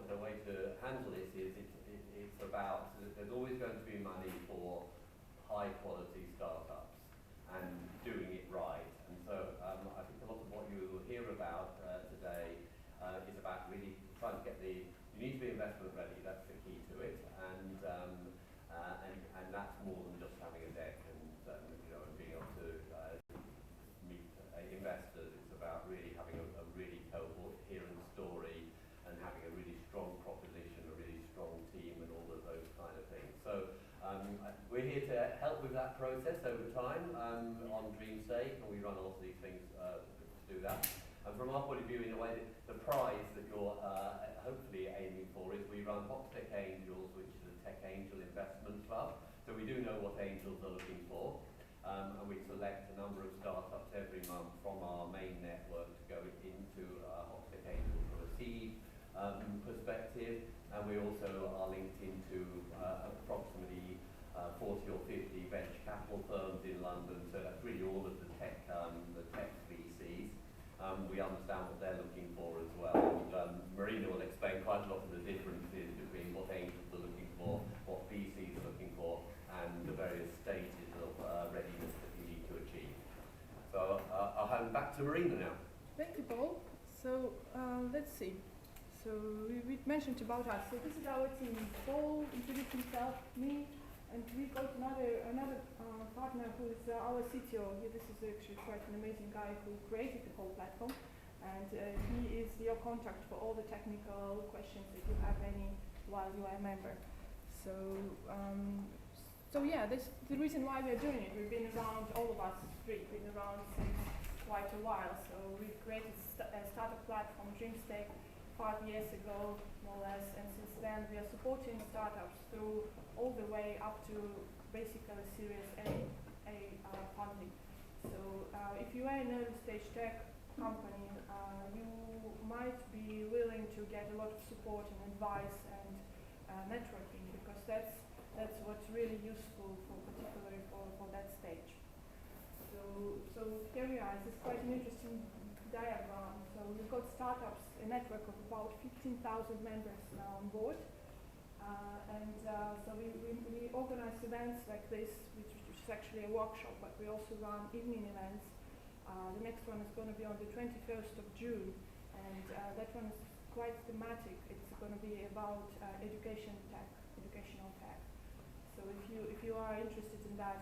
The way to handle this is it's about, there's always going to be money for high quality startups and doing it right. And so I think a lot of what you will hear about today is about really trying to get you need to be investment ready, that's the key to it. And that's more than just having a deck and being able to meet investors. It's about really having a really coherent story and having a really strong proposition, a really strong team, and all of those kind of things. So we're here to help with that process over time on Dreamstake, and we run all of these things to do that. And from our point of view, in a way, the prize that you're hopefully aiming for is we run Hot Tech Angels, which is a tech angel investment club. So we do know what angels are looking for. And we select a number of startups every month from our main network to go into Hot Tech Angels from a seed perspective, and we also are linked into approximately 40 or 50 venture capital firms in London, so that's really all of the tech VCs. We understand what they're looking for as well, and Marina will explain quite a lot of the differences between what angels are looking for, what VCs are looking for, and the various stages of readiness that you need to achieve. So I'll hand back to Marina now. Thank you, Paul. So let's see. So we mentioned about us. So this is our team. Paul introduced himself, me, and we got another partner who is our CTO. This is actually quite an amazing guy who created the whole platform. and he is your contact for all the technical questions if you have any while you are a member. So, so yeah, that's the reason why we are doing it. We've been around, all of us three, been around since quite a while. So we created a startup platform, Dreamstake, 5 years ago, more or less, and since then we are supporting startups through all the way up to basically Series A funding. So if you are an early stage tech company, you might be willing to get a lot of support and advice and networking, because that's what's really useful for particularly for that stage. So here we are. This is quite an interesting diagram. So we've got startups, a network of about 15,000 members now on board. So we organize events like this, which is actually a workshop, but we also run evening events. The next one is going to be on the 21st of June, and that one is quite thematic. It's going to be about educational tech. So if you are interested in that.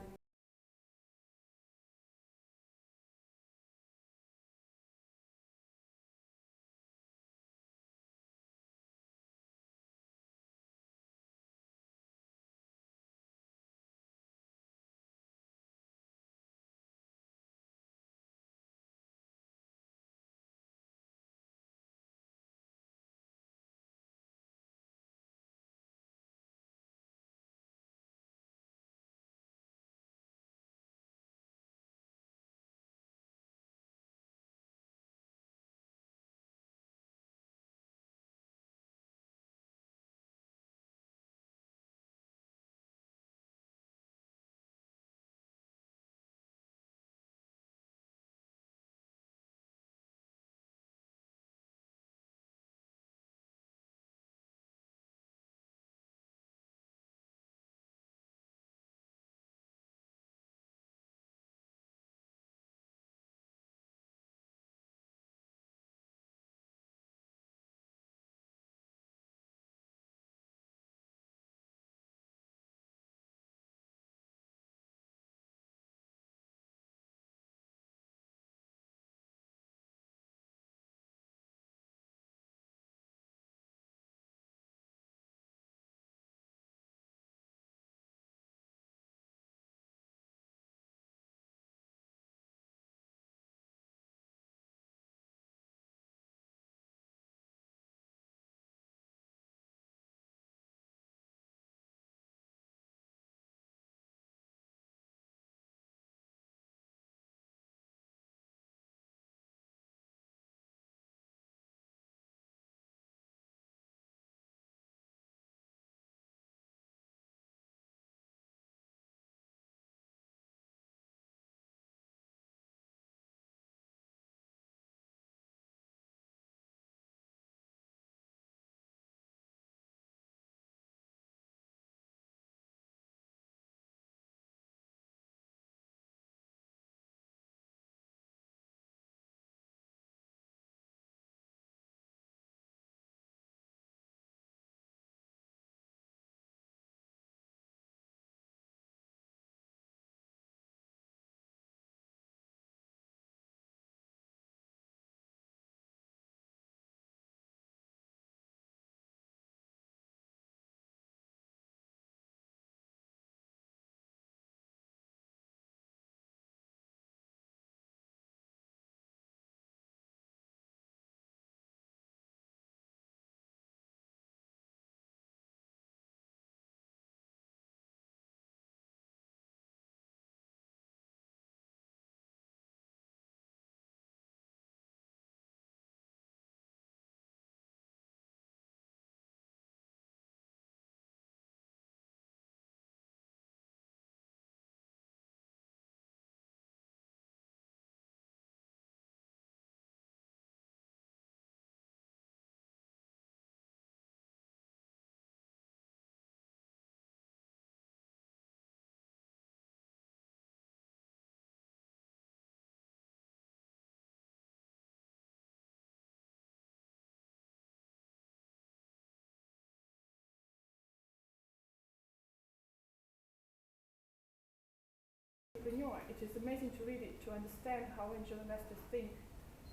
It is amazing to read it, to understand how angel investors think.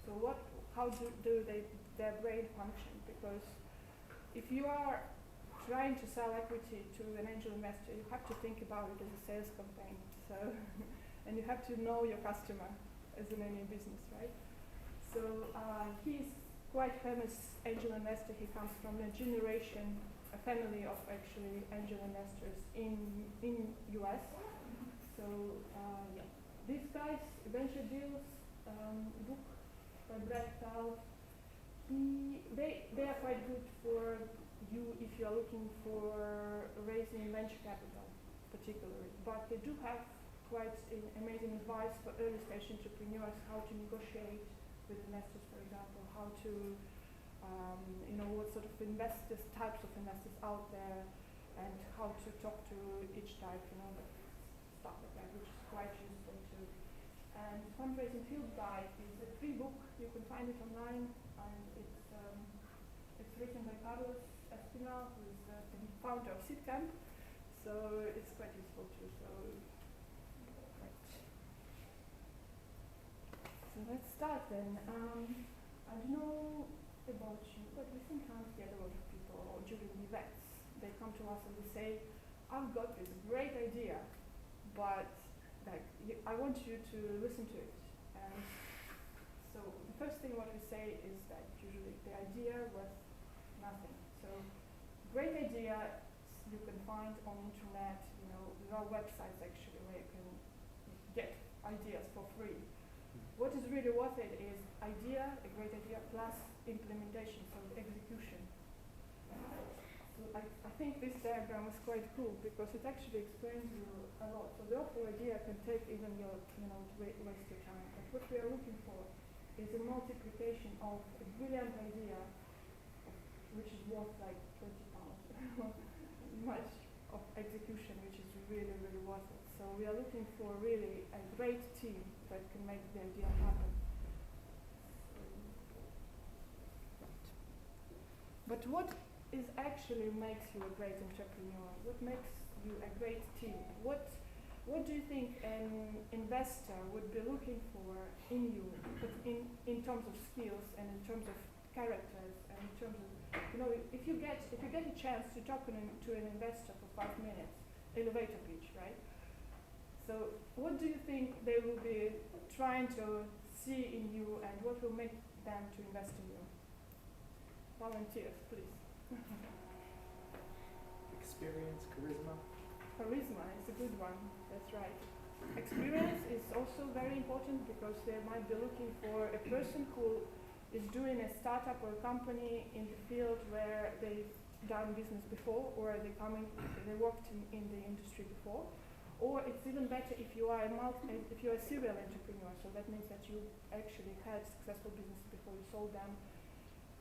So what how do their brain function, because if you are trying to sell equity to an angel investor, you have to think about it as a sales campaign. So, and you have to know your customer, as in any business, right? So he's quite famous angel investor. He comes from a family of actually angel investors in US. So yeah, these guys, Venture Deals, book by Brad Tal, they are quite good for you if you are looking for raising venture capital, particularly. But they do have quite amazing advice for early stage entrepreneurs, how to negotiate with investors, for example, how to, what sort of types of investors out there, and how to talk to each type, stuff like that, which is quite useful too. And Fundraising Field Guide is a free book. You can find it online, and it's written by Carlos Espinal, who is the founder of Bootcamp. So it's quite useful too. So let's start then. I don't know about you, but we sometimes get a lot of people during events. They come to us and they say, I've got this great idea, but I want you to listen to it. And so the first thing what we say is that usually the idea was nothing. So great idea you can find on internet, there are websites actually where you can get ideas for free. What is really worth it is idea, a great idea, plus implementation, so execution. So I think this diagram is quite cool because it actually explains you a lot. So the awful idea can take even your, waste your time. But what we are looking for is a multiplication of a brilliant idea, which is worth like 20 pounds, much of execution, which is really, really worth it. So we are looking for really a great team that can make the idea happen. But what is actually makes you a great entrepreneur? What makes you a great team? What do you think an investor would be looking for in you, but in terms of skills and in terms of characters and in terms of, if you get a chance to talk to an investor for 5 minutes, elevator pitch, right? So what do you think they will be trying to see in you, and what will make them to invest in you? Volunteers, please. Experience, charisma. Charisma is a good one, that's right. Experience is also very important because they might be looking for a person who is doing a startup or a company in the field where they've done business before, or they worked in the industry before. Or it's even better if you are a serial entrepreneur. So that means that you actually had successful businesses before you sold them.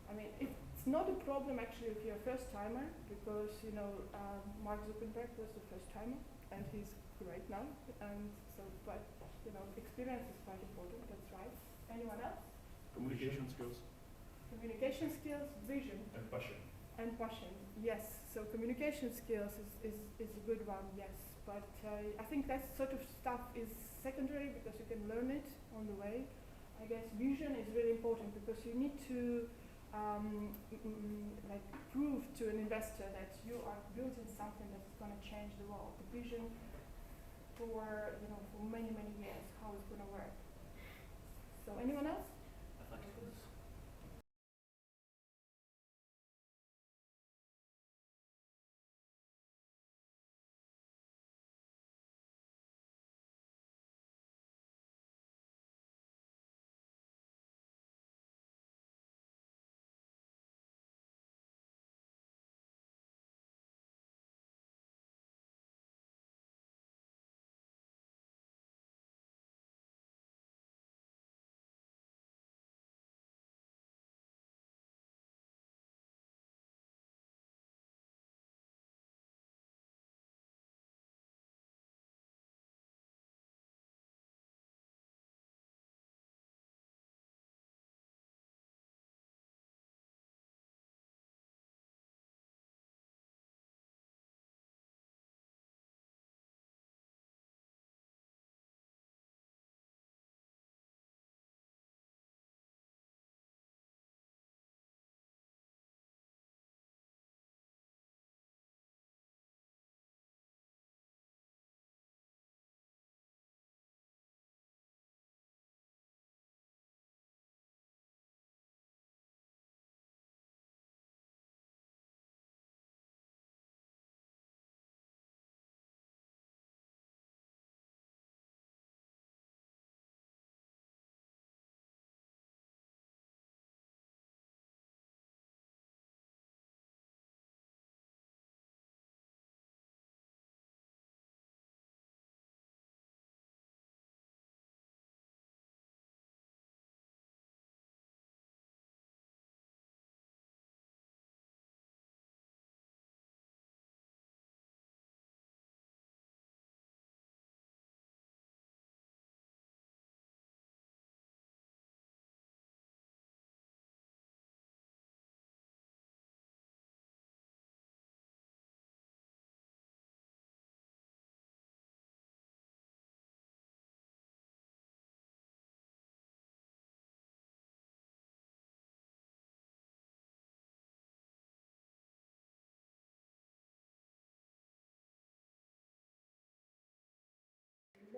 I mean, it's not a problem actually if you're a first timer, because Mark Zuckerberg was the first timer, and he's great now. And so, but experience is quite important. That's right. Anyone else? Communication skills. Communication skills, vision. And passion. And passion, yes. So communication skills is a good one, yes. But I think that sort of stuff is secondary because you can learn it on the way. I guess vision is really important because you need to prove to an investor that you are building something that's going to change the world. The vision for many years, how it's going to work. So anyone else?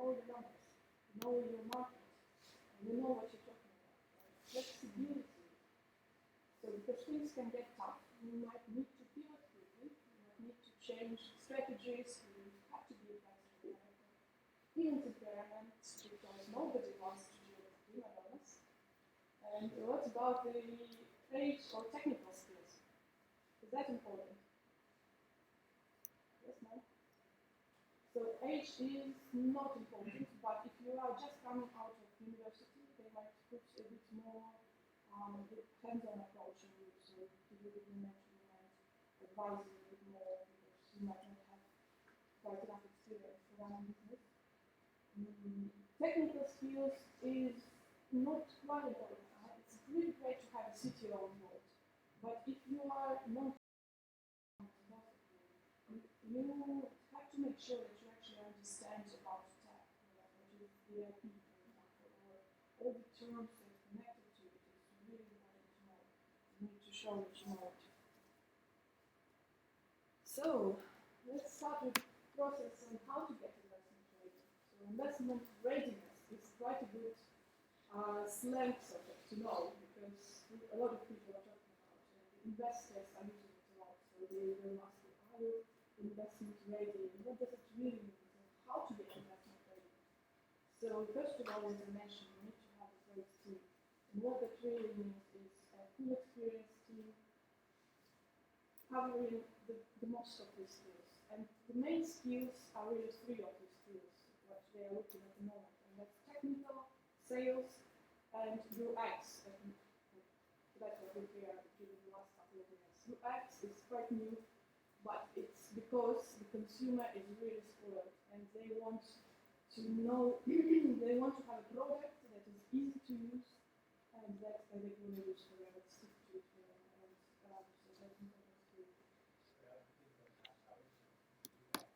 know the numbers, you know your market, and you know what you're talking about. Right? Flexibility. So because things can get tough, you might need to pivot quickly, you might need to change strategies, you have to be flexible. Even experiments, because nobody wants to do it alone. And what about the age or technical skills? Is that important? Yes, no? So age is not important, but if you are just coming out of university, they might put a bit more hands-on approach in you, so you really mention and advise you a bit more because you might not have quite enough experience to run a business. Technical skills is not quite important. It's really great to have a CTO on board, but if you are not, you have to make sure that you actually understand about tech, what is ERP, for example, or all the terms that are connected to it. It's really important to know. You need to show that you know it. So let's start with the process on how to get investment ready. So investment readiness is quite a good slang subject to know because a lot of people are talking about it. Investors are using it a lot, so they will ask you, are you investment ready? And what does it really mean? And how to get investment ready? So first of all, as I mentioned, you need to have a great team. And what that really means is a full experienced team covering the most of these skills. And the main skills are really three of these skills, what they are looking at the moment. And that's technical, sales, and UX. That's what we are doing the last couple of years. UX is quite new, but it's because the consumer is really spoiled and they want to know, they want to have a product that is easy to use and that they're going to use forever, stick to it forever. And so that's important skill.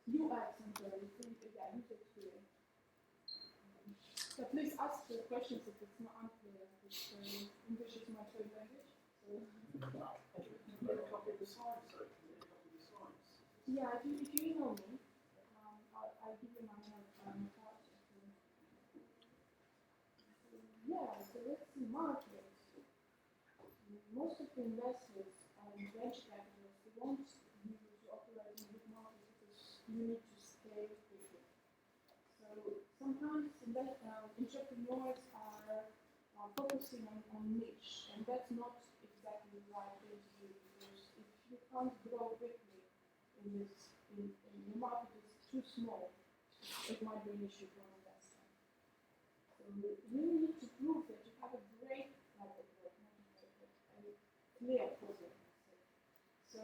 UX and yeah, user experience. So please ask the questions if it's not unclear. English is my third language. So. Yeah, if you email me, I'll give you my card. Yeah, so let's see, market. Most of the investors and venture capitalists, they want you to operate in a big market because you need to scale quickly. So sometimes entrepreneurs are focusing on niche, and that's not exactly the right thing to do because if you can't grow quickly in the market is too small, it might be an issue for an investor. So you really need to prove that you have a great product, not a clear problem. So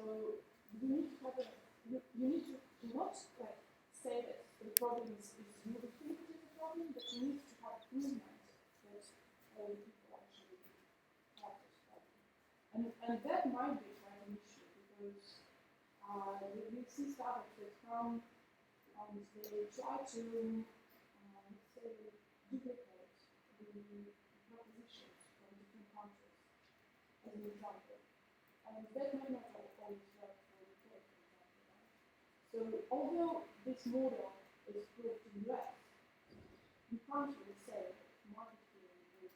you need to have you need to not say that the problem is you think it is a problem, but you need to have proven that all the people actually have this problem. And that might be quite an issue because we see startups that come and they try to say duplicate the propositions from different countries as an example. And that might not always work for the UK, for example. Right? So although this model is good to the US, you can't really say that market theory is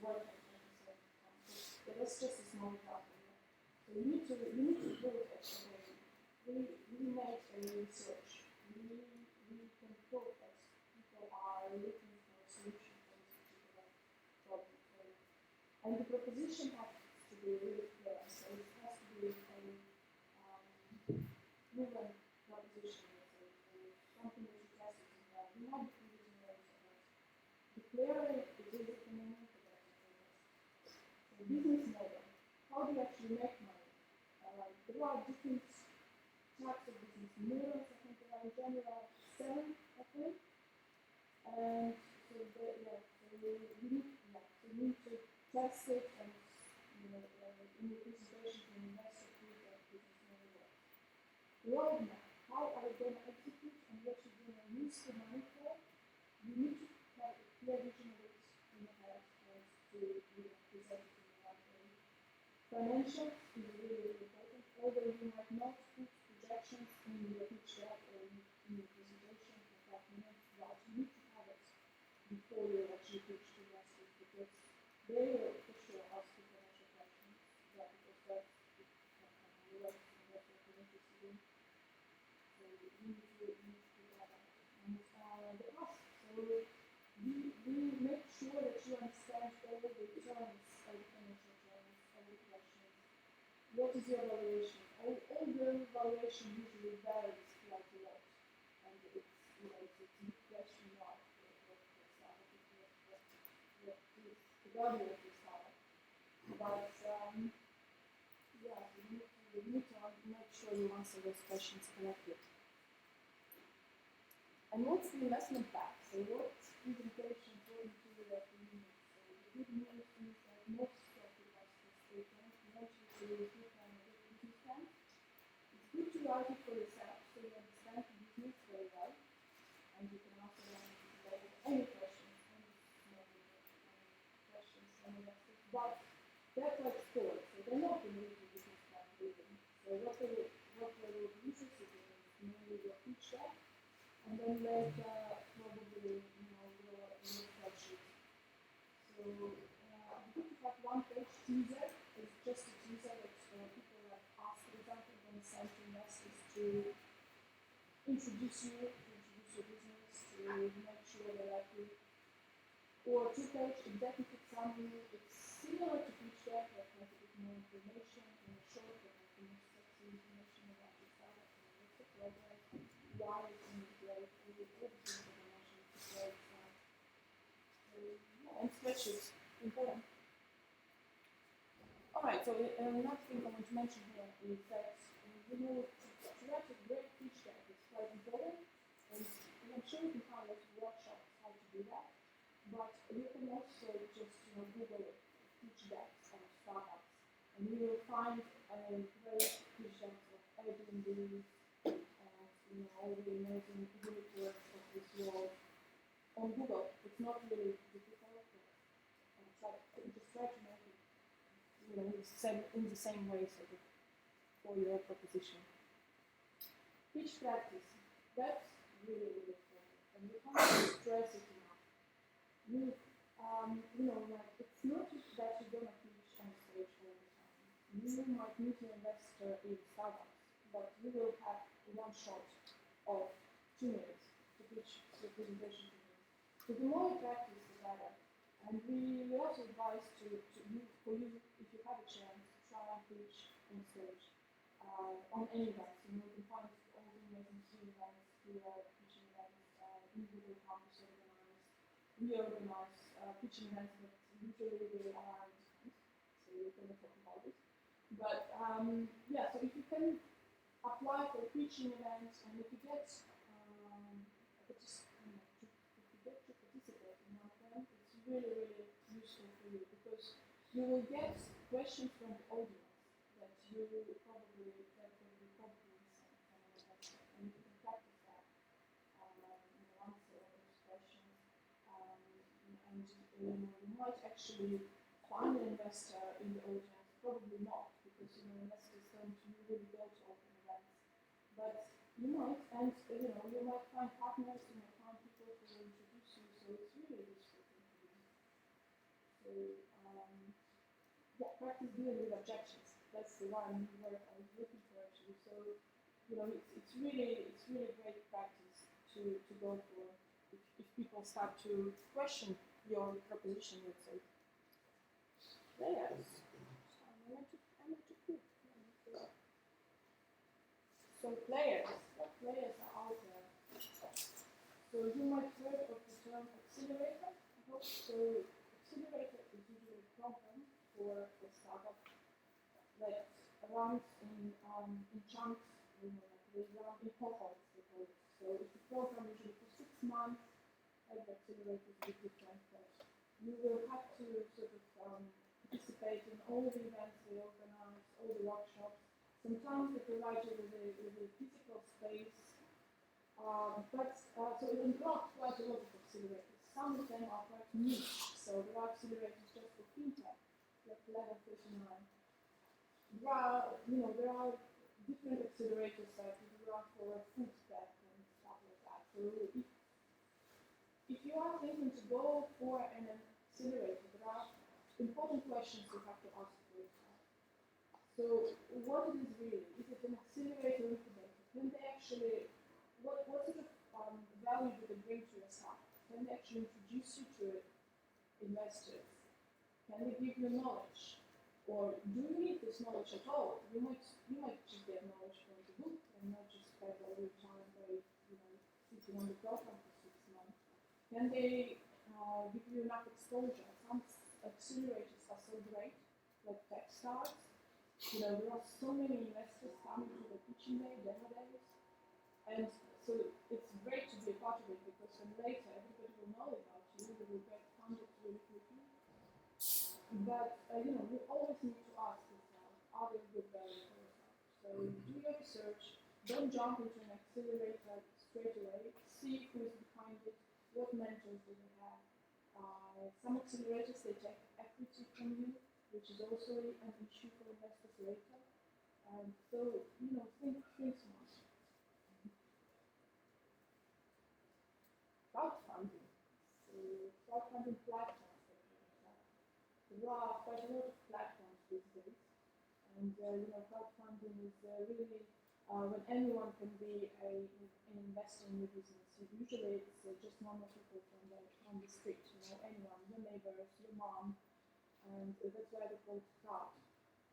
working at the same time. So that's just a small example. So you need to prove that we made a research. We can prove that people are looking for a solution for this particular problem. And the proposition has to be really clear. So it has to be a proven proposition. So something that you tested in that. You might be using words about declaring it is economic effectiveness. So business model. How do you actually make money? There are different types of business models. I think there are in general 7, I think. And so you need to test it and in the presentation to investor prove that business model works. Roadmap. How are you going to execute and what you're going to use the money for? You need to have a clear vision of it in your head and to present it in the right way. Financials is really important, although you might not put projections in your pitch deck or in your presentation for 5 minutes, about portfolio that you pitch to investors, because they will for sure ask you financial questions, yeah, because that's the way that's what you're interested in. So you need to understand the cost. So we make sure that you understand all the terms, all the financial terms, all the questions. What is your valuation? All the valuation usually varies quite a lot, and it's it's a deep question mark what is the value of the startup. But yeah, you need to make sure you answer those questions correctly. And what's the investment back? So what presentations, what material that we need? So the good news is that most of the investors, they don't want you to look at a business plan. It's good to write it for yourself so you understand the business very well, and you can answer them any questions, from investors. But they're quite stored, so they're not going to read the business plan even. So what they will be interested in is mainly your pitch deck, and then later probably your spreadsheet. So good to have one-page teaser. It's just a teaser that people like ask, for example, when send to investors to introduce your business, to make sure they like you. Or two-page executive summary. It's similar to pitch deck, but has a bit more information in a short, but has more sexy information about your startup and what's the progress, why it's in the growth, all the information to grow it. And spreadsheets, important. Alright, so another thing I want to mention here is that to write a great pitch deck is quite important, and I'm sure you can find lots of workshops how to do that, but you can also just Google pitch decks of startups, and you will find great pitch decks of Airbnb and all the amazing unicorns of this world on Google. It's not really difficult, but just try to make it in the same way sort of for your proposition. Pitch practice. That's really, really important, and you can't stress it enough. It's not just that you're gonna pitch on stage all the time. You might meet an investor in startups, but you will have one shot of 2 minutes to pitch the presentation to them. So the more you practice, the better. And we also advise for you, if you have a chance, try and pitch on stage on any events. You can find all the amazing free events, pitching events, in Google Campus organized. We organize pitching events, but usually they are different, so we're going to talk about it. But yeah, so if you can apply for pitching events, and if you get to participate in one of them, it's really, really useful for you, because you will get questions from the audience that you will probably listen, and you can practice that, answer those questions, and you might actually find an investor in the audience, probably not, because investors don't really go to open events, but you might, and you might find partners, you might find people who will introduce you, so it's really useful thing to do. So yeah, practice dealing with objections. That's the one word I was looking for actually. So it's really great practice to go for if people start to question your proposition, let's say. Players. So players, what players are out there? So you might have heard of the term accelerator. I hope so. Accelerator is usually a program for a startup that runs in chunks, they run in cohorts. So it's a program usually for 6 months. Every accelerator is a bit different, but you will have to sort of participate in all the events they organize, all the workshops. Sometimes they provide you with a physical space, so there are quite a lot of accelerators. Some of them are quite niche, so there are accelerators just for fintech, like Level 39. There are different accelerators that there are for food tech and stuff like that. So if you are thinking to go for an accelerator, there are important questions you have to ask yourself. So what it is really? Is it an accelerator or incubator? Can they actually, what sort of value do they bring to your startup? Can they actually introduce you to investors? Can they give you knowledge? Or do you need this knowledge at all? You might just get knowledge from the book and not just spend all your time by sitting on the program for 6 months. Can they give you enough exposure? Some accelerators are so great, like Techstars. There are so many investors coming to the pitching day, demo days, and so it's great to be a part of it because then later everybody will know about you, you will get funded really quickly. But we always need to ask yourself, are they good value for yourself? So do your research, don't jump into an accelerator straight away, see who is behind it, what mentors do they have. Some accelerators, they take equity from you, which is also an issue for investors later. And so, think smart. Crowdfunding. So crowdfunding platforms. There are quite a lot of platforms these days, and crowdfunding is really when anyone can be an investor in your business. Usually, it's just normal people from the street, anyone, your neighbors, your mom, and that's why they're called crowd.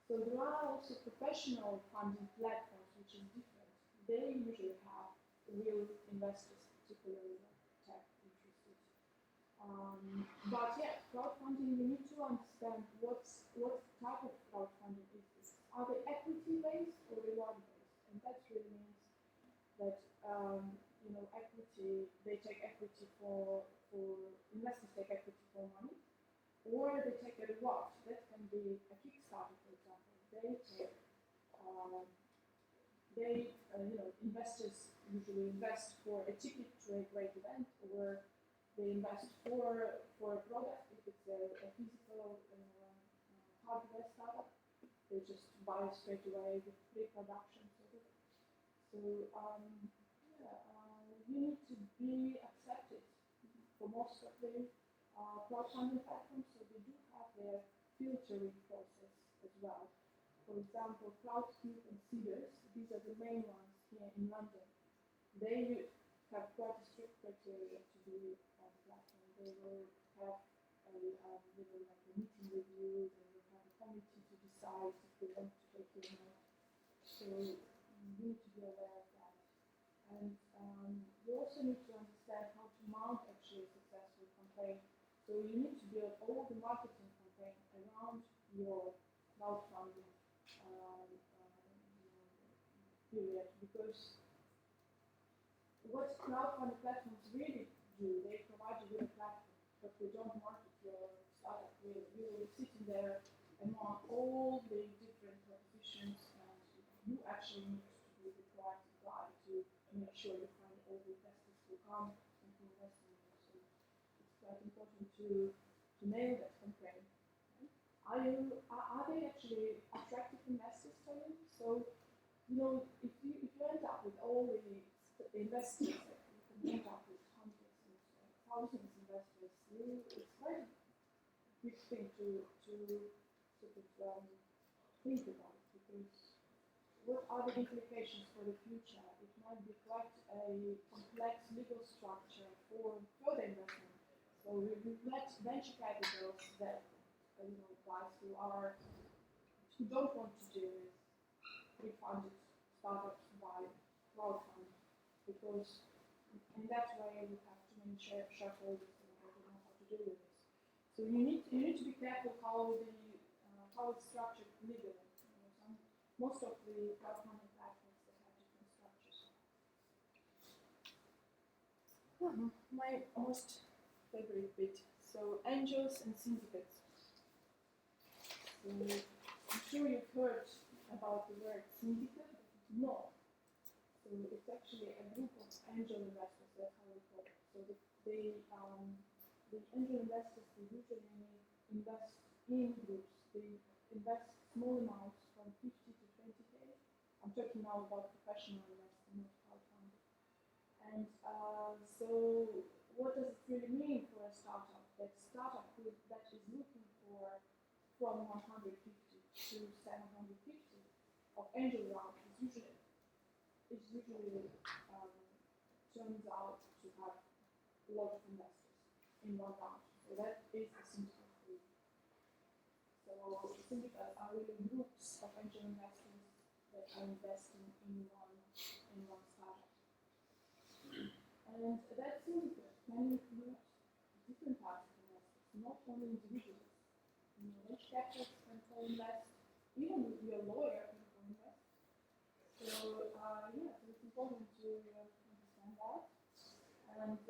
So there are also professional funding platforms, which is different. They usually have real investors, particularly tech interested. But yeah, crowdfunding, you need to understand what type of crowdfunding is this. Are they equity-based or reward-based? And that really means that equity, they take equity for investors take equity for money, or they take a reward. That can be a Kickstarter, for example. Investors usually invest for a ticket to a great event, or they invest for a product. If it's a physical hardware startup, they just buy straight away with pre-production sort of. So you need to be accepted for most of the crowdfunding platforms. So they do have their filtering process as well. For example, Crowdcube and Seedrs, these are the main ones here in London. They have quite a strict criteria to be on the platform. They will have a meeting review, they will have a committee to decide if they want to take you or not. So you need to be aware of that. And you also need to understand how to mount actually a successful campaign. So you need to build all the marketing campaign around your crowdfunding period, because what crowdfunding platforms really do, they provide you with a platform, but they don't market your startup really. You will be sitting there among all the different propositions, and you actually need to be the proactive guy to make sure you find all the investors who come and who invest in you. So it's quite important to nail that campaign. Are they actually attractive investors for you? So if you end up with all the investors, you can end up with hundreds and thousands of investors. It's quite a big thing to sort of think about, because what are the implications for the future? It might be quite a complex legal structure for further investment. So we've met venture capitals that guys who don't want to do it, pre-funded startups by crowdfunding, because in that way you have too many shareholders and they don't know how to deal with this. So you need to be careful how it's structured legally. Most of the crowdfunding platforms, they have different structures. My most favorite bit. So angels and syndicates. So I'm sure you've heard about the word syndicate, but no. So it's actually a group of angel investors, that's how we call it. So the angel investors, they usually invest in groups. They invest small amounts from 50 to 20K. I'm talking now about professional investors, not crowdfunding. And so what does it really mean for a startup? That startup that is looking for from 150 to 750 of angel round is usually turns out to have a lot of investors in one round. So that is a syndicate group. So syndicates are really groups of angel investors that are investing in one startup. And that syndicate can include different types of investors, not only individuals. Venture capitalists can co-invest, even if you're a lawyer can co-invest. So so it's important to understand that. And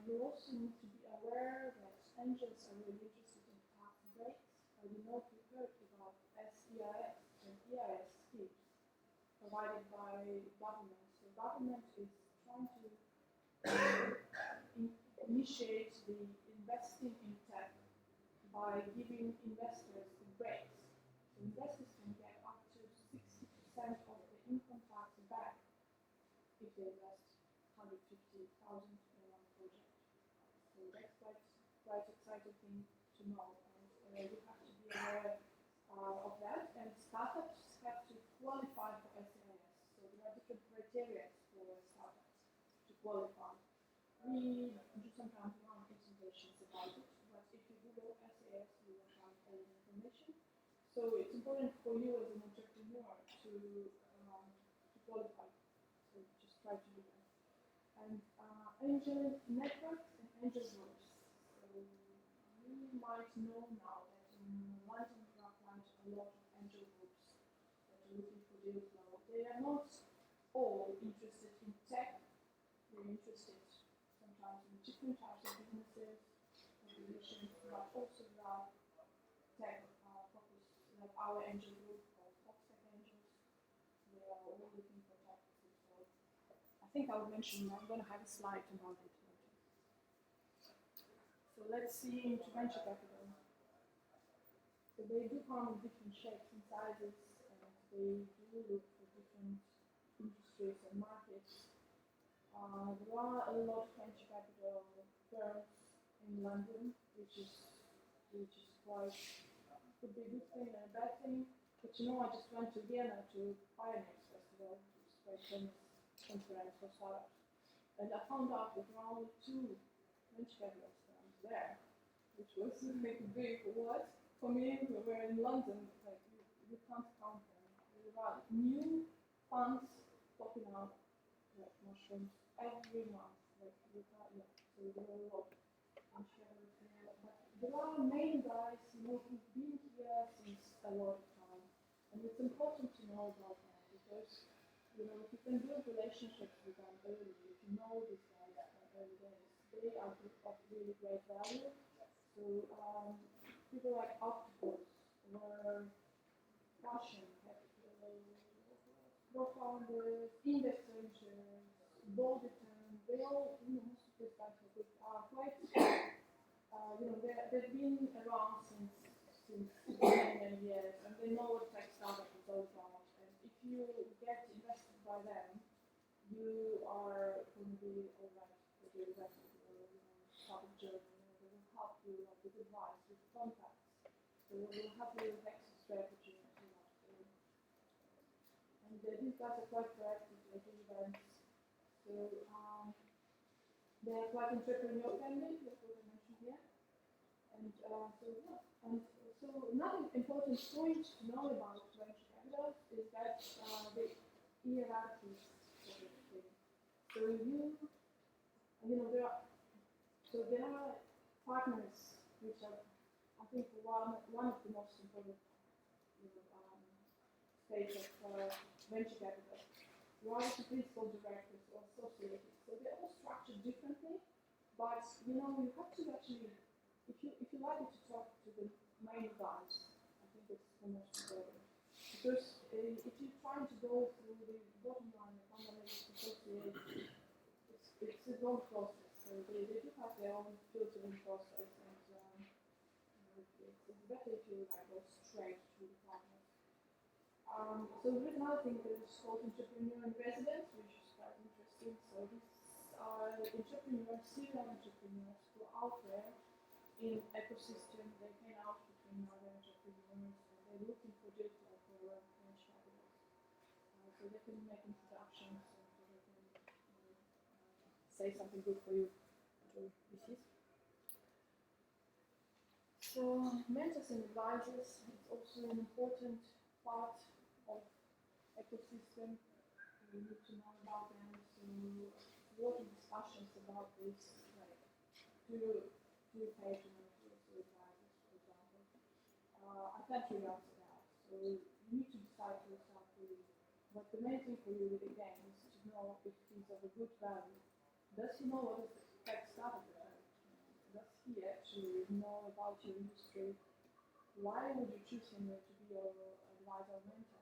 you also need to be aware that angels are really interested in tax breaks. You know, if you heard about SEIS and EIS schemes provided by government. So government is trying to initiate the investing in tech by giving investors the breaks. So investors can get up to 60% of the income tax back if they invest 150,000 in one project. So that's quite exciting thing to know, and you have to be aware of that. And startups have to qualify for SEIS. So there are different criteria for startups to qualify. We do sometimes run presentations about it, but if you Google SEIS, you will find all the information. So it's important for you as an entrepreneur to qualify. So just try to do that. And angel networks and angel groups. So you might know now that in London there are quite a lot of angel groups that are looking for deal flow. They are not all interested in tech. They're interested sometimes in different types of businesses, organizations, but also there are tech focused, like our angel group called Foxtech Angels. They are all looking for tech. So I think I will mention, I'm going to have a slide about it later. So let's see into venture capital. So they do come in different shapes and sizes, and they do look for different industries and markets. There are a lot of venture capital firms in London, which is quite could be a good thing and a bad thing. But I just went to Vienna to Pioneers Festival, which is a very famous conference for startups, and I found out that there are only 2 venture capital firms there, which was like a big what for me. We were in London, like you can't count them. There are new funds popping up like mushrooms every month, like you can't, so there are a lot. But there are main guys, who've been here since a lot of time, and it's important to know about them because, if you can build relationships with them early, if you know these guys from early days, they are of really great value. So people like Octopus or Russian co-founders, Index Ventures, Bolditon, they all, most of these guys are quite, they've been around since many years, and they know what tech startup is all about. And if you get invested by them, you are going to be all right for the rest of your startup journey. They will help you with advice, with contacts. They will help you with exit strategy and so on. And these guys are quite proactive. They do events. So they are quite entrepreneurial friendly. That's what I mentioned here. And so another important point to know about venture capital is that the hierarchy is sort of thing. So there are partners which are, I think, one of the most important stage of venture capital. There are the principal directors or associates. So they're all structured differently, but you have to actually, if you like to talk to the main guys, I think it's the most important. Because if you're trying to go through the bottom line of analytics associates, it's a long process. So they do have their own filtering process, and it's better if you go straight to the partners. So there is another thing that is called entrepreneur in residence, which is quite interesting. So this are entrepreneurs, serial entrepreneurs who are out there in ecosystem. They hang out between other entrepreneurs and they're looking for deals like their venture capitals. So they can make introductions and they can say something good for you to VCs. So mentors and advisors is also an important part of ecosystem. We need to know about them. So a lot of discussions about this, like do you pay to mentors or advisors, for example? I can't really answer that. So you need to decide for yourself really. But the main thing for you again is to know if he's of a good value. Does he know what is the tech startup about? Does he actually know about your industry? Why would you choose him to be your advisor or mentor?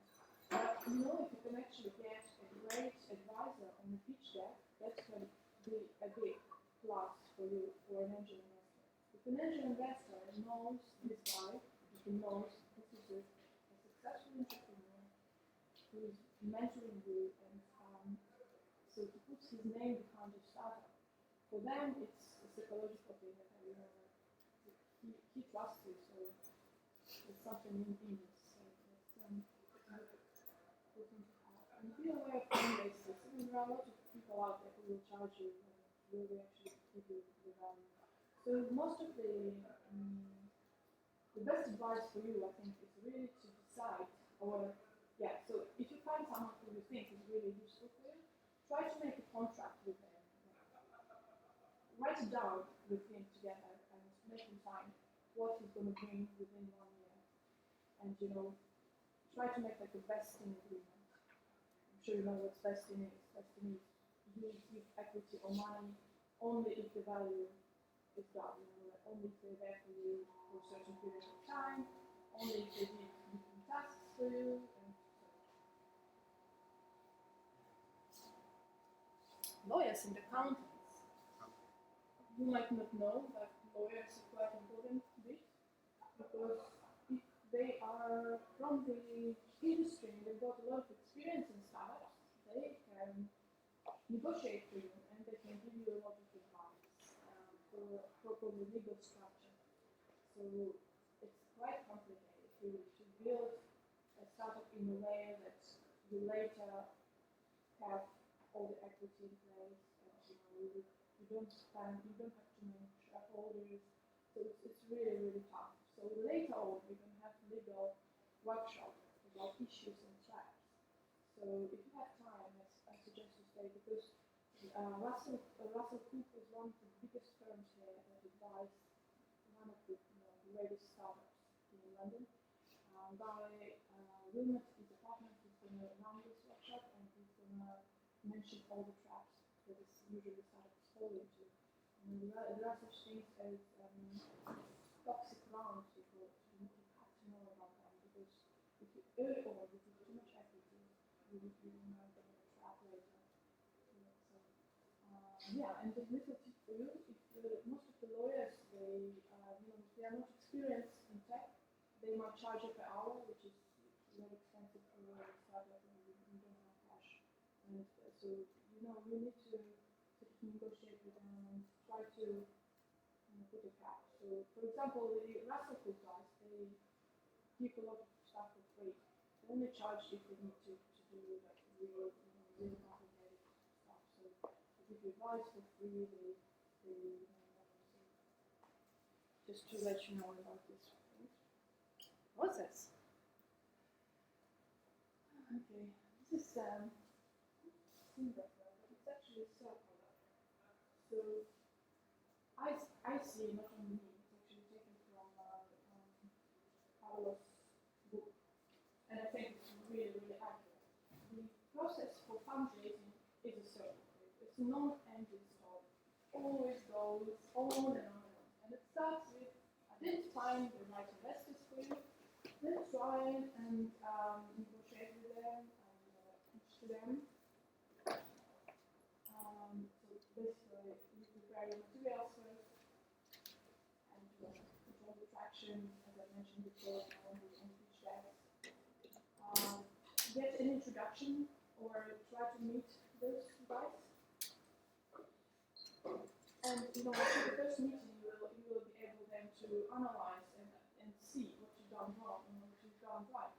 But you know, if you can actually get a great advisor on the pitch deck, that's going to be a big plus for you, for an angel investor. If an angel investor knows this guy, if he knows this is a successful entrepreneur who is mentoring you, and so he puts his name behind your startup. For them, it's a psychological thing that you know, he trusts you, so it's something in this. So that's good thing to have. And be aware of investors. I mean, there are a lot of people out there who will charge you and will actually give you the value. So most of the best advice for you, I think, is really to decide, so if you find someone who you think is really useful for you, try to make a contract with them. Write it down with him together and make him sign what he's going to bring within 1 year. And, try to make like a vesting agreement. I'm sure you know what vesting is. Vesting is you receive equity or money only if the value is done. Only if they're there for you for a certain period of time, only if they did different tasks for you, and so lawyers and accountants. You might not know, but lawyers are quite important bit because if they are from the industry and they've got a lot of experience in startups, they can negotiate for you and they can give you a lot of advice for proper legal structure. So it's quite complicated to build a startup in a way that you later have all the equity in place, and you don't have too many shareholders. So it's really, really tough. So later on, we're going to have legal workshop about issues and traps. So if you have time, I suggest you stay because Russell Cook is one of the biggest firms here that advise one of the greatest startups in London. Wilmot is a partner who's going to run this workshop and he's going to mention all the traps that is usually startups fall into. And there are such things as toxic rounds, because you have to know about them because if you early on you give too much equity, you might get a trap later. And the little tip for you, if most of the lawyers they are not experienced in tech, they might charge you per hour, which is very expensive for a startup and you don't have cash. And so you need to negotiate with them and try to put a cap. So for example, the Russell Cook guys, they give a lot of stuff for free. They only charge if they need to do like really complicated stuff. So they give you advice for free. Just to let you know about this. What's this? Okay, this is but it's actually circular. So I see not only me, it's actually taken from Paolo's book, and I think it's really, really accurate. The process for fundraising is a circle. It's a non-ending story. Always goes on and on and on. And it starts with identifying the right investors for you, then try and negotiate with them and pitch to them. So basically, you prepare your materials first and control the traction, as I mentioned before, on the pitch decks. Get an introduction or try to meet those guys. And after the first meeting, you will be able then to analyze and see what you've done wrong and what you've done right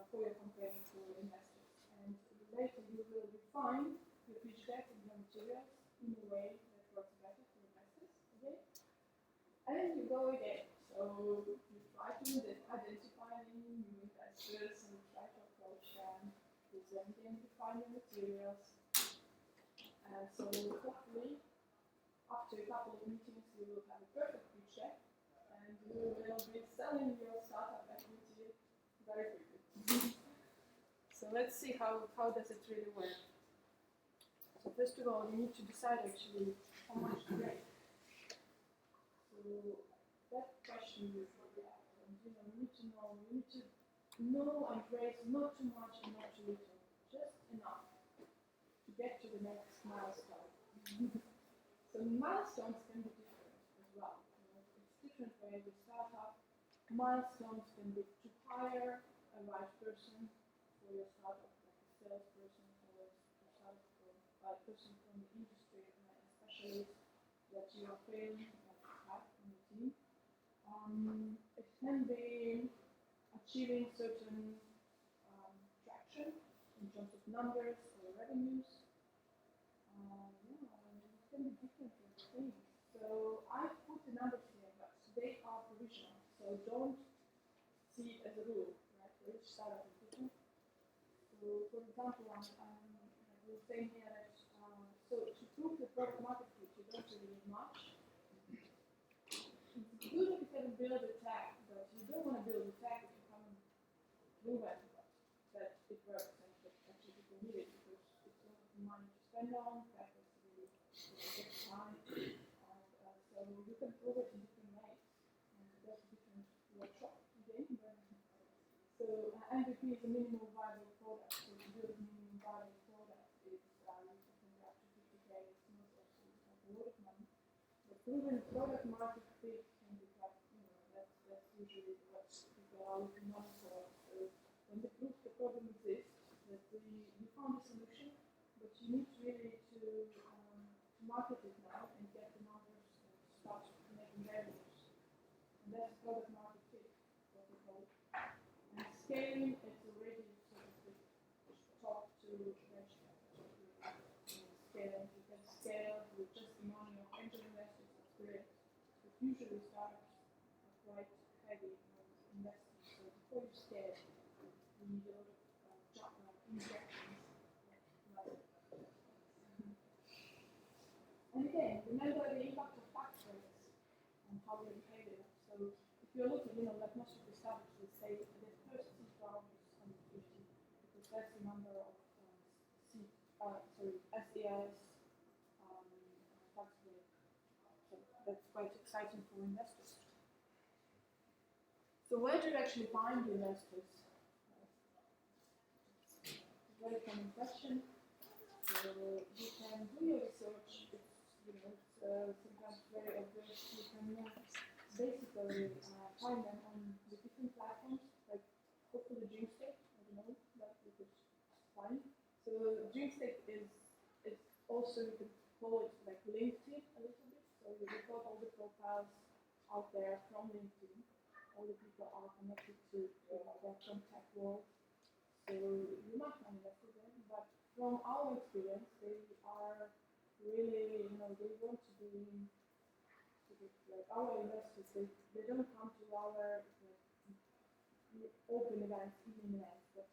for your campaign for investors. And later you will refine your pitch deck and your materials in a way that works better for investors. Okay? And you go again. So you try to identify any new investors and you try to approach them, present them, define your materials. And so hopefully, after a couple of meetings, you will have a perfect pitch deck and you will be selling your startup equity very quickly. So let's see how does it really work. So first of all, you need to decide actually how much to raise. So that question you have, and you need to know and raise not too much and not too little, just enough to get to the next milestone. So milestones can be different as well. It's different for every startup. Milestones can be to hire a right person for your startup, like a salesperson or a right person from the industry, a specialist that you are training that you have in the team. It can be achieving certain traction in terms of numbers or revenues. It can be different things. So I've put the numbers here, but they are provisional. So don't see it as a rule, right? For each startup is different. So for example, we're saying here that so to prove the product market fit, you don't really need much. It's good if you can build a tag, but you don't want to build a tag if you haven't proven that it works and that actually people need it, because it's a lot of money to spend on, that is really takes time. So you can prove it in different ways. And that's a different workshop again. So MVP is a minimum viable product. So to build a minimum viable product is you can go up to 50K. It's not actually like a lot of money. But proven product market fit can be quite, that's usually what people are looking on for. So when they prove the problem exists, that we found a solution, but you need really to market it now and get the numbers and start making revenues. And that's product market fit, what we call it. And scaling, it's already sort of the top to venture capital. Scaling, you can scale with just the money of angel investors, that's great. But usually startups are quite heavy on investing. So before you scale, you need a lot of injections. And again, remember the impact of factors and how they behave. So if you're looking, like most of the startups will say the first seed round is 150, because that's the number of SES tax break. So that's quite exciting for investors. So where do you actually find the investors? Very common question. So you can do your research. It's sometimes very obvious. You can basically find them on the different platforms, like hopefully Dreamstake. I don't know, but you could find. So Dreamstake is also, you could call it like LinkedIn a little bit. So you record all the profiles out there from LinkedIn. All the people are connected to their contact world. So you might find investors there, but from our experience, they are really, they want to be like our investors. They don't come to our open events, evening events, but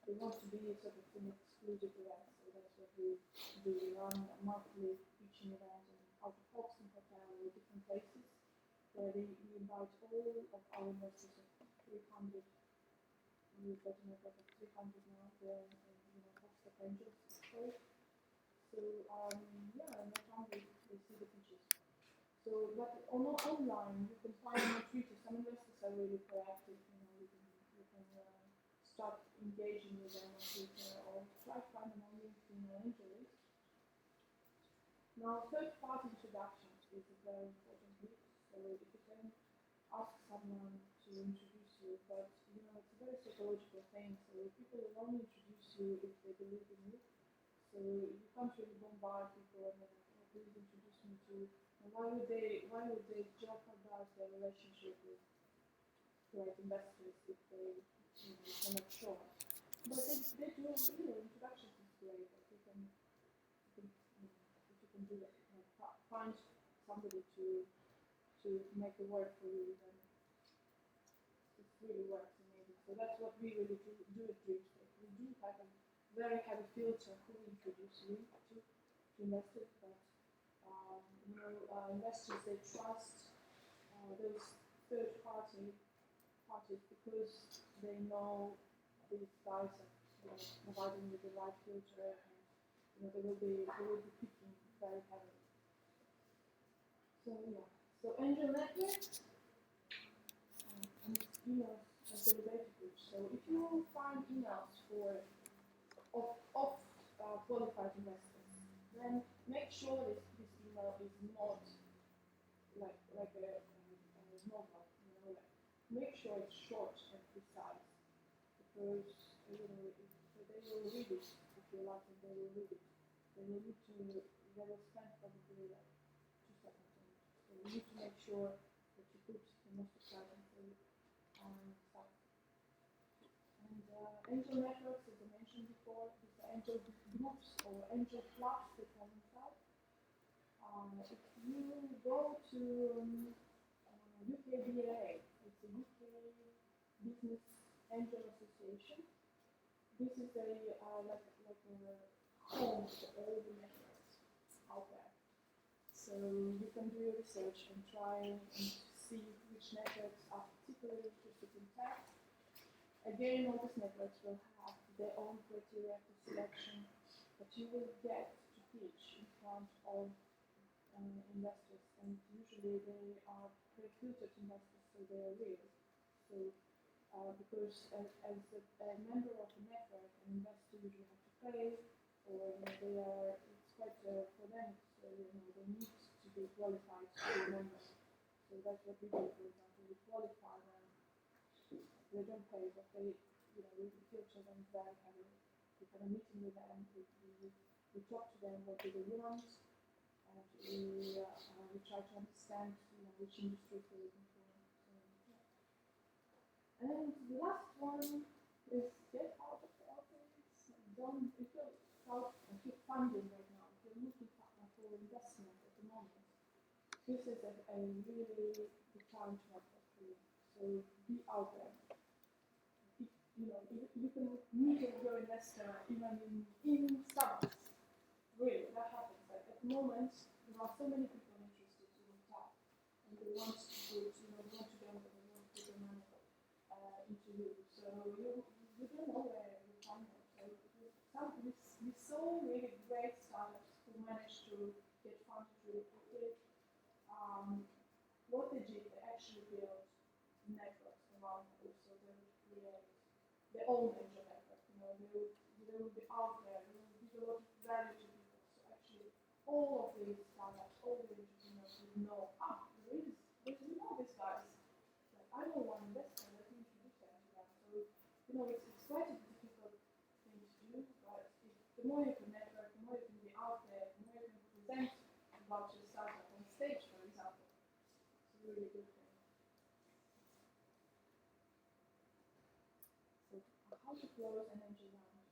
they want to be sort of an exclusive event. So that's what we do. We run a monthly pitching event out of Hoxton Hotel or different places where we invite all of our investors of 300. We've got a network of 300 now. They're Hoxton Angels. So and that's how they see the pitches. So but online you can find more Twitter. Some investors are really proactive. You can start engaging with them on Twitter or try to find them on LinkedIn or AngelList. Now third-party introductions is a very important bit. So if you can ask someone to introduce you, but it's a very psychological thing. So people will only introduce you if they believe in you. So you can't really bombard people and please introduce me to, why would they jeopardize their relationship with great investors if they, cannot show us? But they do, introductions is great, but you can, if you can do that, find somebody to make the work for you, then it really works amazing. So that's what we really do at Dreamstake. We do have a very heavy filter who we introduce you to investors, but investors, they trust those third parties because they know these guys are, providing with the right filter, and they will be picking very heavily. So yeah, so angel network and emails as a related group. So if you find emails of qualified investors, then make sure this email is not like a novel, like make sure it's short and precise, because if they will read it, if you like it, they will read it. They will spend probably like 2 seconds on it. So you need to make sure that you put the most exciting stuff. And angel networks, as I mentioned before, these are angel groups or angel clubs, they call themselves. If you go to UKBA, it's a UK Business Angel Association. This is a like a home for all the networks out there. So you can do your research and try and see which networks are particularly interested in tech. Again, all these networks will have their own criteria for selection, but you will get to pitch in front of investors, and usually they are pre-filtered investors, so they are real. So because as a member of the network, an investor usually have to pay, or it's quite for them, so they need to be qualified to be a member. So that's what we do. For example, we qualify them. They don't pay, but we filter them very heavily. We have a meeting with them. We talk to them what do they want, and we try to understand which industry they're looking for. And the last one is get out of the office. Don't if you're out and keep funding right now. If you're looking for investment at the moment, this is a really good time to work for you. So be out there. If, you can meet your investor even in Starbucks. Really, that happens. Like at the moment, there are so many people interested in tech, and they want to put, they want to gamble, they want to put their money into you. So you don't know where you find them. So we saw really great startups who managed to get funded really quickly. What they did, they actually built networks around them. So they would create their own angel network. They would be out there. They would give a lot of value to people. So actually, all of these startups, all the entrepreneurs would know, there's these guys. Like, I know one investor, let me introduce them to them. So, it's quite a difficult thing to do, but the more you can network, the more you can be out there, the more you can present about your startup on stage, for example. It's a really good thing. So, how to close an angel round?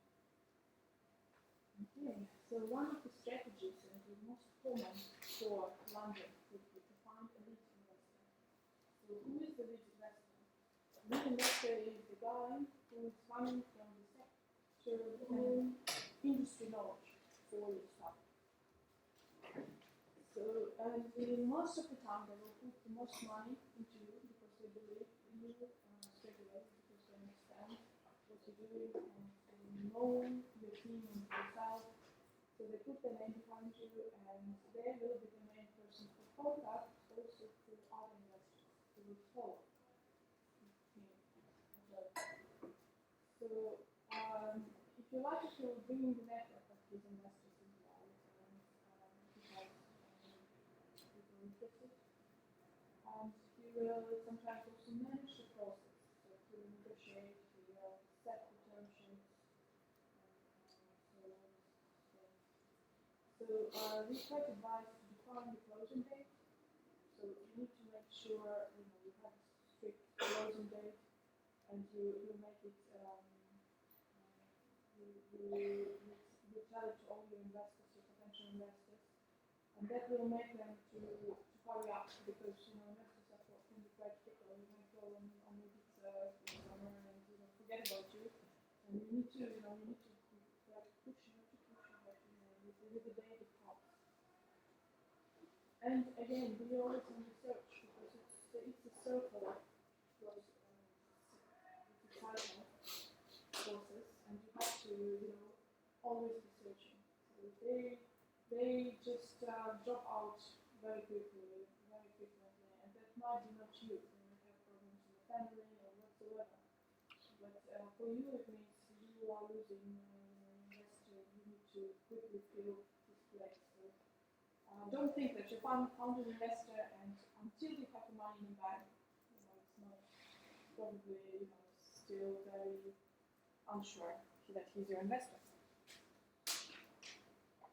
Okay, so one of the strategies and the most common for London would be to find a lead investor. So who is the lead investor? The lead investor is the guy who is coming from the sector and industry knowledge for your stuff. So, and most of the time they will put the most money into you because they believe in you straight away, because they understand what you're doing and they know your team and yourself. So they put their name behind you, and they will be the main person for contact also to other investors who will follow me. So if you like it, you'll bring the network of these investors as well, because people are interested. And he will sometimes also manage the process, so he will negotiate, he will set the term sheets, and so on. So we try to advise to define the closing date. So you need to make sure you have a strict closing date, and you make it. You tell it to all your investors, your potential investors, and that will make them to hurry up because investors are can be quite fickle. You might go on maybe it's summer and forget about you, and you need to like push but with the date it helps. And again, be always on research because it's a circle, because it's a cycle process, and you have to always be searching. So they just drop out very quickly, very frequently, and that might be not you. You might have problems in the family or whatsoever. But for you, it means you are losing investor. You need to quickly fill this place. So don't think that you found an investor, and until you have the money in the bank, it's not probably still very unsure that he's your investor.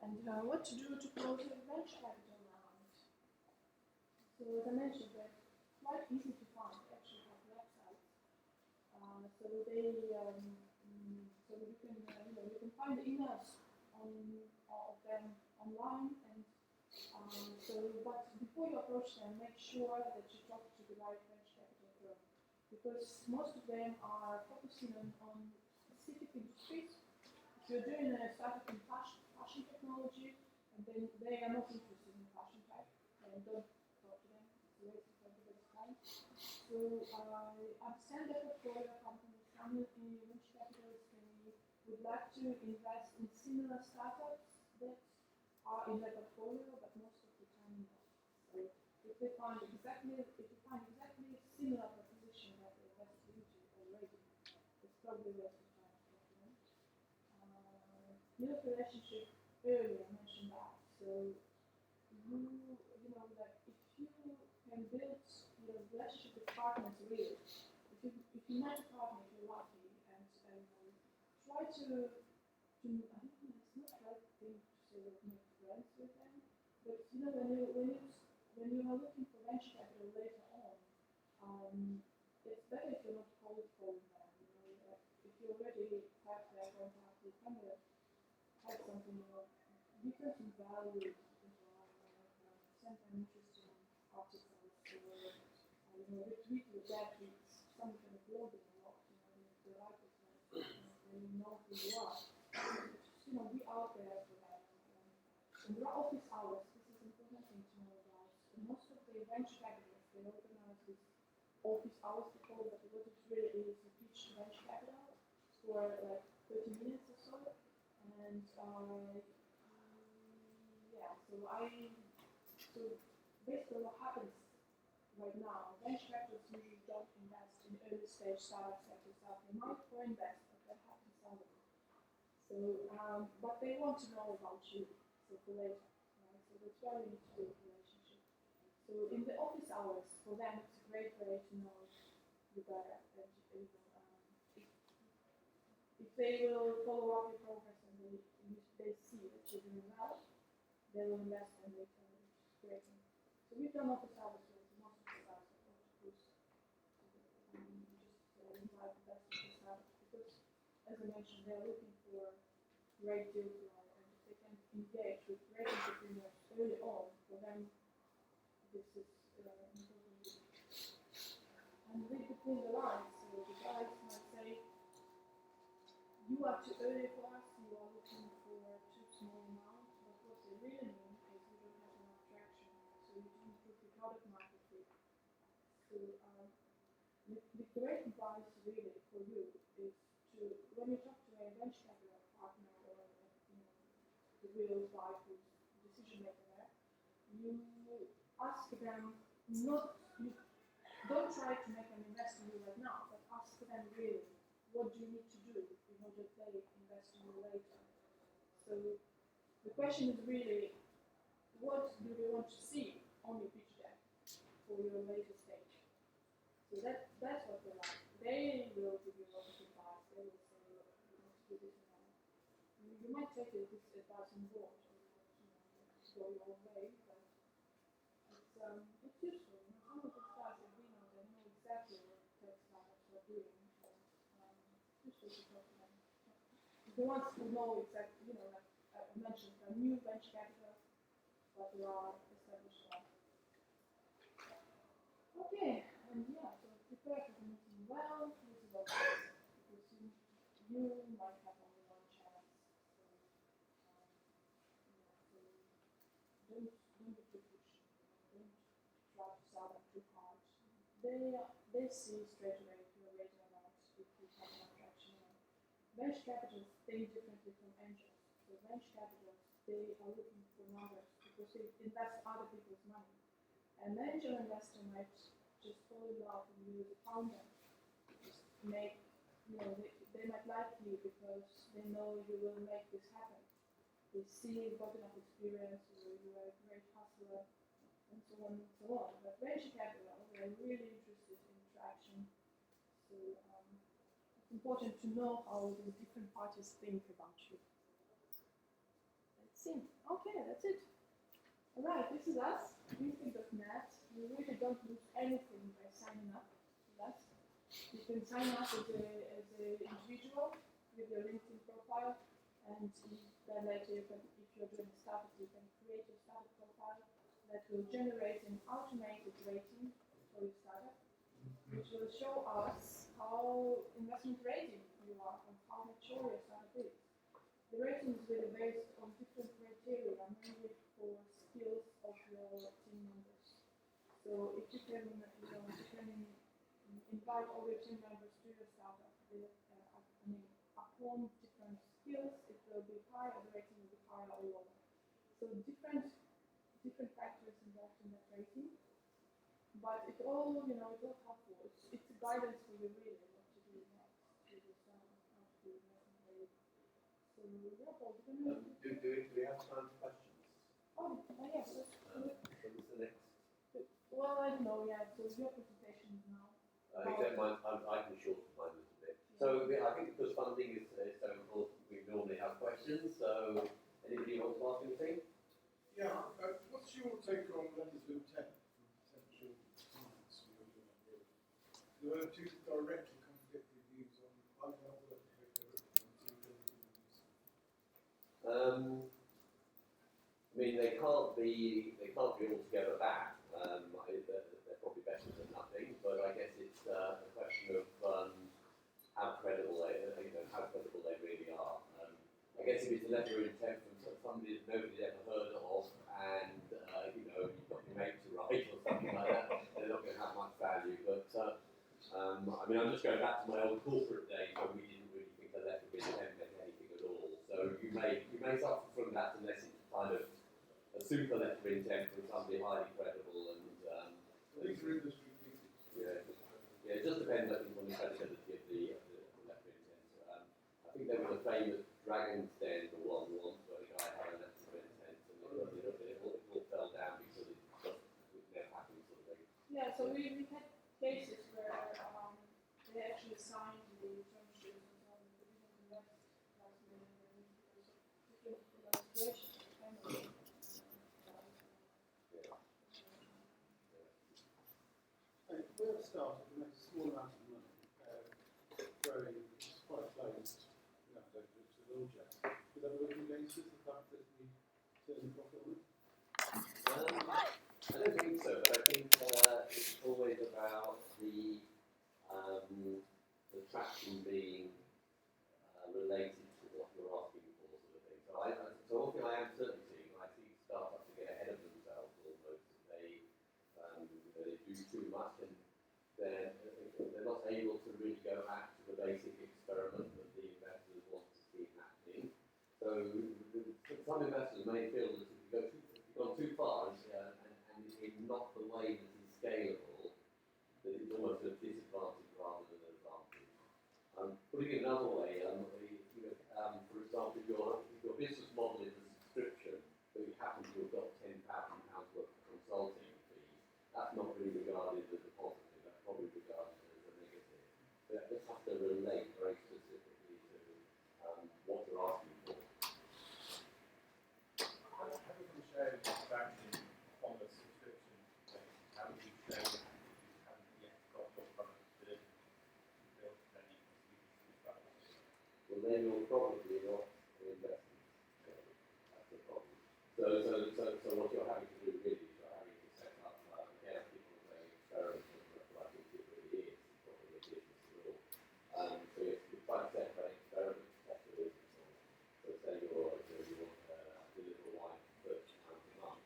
And what to do to close a venture capital round? So as I mentioned, they're quite easy to find. They actually have websites. So they, so you can find the emails of them online. And but before you approach them, make sure that you talk to the right venture capital firm, because most of them are focusing on specific industries. If you're doing a startup in fashion technology, and then they are not interested in fashion tech, then don't talk to them. It's a waste of everybody's time. So understand that portfolio companies, some venture capitalists would like to invest in similar startups that are in their portfolio, but most of the time not. So if you find exactly similar proposition that they invested into already, it's probably worth your time to talk to them. Build relationship earlier, I mentioned that. So that if you can build your relationship with partners really, if you met a partner, if you're lucky, and try to I don't know, it's not the right thing to say that make friends with them, but when you are looking for venture capital later on, it's better if you're not cold calling them. If you already have their contact, you kind of have something, give them some value, send them interesting articles, or retweet with their tweets, some kind of blogging a lot, if they like it, then you know who you are. Be out there for them. And there are office hours. This is an important thing to know about. And most of the venture capitalists, they organize these office hours people, but what it really is, you teach venture capital for like 30 minutes or so. And so basically what happens right now, venture capitalists usually don't invest in early stage startups like yourself. They might co-invest, but that happens seldom. So, but they want to know about you, so for later, right? So that's why we need to build a relationship. So in the office hours, for them, it's a great way to know you better. And if they will follow up your progress and they see that you're doing well, they will invest and they tell you, which is great. So we've done office hours with most of the startups, just invite investors to startups because, as I mentioned, they're looking for great deal flow, and if they can engage with great entrepreneurs early on, for them, this is important. And read between the lines, so the guys might say, you are too early for us, you are looking for too small amount, but what they really mean is you don't have enough traction, so you didn't prove your product market fit. So the great advice really for you is to, when you talk to a venture capital partner or the real guy who's decision maker there, you ask them don't try to make them invest in you right now, but ask them really, what do you need to do in order that they invest in you later? So the question is really, what do they want to see on your pitch deck for your later stage? So that's what they like. They will give you a lot of advice. They will say, look, you want to do this and that. You might take this advice on board, go your way, but it's useful. You know, some of the guys that we know, they know exactly what tech startups are doing. So, it's useful to talk to them. The ones who know exactly, you know, like I mentioned, the new venture capital, but there are established ones. Okay, and yeah, so prepare for the meeting well. This is obvious because you might have only one chance. So, don't be too pushy. Don't try to sell them too hard. They see straight away if you're ready or not, if you have enough traction. Venture capitalists think differently from angels. So venture capitalists, they are looking for numbers because they invest other people's money. An angel investor might just fall in love with you as a founder. Just make, you know, they might like you because they know you will make this happen. They see you've got enough experience, you are a great hustler, and so on and so on. But venture capital, they are really interested in traction. So it's important to know how the different parties think about you. Let's see. Okay, that's it. Alright, this is us, Dreamstake.net. You really don't lose anything by signing up with us. You can sign up as an individual with your LinkedIn profile, and then later you can, if you're doing a startup, you can create a startup profile that will generate an automated rating for your startup, which will show us how investment ready you are and how mature your startup is. The rating is really based on different criteria, mainly for skills of your team members. So if you can, invite all your team members to your startup, upon different skills, it will be higher, the rating will be higher or lower. So different factors involved in that rating, but it all helpful. It's a guidance for you really what to do next with your startup, how to do investment. So yeah, Paul, Do we have time for questions? Yes. What's the next? Well, I don't know, yeah, so your presentation now. Except mine, I can shorten mine a little bit. So I think because funding is so important, we normally have questions. So anybody want to ask anything? Yeah, what's your take on letters of intent from potential clients you're doing with? There are two directly conflicting views on either of the particular views. I mean, they can't be altogether bad. They're probably better than nothing. But I guess it's a question of how credible they really are. I guess if it's a letter of intent from somebody that nobody's ever heard of, and you've got your mate to write or something like that, they're not going to have much value. But I mean, I'm just going back to my old corporate days when we didn't really think a letter of intent meant anything at all. So you may suffer from that unless it's kind of a super letter of intent from somebody highly credible, and These are industry pieces. it just depends, I think, on the credibility of the letter of intent. I think there was a famous Dragon's Den one once where the guy had a letter of intent, and it all fell down because it never happened, sort of thing. Yeah, so we had cases where they actually signed the term sheet and so on, but we didn't invest last minute because of different situations. We're a startup, we make a small amount of money, growing quite close to the law jazz. Is that working against us, the fact that we turn the profit on it? I don't think so, but I think it's always about the traction being related to what you're asking for, sort of thing. So one thing I am certainly seeing, I see startups that get ahead of themselves almost. They do too much, and they're not able to really go back to the basic experiment that the investors want to see happening. So some investors may feel that if you've gone too far and in not the way that is scalable, that it's almost a disadvantage rather than an advantage. Putting it another way, for example, if your business model is a subscription, but you happen to have got £10,000 worth of consulting fees, that's not really regarded as a positive, that's probably regarded as a negative. So that just has to relate very specifically to what you're asking for. then you're probably not investing. That's the problem. So what you're having to do really is you're having to set up, again, people say experiment, but I think it really is. It's not really a business at all. So you try to set up an experiment, test the business on. So say you want to deliver wine for £30 a month.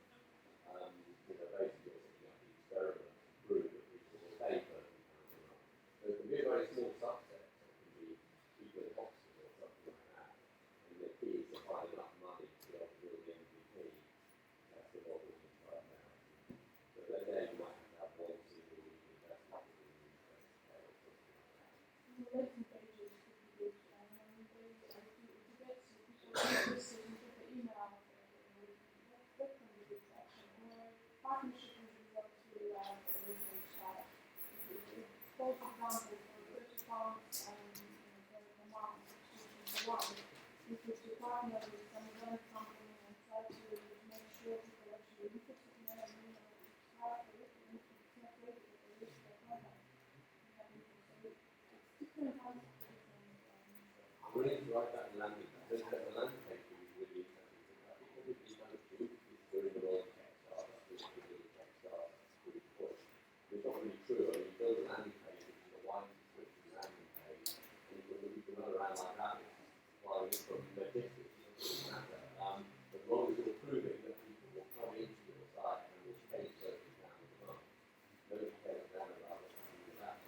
Basically you're setting up the experiment to prove that people will pay £30 a month. So it can be a very small subset. So it can be people in Oxford or something like that. And the key is to find enough money to be able to build the MVP. That's the model right now. But then there you might have one single investment in the or something like that. The landing pages could be good. If you get people interested in put the email out there, that can be good traction. Or partnership with result to research chat. For example, for £30 for a month, which is one, you could partner with some event company and try to make sure people actually look at it and subscribe to it, and it's not ready for the rest of the content. It's different kinds of different. I'm willing to write that in landing. The landing page is really interesting. I think what we've done is during the world tech startup, this is the tech startup, really push. It's not really true. I mean, you build a landing page, which is a wide description landing page, and you can run around like that, while it's from logistics, it doesn't matter. As long as you're proving that people will come into your site and will pay £30 a month, nobody cares down about what you do with that.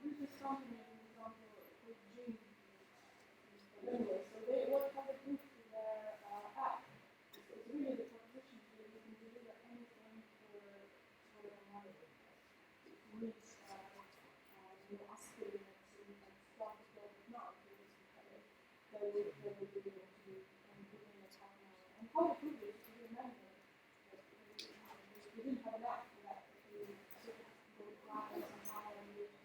This is something, for example, with Dream. Anyway, so they what have a group to their app. It's really the proposition that you can deliver anything for money. It needs asking and stuff as well as not, because they will be able to do within a half an hour. And how to prove it, if you remember, that we didn't have an app for that, but we sort of go clients and hire and use.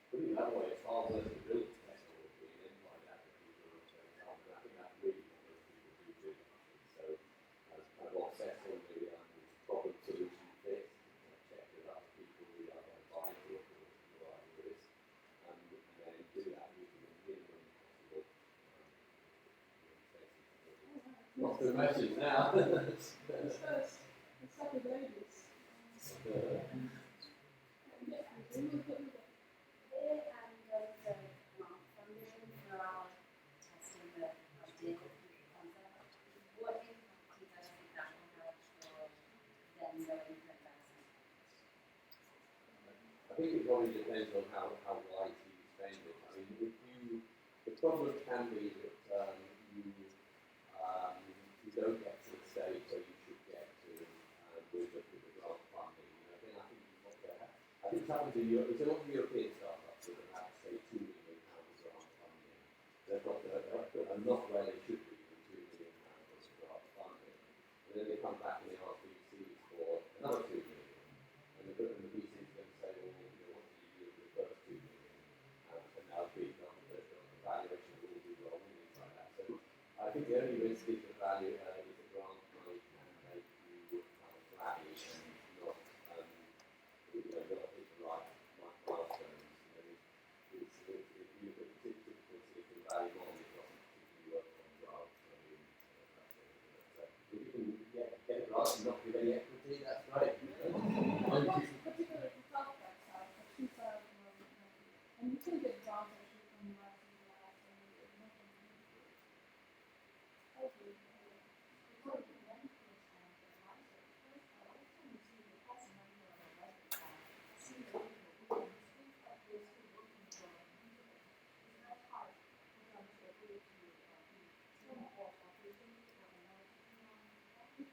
Putting it that way, it's far less to build technology and then find out that people are going to come. And I think that's really what most people do. So, kind of obsess on the problem solution fit, check with other people who are buying it or your ideas, and then do that using the minimum possible. What's the message now? It's like with ladies. I think it probably depends on how wisely you spend it. I mean, the problem can be that you don't get to the stage that you should get to with the grant funding. Then I think you've got to have. I think it's happened to Europe. There's a lot of European startups that have had, say, £2 million grant funding. They've got are not where they should be with £2 million grant funding. And then they come back and they ask VCs for another £2 million. And the VCs then say, well, what did you do with the first £2 million? And now the valuation will be wrong and things like that. So I think the only risk is the value is the grant money can make you kind of flabby and not hit the right milestones. If you look at particularly Silicon Valley model, it doesn't particularly work on drugs. I mean, so if you can get it right and not give any equity, that's great. Particularly for healthcare side, for 2,000 and you can get grants actually from the last and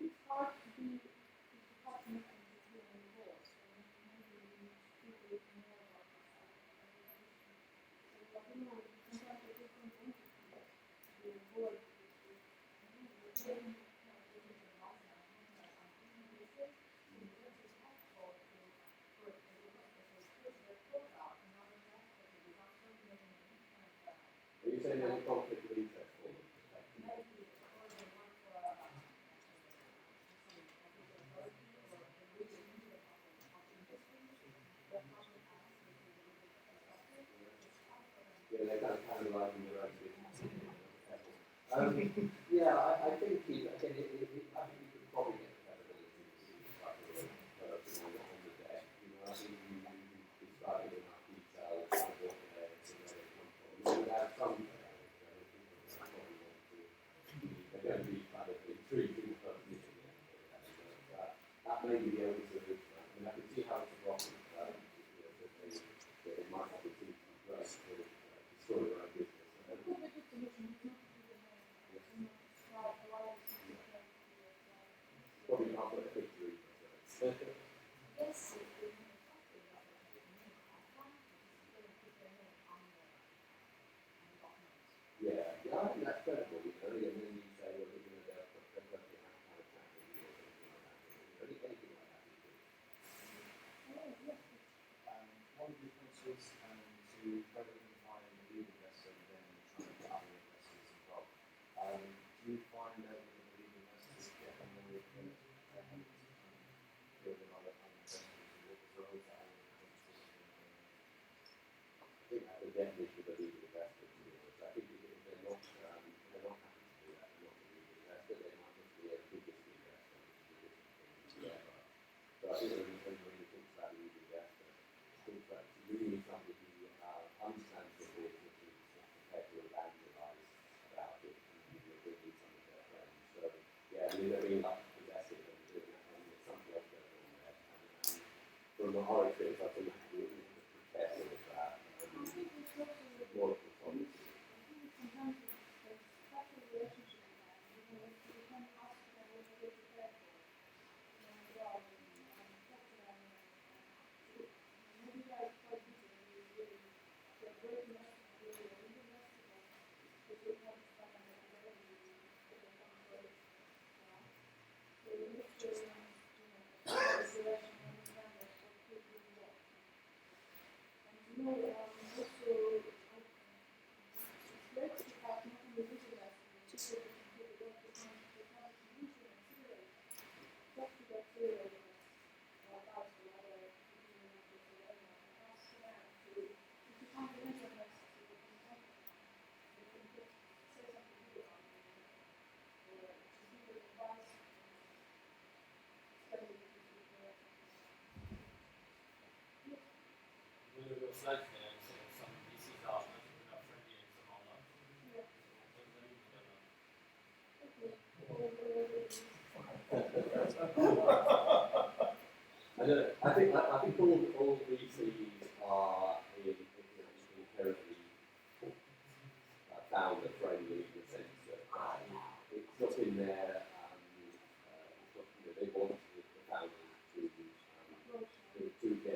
it's hard to be passionate and to be on the board, so maybe you need to think a little more about this. So I don't know, sometimes the different entities, the board, Are you saying there's a conflict of interest for them? Yeah, they're kind of like in their own business. Yeah, I think I think you could probably get the credibility like on the deck. I think you describe it in enough detail kind of what where they come from. You would have some probably want to. They're going to be kind of intrigued in the first meeting. That may be the only sort of. I can see how it's a problem. That it might not be too great to destroy their own business. Probably not put a picture in. Yeah, I think that's credible, and then you say, well, they'll put your hand kind of chat with you or something like that. Anything like that is good. One of the points was to further identify the lead investor and then try to get other investors involved. Do you find that the lead investors get more build another investors as well as that? I think that's the definition of a lead investor. I think if they're not happy to do that, they're not a lead investor, they might just be a biggest investor, which is a different thing. So I think when Marina talks about lead investor, talks about really somebody who understands the business and is prepared to evangelize about it and bringing some of their friends. So yeah, they're being like possessive and doing that, and there's something else going on there. And from our experience, I think we have to be careful with that. More of the policy. Slides there, so some VCs are entrepreneur friendly and some are not. I think all VCs are inherently founder friendly in the sense that it's not in their they want the founders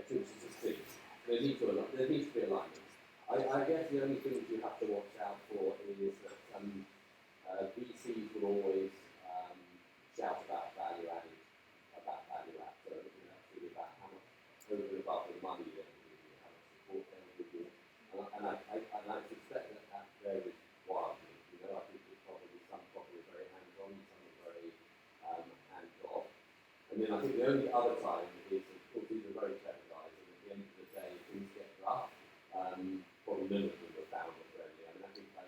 to succeed. There needs to be alignment. I guess the only thing that you have to watch out for is that VCs will always shout about value added. So that's really about how much over and above the money they're going to give you, how much support they're going to give you. And I suspect that varies wildly. I think there's probably some very hands-on, some are very hands-off. And then I think the only other time is, of course, these are very clever guys, and at the end of the day, things get rough. Probably none of them were founder friendly. I mean, I think I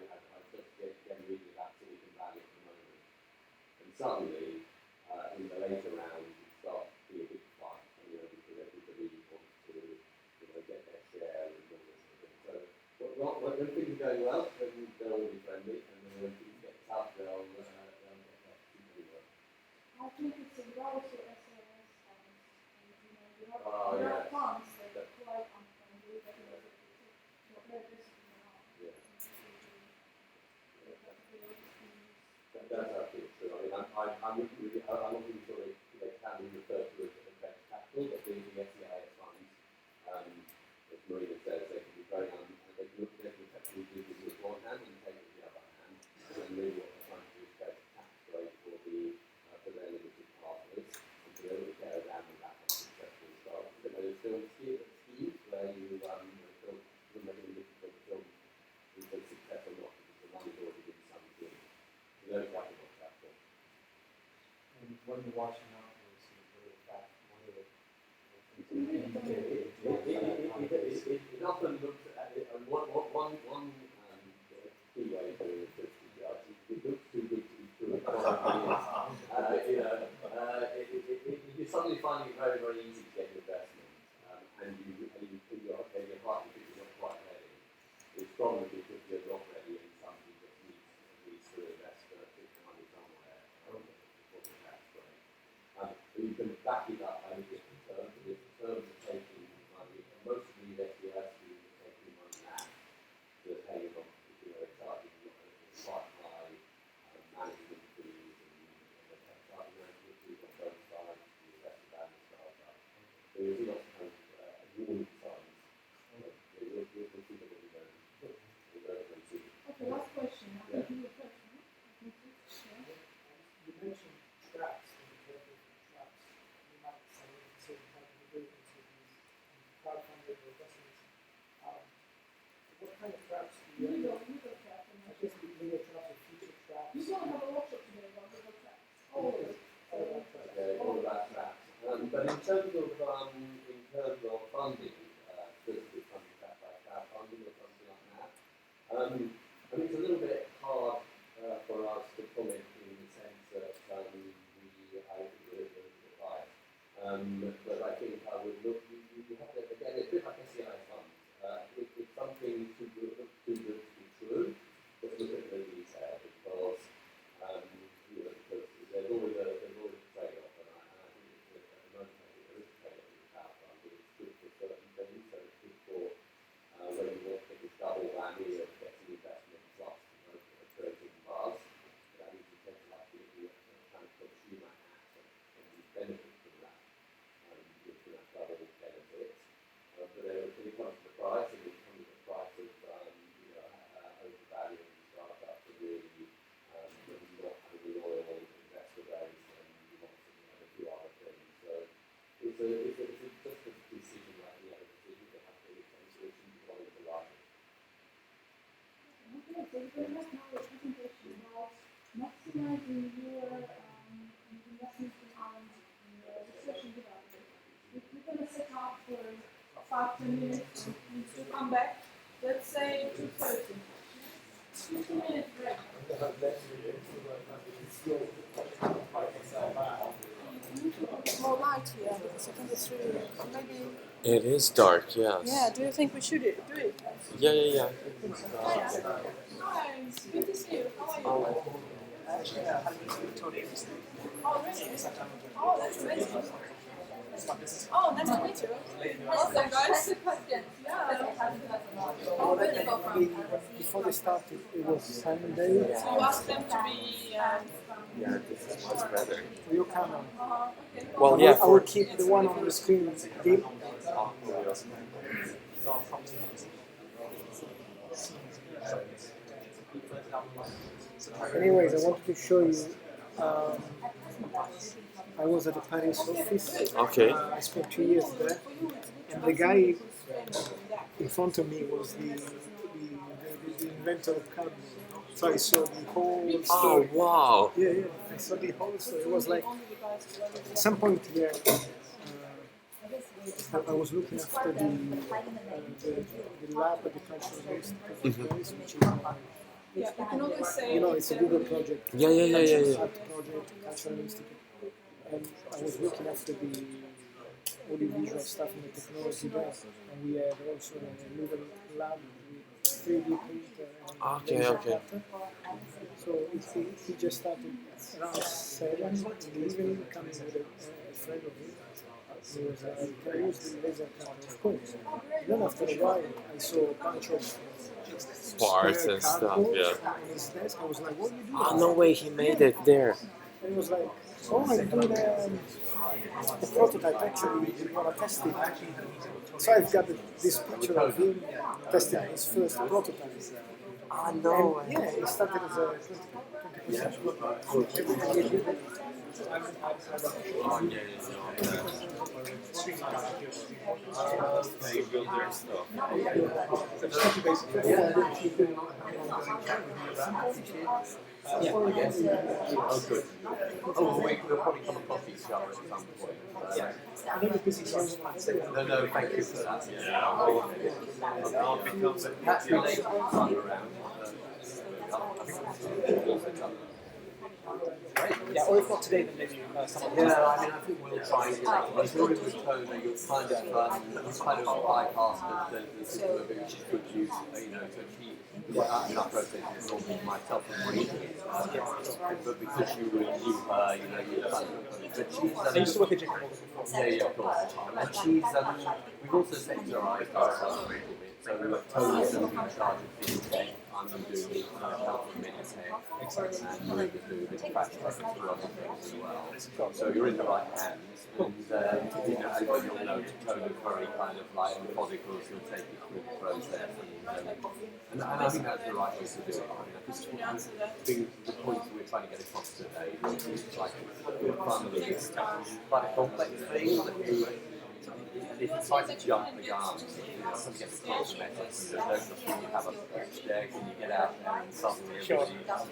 just get reading about Silicon Valley at the moment. And suddenly, in the later rounds, it starts to be a big fight, because everybody wants to, get their share and all this sort of thing. So, when things are going well, they'll all be friendly, and then when things get tough, they'll get left to work. I think it's a also SRS funds. Oh, There yes. are funds that are quite unfriendly, but they're just That's absolutely true. I mean, I'm looking for it, can be referred to as venture capital, but the SEIS funds, as Marina says, they can be very they can effectively do this with one hand and take it with the other hand. And really what they're trying to do is create a tax rate for their limited partners, and to be able to get around that and successfully start. There's still schemes where you still making it difficult to film is a success or not, because the money's already been sunk in. Those have to watch out for. And when you're watching out, what are the It often looks at it, and one technology could be not ready and somebody just needs to invest big money somewhere. That's great. But you can back it up by different terms. If the terms are taking money, and most of the SES are taking money now, they're paying off, charging quite high management fees and charging management fees on both sides, the investor and the startup. So there's lots of warning signs. You'll see them when you go and see. Okay, last question. I think you were first, no? You mentioned traps and the purpose of traps. You might say certain type of agreements with these crowdfunding or investments. What kind of traps do you Legal have? traps. I guess legal traps or future traps. You're going to have a workshop today about legal traps. All of it. All about traps. But in terms of funding, specifically funding traps like crowdfunding or something like that, I mean, it's a little bit hard for us to comment in the sense that we allocate a little bit bias. But I think I would look, you have to, again, it's a bit like SEI funds. If something too good to be true, let's look at the detail because, because there's always a trade-off, and I think at the moment there is a trade-off in the crowdfunding. It's good for certain things, so it's good for when you want to get this double whammy of getting investment plus creating buzz. That means you tend to have to look at kind of consumer apps and you benefit from that. You can have double benefits. But then when it comes to the price, and it comes to the price of overvaluing the startup to really not having a loyal investor base, and you want a few other things. So it's just a decision like the other decision that has to be taken, so it shouldn't be one of the largest. Okay, so we have now a presentation about maximizing your investments in research and development. We're going to set up for 5-10 minutes and to come back. Let's say 2:30. 15-minute break. You need to put more light here because I think it's really maybe. It is dark, yes. Yeah, do you think we should do it? Yeah. Hi, good to see you. How are you? Oh, really? Oh, that's amazing. Oh, nice to meet you. Awesome, guys. Yeah. Oh, really? Before they started, it was Sunday. So you asked them to be. Yeah, this is much better. For your camera. Okay. Well, yeah, I will keep the one on the screen deep. Anyways, I wanted to show you. I was at the Paris office. Okay. I spent 2 years there, and the guy in front of me was the inventor of cardboard. So I saw the whole Oh, story. wow. Yeah, I saw the whole story. It was like at some point here. I was looking after the lab at the Cultural Institute of Paris, which is Yeah, you can always say. it's a Google project. Yeah. Art project, Cultural Institute. And I was looking after the audiovisual stuff and the technology there. And we had also a little lab with 3D printer and laser cutter. So he just started around 7 in the evening, coming with a friend of his. He was can I use the laser cutter? Of course. Then after a while, I saw a bunch of Parts and stuff, cardboard yeah. on his desk. I was like, what are you doing? Oh, no way, he made it there. And he was like, oh, I'm doing a prototype, actually, we want to test it. So I've got this picture of him testing his first prototype. Oh, no. And, yeah, he started as a 20%. They build their stuff. Oh, good. Oh, we'll probably come across each other at some point. Yeah. No, thank you for that. Yeah. I'll become perhaps related time around. Yeah, or if not today, then maybe some other time. Yeah, I mean, I think we'll try and if you're with Toner, you'll kind of bypass the system of it, which is good use, you know, to achieve in our process, it's normally myself and Marina, but because you knew her, you know, you kind of, but she's, I used to work at Jacob Morgan before. yeah, of course, and she's, we've also sectorised ourselves a little bit, so Tony's going to be in charge of Dreamstake, I'm going to do health and medicine, and Marina's doing the manufacturing and two other things as well. So you're in the right hands, and you know, and you'll know Tony's very kind of like methodical, so he'll take you through the process, and I think that's the right way to do it. I mean, I think the point we're trying to get across today is like fundamentally it's quite a complex thing that you. If you try to jump the gun, you know, some get the cross methods, and don't just when you have a pitch deck and you get out there and suddenly everybody, you know,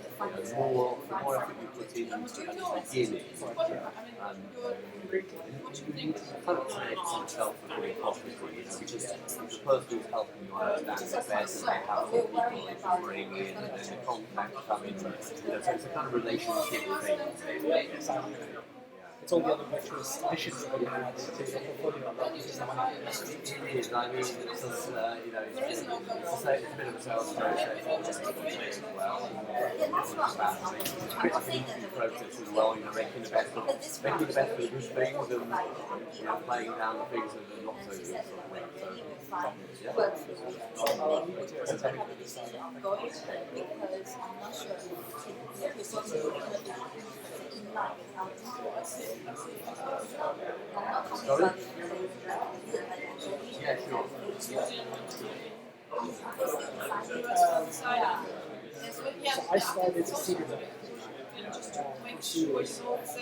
the more effort you put in at the beginning, you kind of take yourself for being possible, you know, because the person who's helping you understand it best, and they have more people they can bring in, and then the contacts come in, you know, so it's a kind of relationship thing. It's all the other virtuous additions that we had to the portfolio. It is, I mean, it's just, you know, it's a bit of a sales process as well. It's about a bit of an easy process as well, you know, making the best of the good things and, you know, playing down the things that are not so good sort of thing. So, Sorry? Yeah, sure. So I started to see them for 2 years.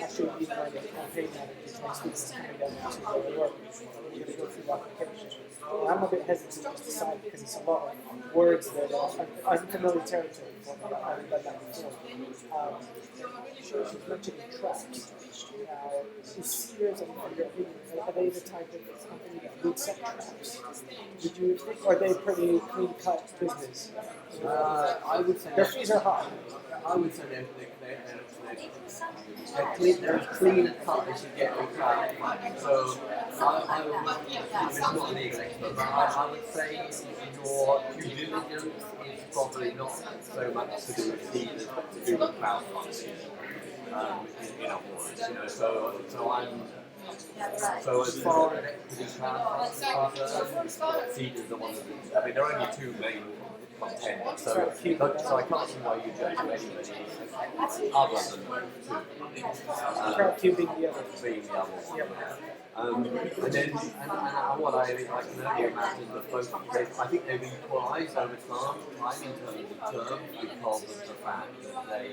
Actually, being like a campaign manager, my students coming down to work. We're going to go through the application. And I'm a bit hesitant to decide because it's a lot of words that are unfamiliar territory for me. I haven't done that before. She's mentioning tracks. Now, is Sears, in your opinion, are they the type of company that would set traps? Would you think, or are they pretty clean-cut business? I would say their fees are high. I would say they're clean, they're as clean a cut as you get with crowd. So I would, I'm not a legal expert, but I would say your due diligence is probably not so much to do with fees, but to do with crowdfunding. In other words, you know, so as far as equity crowdfunding, fees is the one that, I mean, there are only two main content, so I can't see why you'd go to anybody other than Crowdcubing the other. being the other one. And then, what I can only imagine that both, I think they've equalised over time in terms of terms because of the fact that they,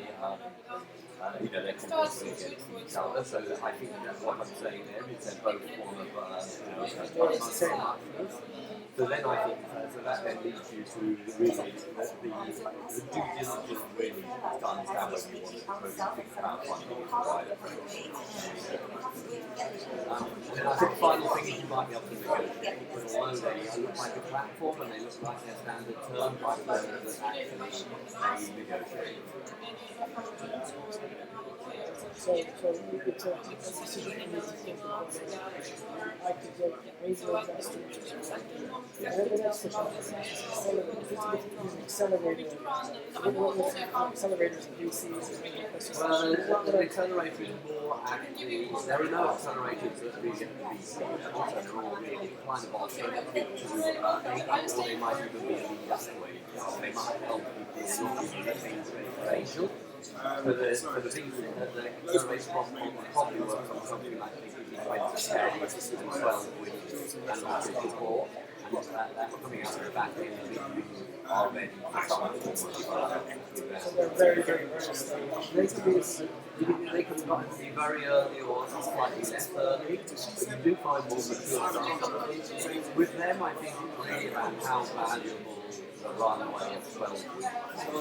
you know, they're competing against each other. So I think that's what I'm saying there is they're both one of, you know, so much. So then I think, so that then leads you to really, the due diligence really to understand whether you want to think about funding is the right approach. And then I think the final thing is you might be able to negotiate, but although they look like a platform and they look like their standard terms, I don't know that actually they negotiate. So it's a decision for me to think about it. I could get angel investors. And then the next question is accelerator. What accelerators and VCs and investors? Well, the accelerator is more actually, there are no accelerators that really get the VC level, so they're all really kind of alternative to, or they might even be the other way. They might help people looking at things that angel. For the things that the acceleration probably works on something like between 20 and 12 weeks and also support. And that's coming out of the back end of are ready for some form of So they're very, very early stage. they can be very early or slightly less early, but you do find more mature startups. With them, I think it's really about how valuable the runway of 12 weeks, how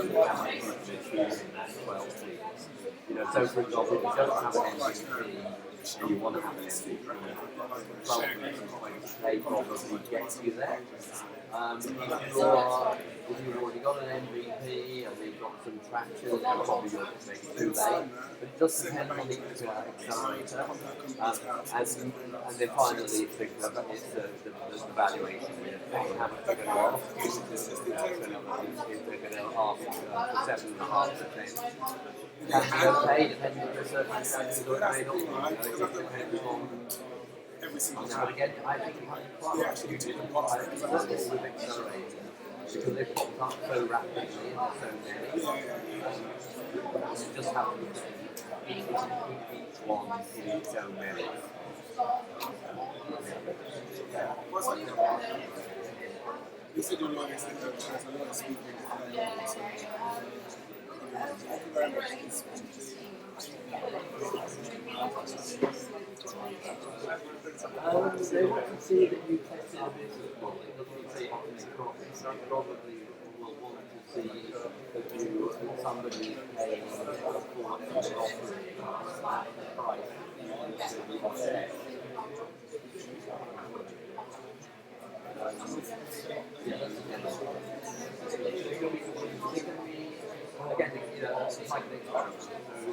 much you can achieve in that 12 weeks. You know, so for example, if you don't have an MVP and you want to have an MVP, 12 versus 20K probably gets you there. If you've already got an MVP and you've got some traction, then probably you're maybe too late. But it does depend on each accelerator. And then finally, it's the valuation. How much they're going to ask. If they're going to ask for 7.5%. Can be okay, depending on the circumstances, or it may not be. It just depends on. But again, I think certainly with accelerators, because they've popped up so rapidly and there's so many, you just have to each one in its own merit. You said you're learning there's a lot of speaking. Thank you very much. They want to see that you tested a business model. It doesn't say how to make profits. They probably will want to see that somebody is paying for what they're offering at the price that you set. Again, it's like an experiment. So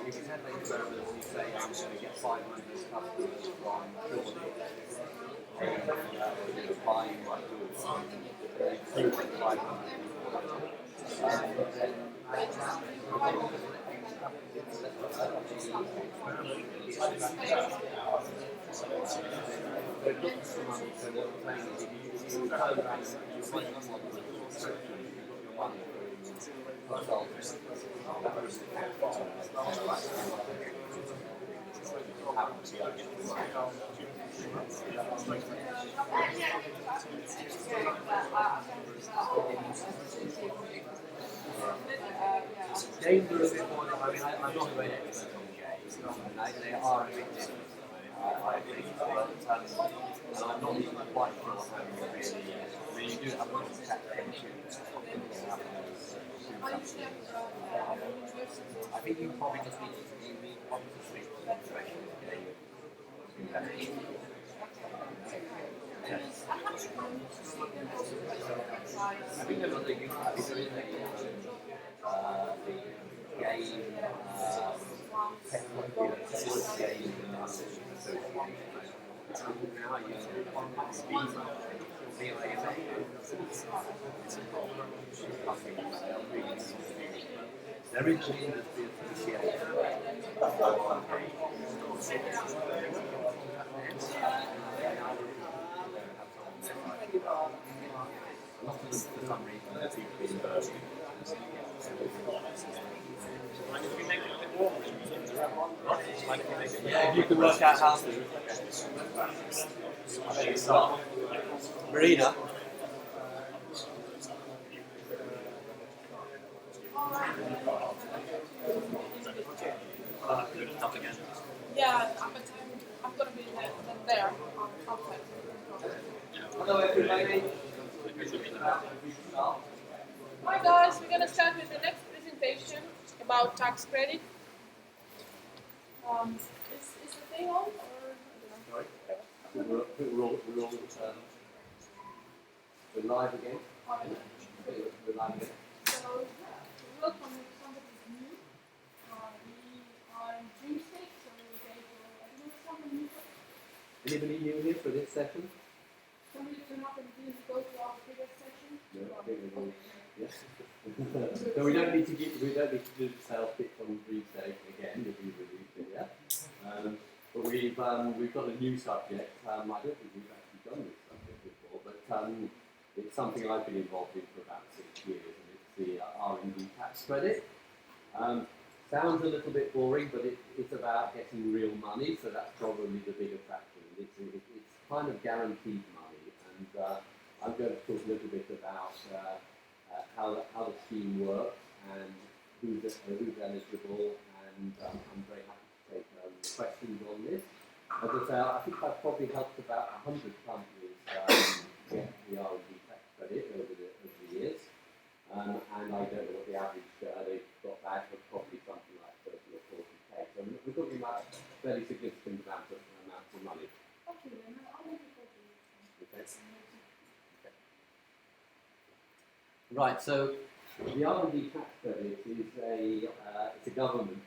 if you have an experiment and you say, I'm going to get 500 customers from Wilmot, buying my goods, then 500 Games are a bit more, I mean, I'm not a great expert on games, and they are a bit different, I think, and I'm not even quite sure how you really, I mean, you do have a lot of tech tension I think you probably just need to speak to the specialist game. I think there was a game technology game association. Now you there is an industry association. For some reason, that's yeah, if you can work out how to. I think it's not. Marina. Yeah, but I'm gonna be there. Hello everybody. Hi guys, we're gonna start with the next presentation about tax credit. Is the thing on or? Sorry. We're live again. We're live again. So welcome if somebody's new. We are in Dreamstake, so they someone new. Anybody new here for this session? Somebody turn up and please go to our previous session. No, I think we're all, yes. So we don't need to do the sales pitch on Dreamstake again if we released it yet. But we've got a new subject. I don't think we've actually done this subject before, but it's something I've been involved in for about 6 years, and it's the R&D tax credit. Sounds a little bit boring, but it's about getting real money, so that's probably the big attraction. It's kind of guaranteed money, and I'm going to talk a little bit about how the scheme works and who's eligible, and I'm very happy to take questions on this. As I say, I think I've probably helped about 100 companies get the R&D tax credit over the years, and I don't know what the average they've got back, but probably something like 30 or 40K. UK. So we're talking about fairly significant amounts of money. Okay, then I'll leave it for you. Okay. Right, so the R&D tax credit is it's a government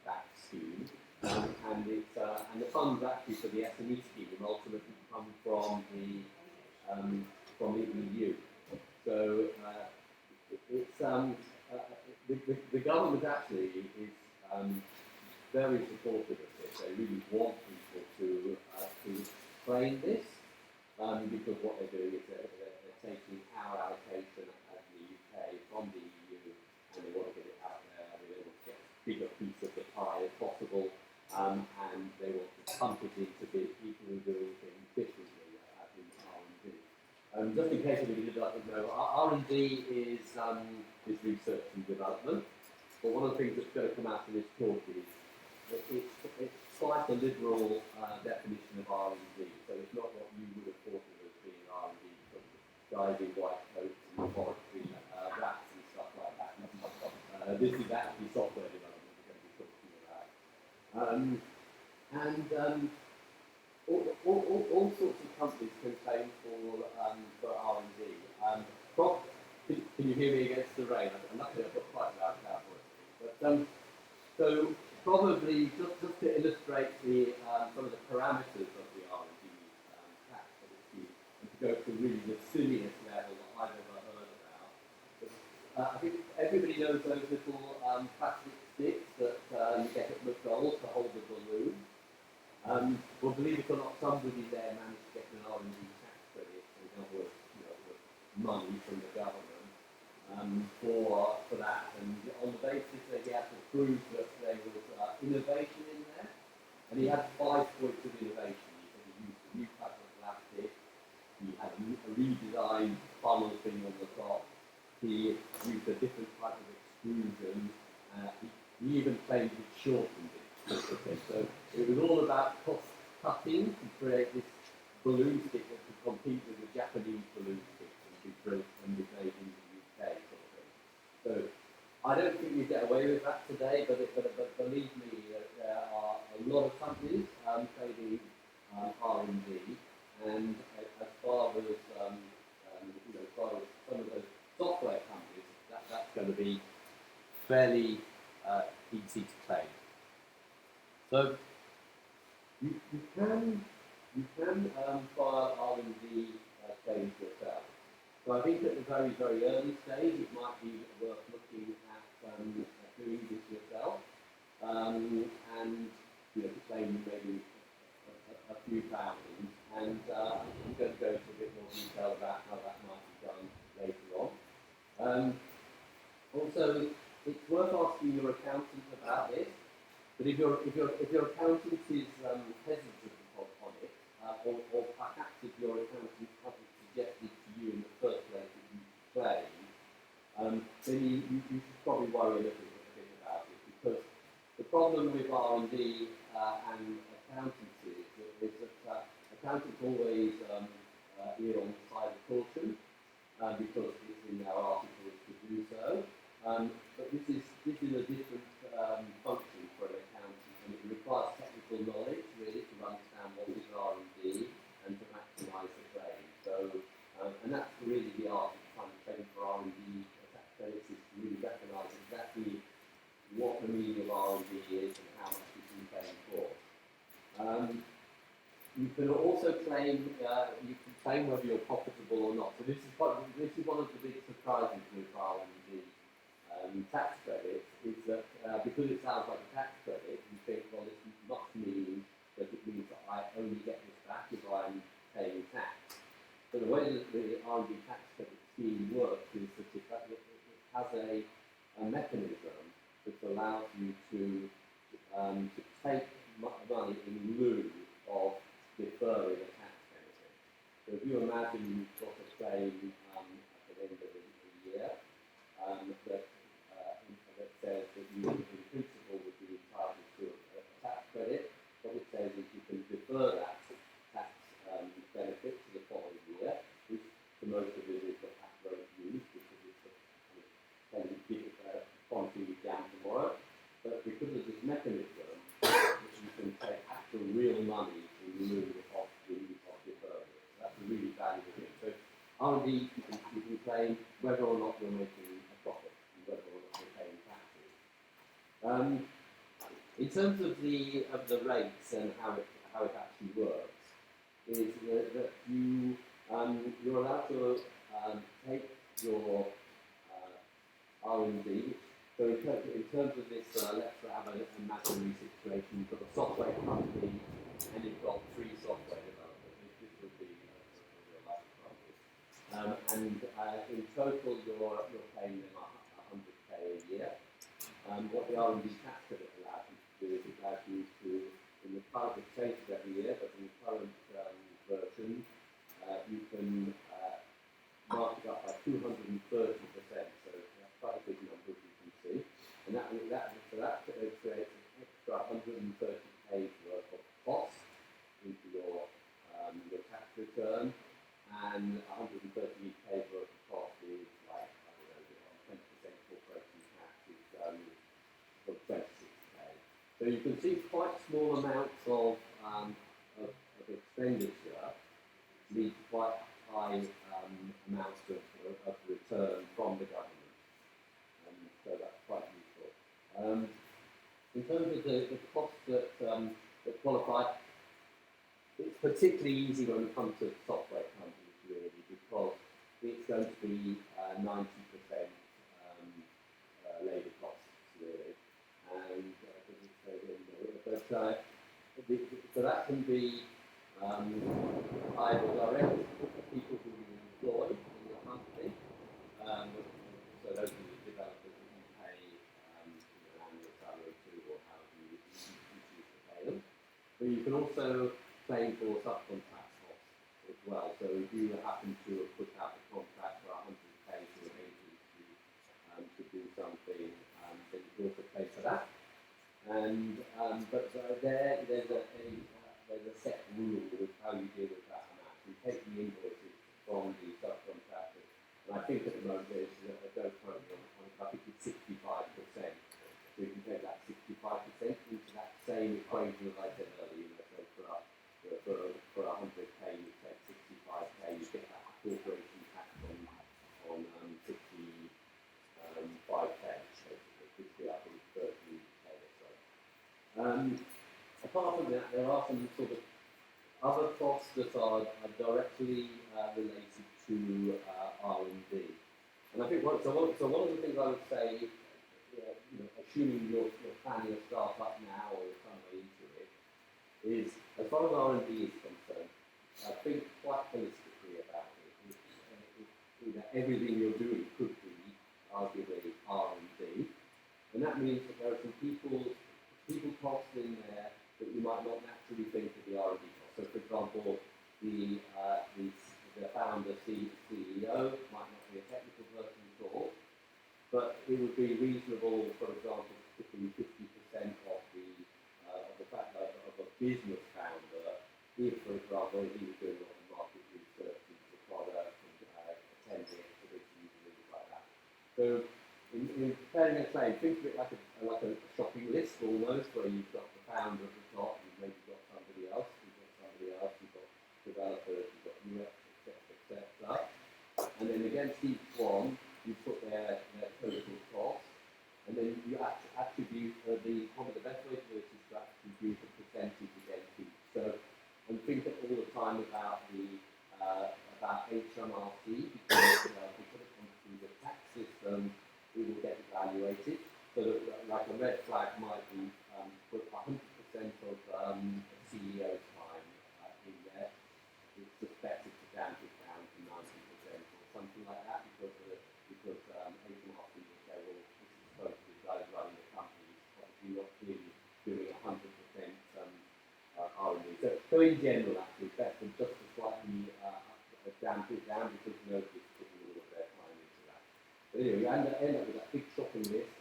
backed scheme, and the funds actually for the SME scheme will ultimately come from the EU. So the government actually is very supportive of this. They really want people to claim this, because what they're doing is they're taking our allocation as the UK from the EU, and they want to get it out there. They want to get a bigger piece of the pie as possible, and they want to pump it into people who do things differently in R&D. Just in case anybody doesn't know, R&D is research and development. But one of the things that's going to come out of this talk is that it's quite a liberal definition of R&D. So it's not what you would have thought of as being R&D, sort of guys in white coats and laboratory rats and stuff like that. This is actually software development we're going to be talking about. All sorts of companies can claim for R&D. Can you hear me against the rain? Luckily I've got quite loud cloud voice. But so probably just to illustrate some of the parameters of the R&D tax credit scheme, and to go to really the silliest level that I've ever heard about. I think everybody knows those little plastic sticks that you get at McDonald's to hold the balloon. Well, believe it or not, somebody there managed to get an R&D tax credit, in other words, money from the government for that. And on the basis that he had to prove that there was innovation in there, and he had 5 points of innovation. He said he used a new type of plastic, he had a redesigned funnel thing on the top, he used a different type of extrusion, he even claimed it shortened it. Okay, so it was all about cost cutting to create this balloon stick that could compete with the Japanese balloon stick and be built and be made in the UK sort of thing. So I don't think you get away with that today, but believe me, there are a lot of companies trading R&D, and as far as as far as some of those software companies, that's going to be fairly easy to claim. So you can file R&D claims yourself. So I think at the very, very early stage, it might be worth looking at doing this yourself, and claiming maybe a few thousand. And I'm going to go into a bit more detail about how that might be done later on. Also, it's worth asking your accountant about this. But if your accountant is hesitant on it, or perhaps if your accountant hasn't suggested to you in the first place that you claim, then you should probably worry a little bit about it, because the problem with R&D and accountancy is that accountants always err on the side of caution, because it's in their articles to do so. But this is a different function for an accountant, and it requires technical knowledge really to understand what is R&D and to maximise the claim. So, and that's really the art of trying to claim for R&D tax credits, is to really recognise exactly what the meaning of R&D is and how much you can claim for. You can also claim whether you're profitable or not. So this is one of the big surprises with R&D tax credits, is that because it sounds like a tax credit, you think, well, this must mean that it means that I only get this back if I'm paying tax. So the way that the R&D tax credit scheme works is that it has a mechanism that allows you to take money in lieu of deferring a tax benefit. So if you imagine you've got a claim at the end of the year that says that you, in principle, would be entitled to a tax credit, what it says is you can defer that tax benefit to the following year, which for most of it is the tax rate used, because it's a quantity jam tomorrow. But because of this mechanism, removing it off your burden. That's a really valuable thing. So R&D, you can claim whether or not you're making a profit, and whether or not you're paying taxes. In terms of the rates and how it actually works, is that you're allowed to take your R&D. So in terms of this, let's have an imaginary situation. You've got a software company and you've got 3 software developers. This would be a real life example. And in total, you're paying them 100k a year. What the R&D tax credit allows you to do is it allows you to, in the current, it changes every year, but in the current version, you can mark it up by 230%. So that's quite a big number, as you can see. And that creates an extra 130k's worth of cost into your tax return, and 130k's worth of cost is like, I don't know, 20% corporation tax is for 26k. So you can see quite small amounts of expenditure lead to quite high amounts of return from the government. So that's quite useful. In terms of the costs that qualify, it's particularly easy when it comes to software companies, really, because it's going to be 90% labour costs, really. And so that can be either direct people who you employ in your company, so those are the developers that you pay an annual salary to, or however you choose to pay them. But you can also claim for subcontract costs as well. So if you happen to have put out a contract for 100k to an agency to do something, then you can also pay for that. And there's a set rule with how you deal with that amount. You take the invoices from the subcontractors, and I think at the moment there's don't quote me on it, I think it's 65%. So you can take that 65% into that same equation as I said earlier. So for 100k, you take 65k, you get that corporation tax on 65k. So it's be I think 13k or so. Apart from that, there are some sort of other costs that are directly related to R&D. And I think one of the things I would say, assuming you're planning a startup now or you're some way into it, is as far as R&D is concerned, think quite holistically about it. Everything you're doing could be arguably R&D, and that means that there are some people costs in there that you might not naturally think of the R&D costs. So, for example, the founder, CEO might not be a technical person at all, but it would be reasonable, for example, to put in 50% of the fact that of a business founder, if, for example, he was doing a lot of market research into the product and attending exhibitions and things like that. So, in preparing a claim, think of it like a shopping list almost, where you've got the founder at the top, you've maybe got somebody else, you've got developers, you've got UX, etc. And then against each one, you put their total cost, and then you attribute probably the best way to do it is to attribute a percentage against each. So, and think all the time about HMRC, because we put it through the tax system, we will get evaluated. So that, like a red flag might be put 100% of CEO's time in there. It's suspected to damp it down to 90% or something like that, because HMRC will say, well, this is supposed to be the guys running the company, obviously not clearly doing 100% R&D. So in general, actually, it's best to just to slightly damp it down, because nobody's putting all of their time into that. But anyway, you end up with that big shopping list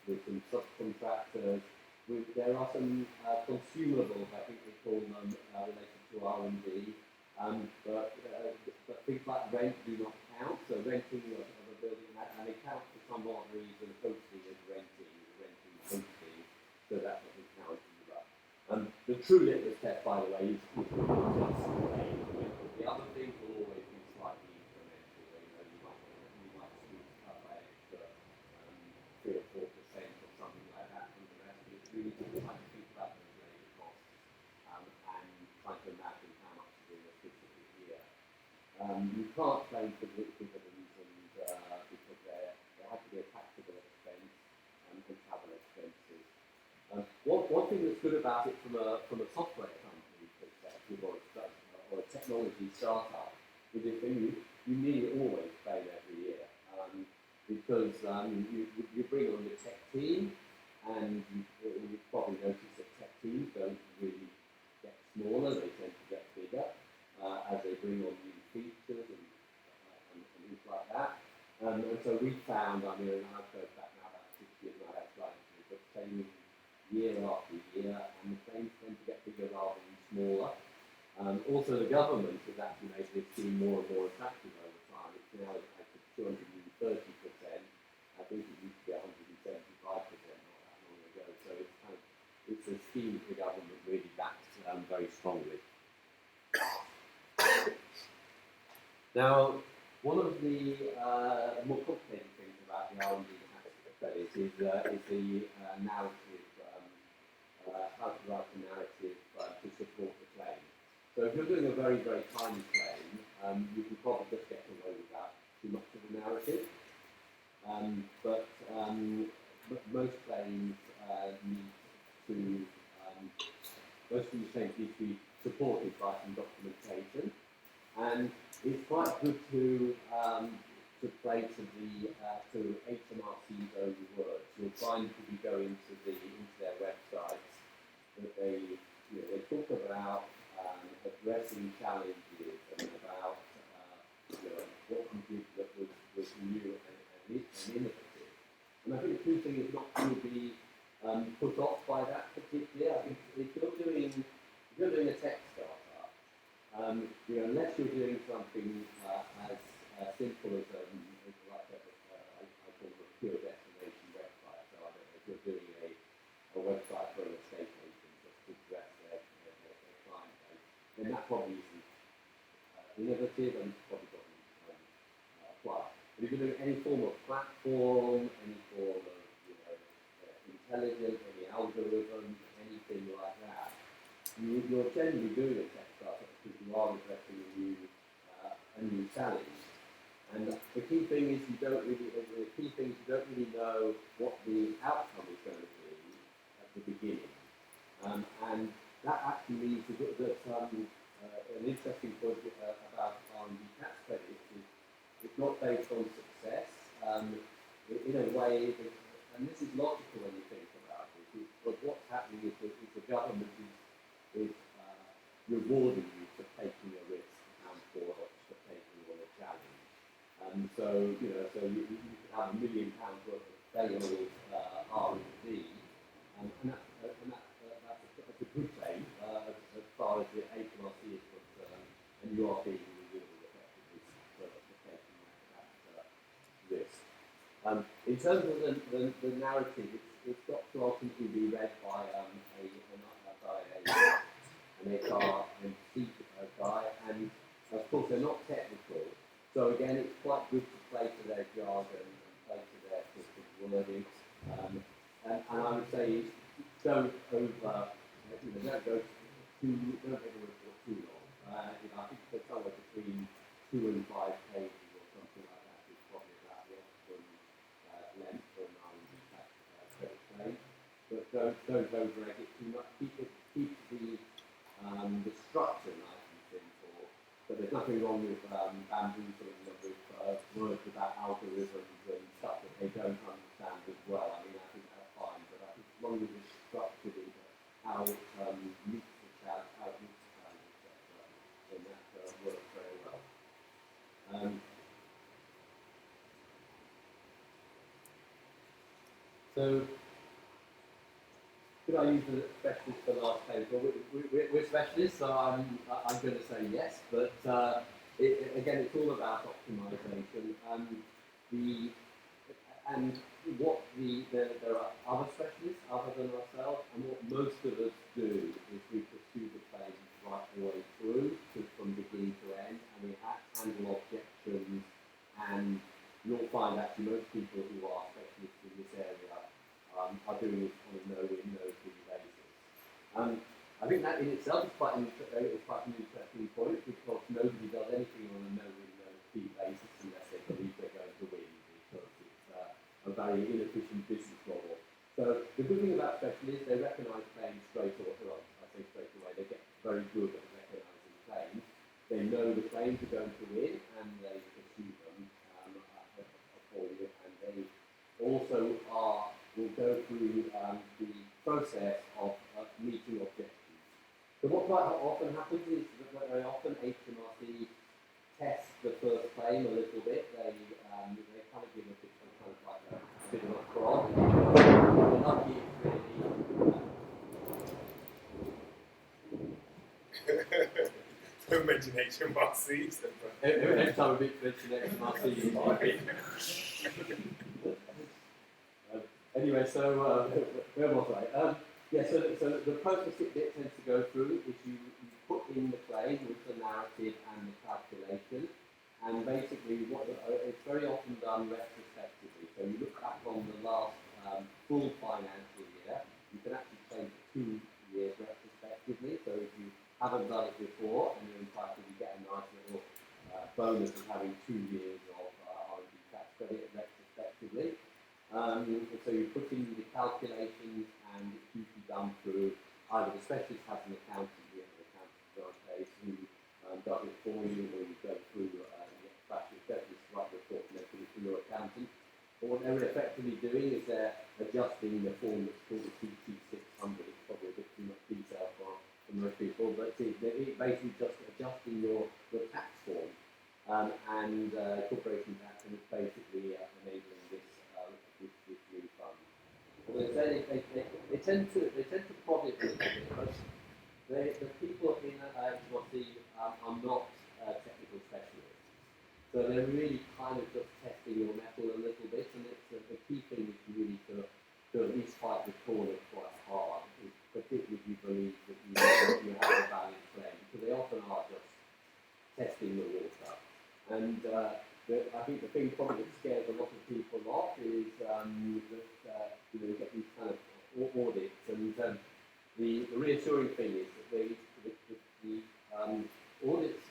with some subcontractors. There are some consumables, I think they call them, related to R&D. But things like rent do not count. So renting of a building, and they count for some odd reason, hosting as renting, hosting. So that doesn't count either. the true litmus test, by the way, is the other things will always be slightly incremental. You might squeeze up by extra 3 or 4% or something like that from the rest. It's really just trying to think about those labour costs and trying to imagine how much is in a specific year. You can't claim for dividends because they have to be a taxable expense and travel expenses. One thing that's good about it from a software company perspective or a technology startup is if you nearly always claim every year because you bring on the tech team and you probably notice that tech teams don't really get smaller, they tend to get bigger as they bring on new features and things like that. And so we found, I mean, I've heard back now about 6 years, and I have slightly, but claiming year after year, and the claims tend to get bigger rather than smaller. Also, the government has actually made this seem more and more attractive over time. It's now at 230%. I think it used to be 175% not that long ago. So it's a scheme the government really backs very strongly. Now, one of the more complicated things about the R&D credit is the narrative, how to write the narrative to support the claim. So if you're doing a very, very tiny claim, you can probably just get away without too much of a narrative. But most claims need to, most of the claims need to be supported by some documentation. And it's quite good to play to HMRC's own words. You'll find if you go into their websites that they talk about addressing challenges and about what you did that was new and innovative. And I think the key thing is not to be put off by that particularly. I think if you're doing a tech startup, unless you're doing something as simple as I call it a pure destination website. So I don't know if you're doing a website for an estate agent just to address their client base, then that probably isn't innovative and probably doesn't apply. But if you're doing any form of platform, any form of intelligence, any algorithm, anything like that, you're generally doing a tech startup because you are addressing a new challenge. And the key thing is you don't really know what the outcome is going to be at the beginning. And that actually means that an interesting point about R&D tax credits is it's not based on success. In a way, and this is logical when you think about it, but what's happening is that the government is rewarding you for taking a risk and for taking on a challenge. And so, you could have £1 million worth of failed R&D, and that's a good thing as far as the HMRC is concerned, and you are being rewarded effectively for taking that risk. In terms of the narrative, it's got to ultimately be read by an HR and C guy, and of course they're not technical. So again, it's quite good to play to their jargon and play to their sort of wording. And I would say don't go too long. I think there's somewhere between 2 and 5 pages or something like that is probably about the optimum length for an R&D tax credit claim. But don't overegg it too much. Keep the structure nice and simple. But there's nothing wrong with bamboozling them with words about algorithms and stuff that they don't understand as well. I mean, I think that's fine. But I think as long as it's structured into how it meets the challenge, etc., then that works very well. So, could I use the specialist for last page? Well, we're specialists, so I'm going to say yes, but again, it's all about optimization. And what there are other specialists other than ourselves, and what most of us do is we pursue the claims right the way through, from beginning to end, and we handle objections, and you'll find actually most people who are specialists in this area are doing this on a no-win, no-fee basis. I think that in itself is quite an interesting point, because nobody does anything on a no-win, no-fee basis unless they believe they're going to win, because it's a very inefficient business model. So the good thing about specialists, they recognise claims straight away. Well, I say straight away, they get very good at recognising claims. They know the claims are going to win, and they pursue them for you, and they also will go through the process of meeting objectives. So what quite often happens is that very often HMRC test the first claim a little bit. They kind of give a bit of a prod. We're lucky it's Don't mention HMRCs. every time we mention HMRC. Anyway, so where was I? So the process it tends to go through is you put in the claim with the narrative and the calculation, and basically it's very often done retrospectively. So you look back on the last full financial year. You can actually claim for 2 years retrospectively. So if you haven't done it before and you're entitled, you get a nice little bonus of having 2 years of R&D tax credit retrospectively. So you put in the calculations, and it's usually done through either the specialist has an accountant, you have an accountant in our case, who does it for you, or you go through the specialist write the report and everything from your accountant. But what they're effectively doing is they're adjusting the form that's called the CT600. It's probably a bit too much detail for most people, but it's basically just adjusting your tax form and corporation tax, and it's basically enabling this refund. Well, they tend to prod it a little bit, but the people in HMRC are not technical specialists, so they're really kind of just testing your mettle a little bit, and it's the key thing is really to at least fight the corner quite hard, particularly if you believe that you have a valid claim, because they often are just testing the water. And I think the thing probably that scares a lot of people off is that you get these kind of audits, and the reassuring thing is that the audits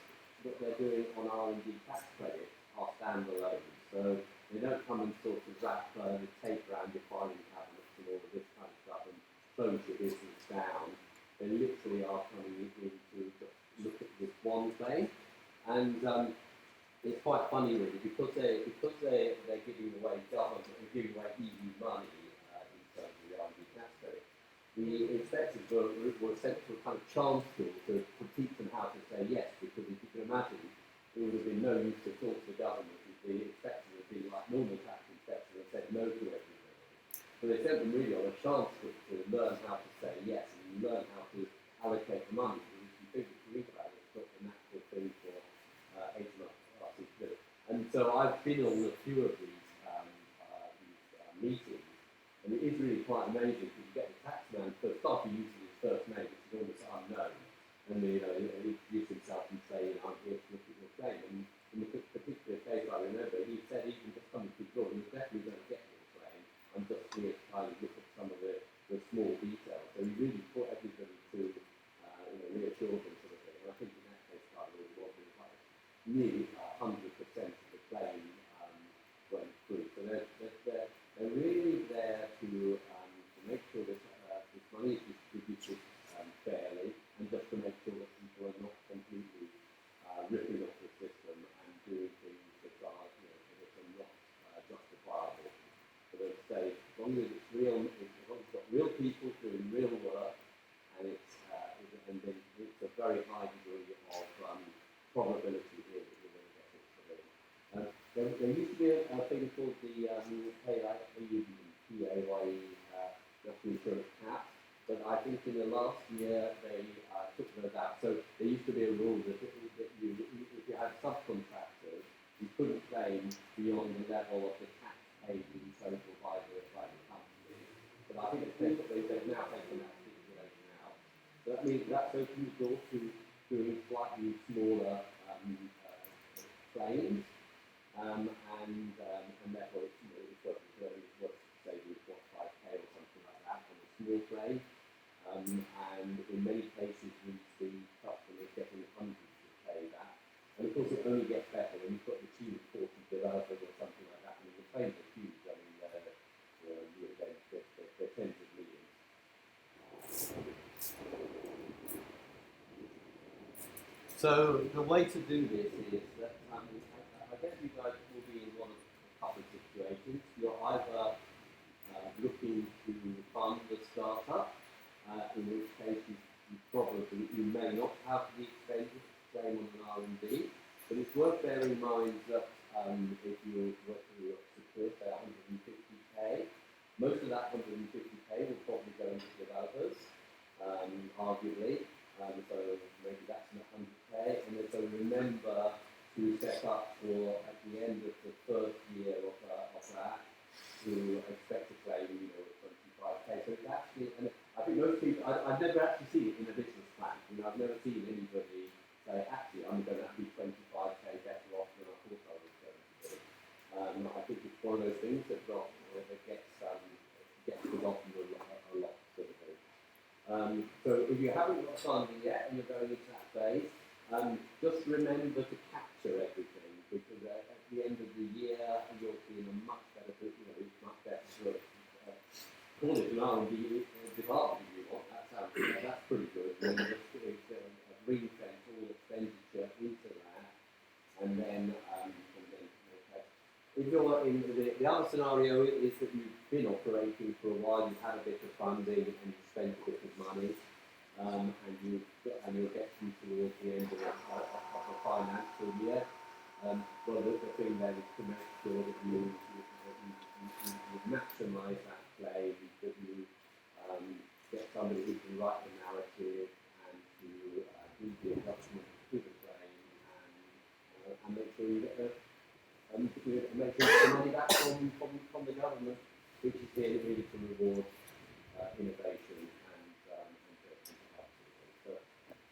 that they're doing on R&D tax credits are standalone, so they don't come and sort of wrap the tape around your filing cabinets and all of this kind of stuff and close your business down. They literally are coming in to just look at this one claim, and it's quite funny really, because they're giving away government, they're giving away EU money in terms of the R&D tax credit. The inspectors were sent to a kind of chance school to teach them how to say yes, because if you can imagine, it would have been no use to talk to the government if the inspectors had been like normal tax inspectors and said no to everything. So they sent them really on a chance school to learn how to say yes and learn how to allocate the money. Because if you think about it, it's not the natural thing for HMRC to do. And so I've been on a few of these meetings, and it is really quite amazing, because you get the taxman first start using his first name, which is almost unknown, and he introduce himself and say, I'm here to look at your claim. And in the particular case I remember, he said even just coming through the door, he was definitely going to get your claim. I'm just here to kind of look at some of the small details. So he really put everybody to reassure them sort of thing. And I think in that case, it was like nearly 100% of the claim went through. So they're really there to make sure that this money is distributed fairly, and just to make sure that people are not completely ripping off the system and doing things that are, that are not justifiable. So they say, as long as it's real, as long as it's got real people doing real work, and then it's a very high degree of probability here that you're going to get it through. There used to be a thing called the PAYE, National Insurance Cap, but I think in the last year they took those out. So there used to be a rule that if you had subcontractors, you couldn't claim beyond the level of the tax paid in total by the company. But I think they've now taken that stipulation out. So that means that's opened the door to doing slightly smaller planes, and therefore it's worth say with what 5K or something like that on a small plane. And in many cases we see customers getting hundreds of K that. And of course it only gets better when you've got the team of 40 developers or something like that. I mean the planes are huge. I mean they're tens of millions. So the way to do this is that I guess you guys will be in one of a couple of situations. You're either looking to fund the startup, in which case you may not have the expenses to claim on an R&D, but it's worth bearing in mind that if you were to secure say 150K, most of that 150K will probably go into developers, arguably. So maybe that's not 100K, and then so remember to set up for at the end of the first year of that to expect to claim 25K. So it's actually, and I think most people, I've never actually seen it in a business plan. I've never seen anybody say, actually, I'm going to be 25K better off than I thought I was going to be. I think it's one of those things that gets forgotten a lot, sort of thing. So if you haven't got funding yet and you're going into that phase, just remember to capture everything, because at the end of the year you'll be in a much better position, much better sort of, call it an R&D department if you want. That's pretty good. And then just ring-fence all expenditure into that, and then okay. If you're in the other scenario is that you've been operating for a while, you've had a bit of funding and you've spent a bit of money, and you'll get towards the end of a financial year. Well, the thing then is to make sure that you maximise that claim, that you get somebody who can write the narrative and to do the adjustment to the claim, and make sure you get make sure you get the money back from the government, which is here really to reward innovation and so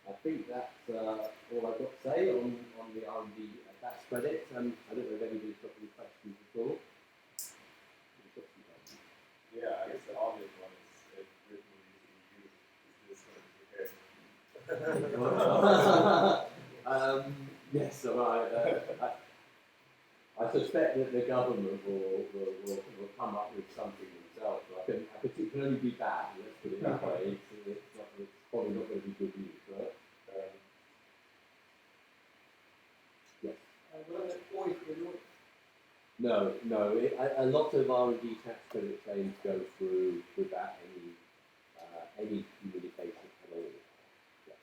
I think that's all I've got to say on the R&D tax credit. I don't know if anybody's got any questions at all. Yeah, I guess the obvious one is if written using is this going to be prepared? Yes, so I suspect that the government will come up with something themselves. It can only be bad, let's put it that way. It's probably not going to be good news, right? Yes. No. A lot of R&D tax credit claims go through without any communication at all. Yeah.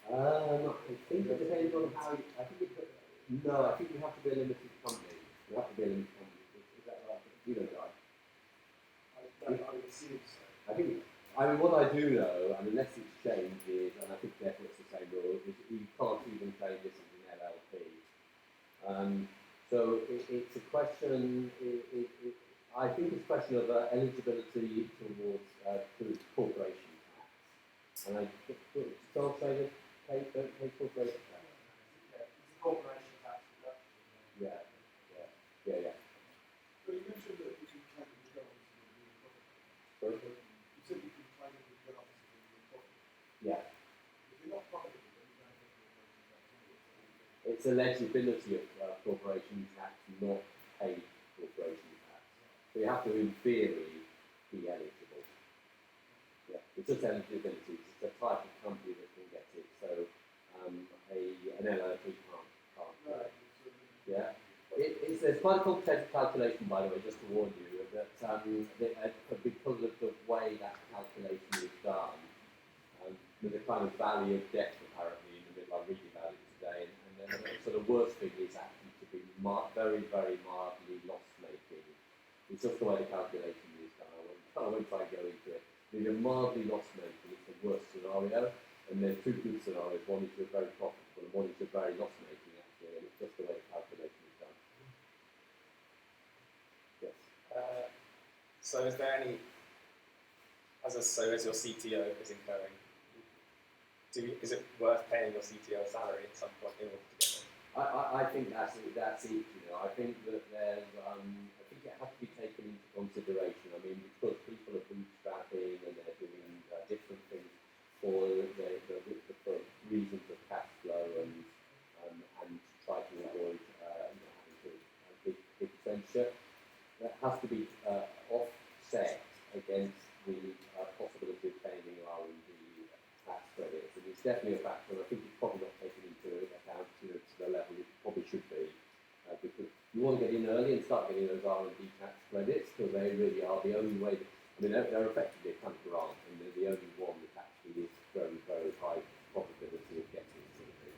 I think it depends on how you, I think you have to be a limited company. You have to be a limited company. Is that right? You don't know. I would assume so. What I do know, and unless it's changed, is, and I think therefore it's the same rule, is you can't even claim this as an LLP. So it's a question, I think it's a question of eligibility towards corporation tax. And I think, don't say pay corporation tax. Yeah, it's a corporation tax reduction. Yeah. But you mentioned that you can claim the government to be Sorry? You said you can claim the government to be profit. Yeah. If you're not private, then you don't have corporation tax anyway. It's eligibility of corporation tax, not paid corporation tax. So you have to, in theory, be eligible. Yeah, it's just eligibility. It's a type of company that can get it. So an LLP can't do it. Yeah. There's quite a complicated calculation, by the way, just to warn you, that because of the way that calculation is done, there's a kind of valley of death apparently in the middle. I'm reading about it today, and then the sort of worst thing is actually to be very, very mildly loss-making. It's just the way the calculation is done. I won't try and go into it. If you're mildly loss-making, it's the worst scenario, and there's two good scenarios. One is you're very profitable, profitable and one is just very loss making actually, and it's just the way the calculation is done. Yes. So is there any, as your CTO is incurring, is it worth paying your CTO a salary at some point in order to get it? I think that's it. I think that there's, I think it has to be taken into consideration. I mean, because people are bootstrapping and they're doing different things for for reasons of cash flow and try to avoid having to big expenditure. That has to be offset against the possibility of claiming R&D tax credits, and it's definitely a factor. And I think it's probably not taken into account to the level it probably should be, because you want to get in early and start getting those R&D tax credits, because they really are the only way. They're effectively a kind of grant, and they're the only one that actually is very, very high probability of getting something.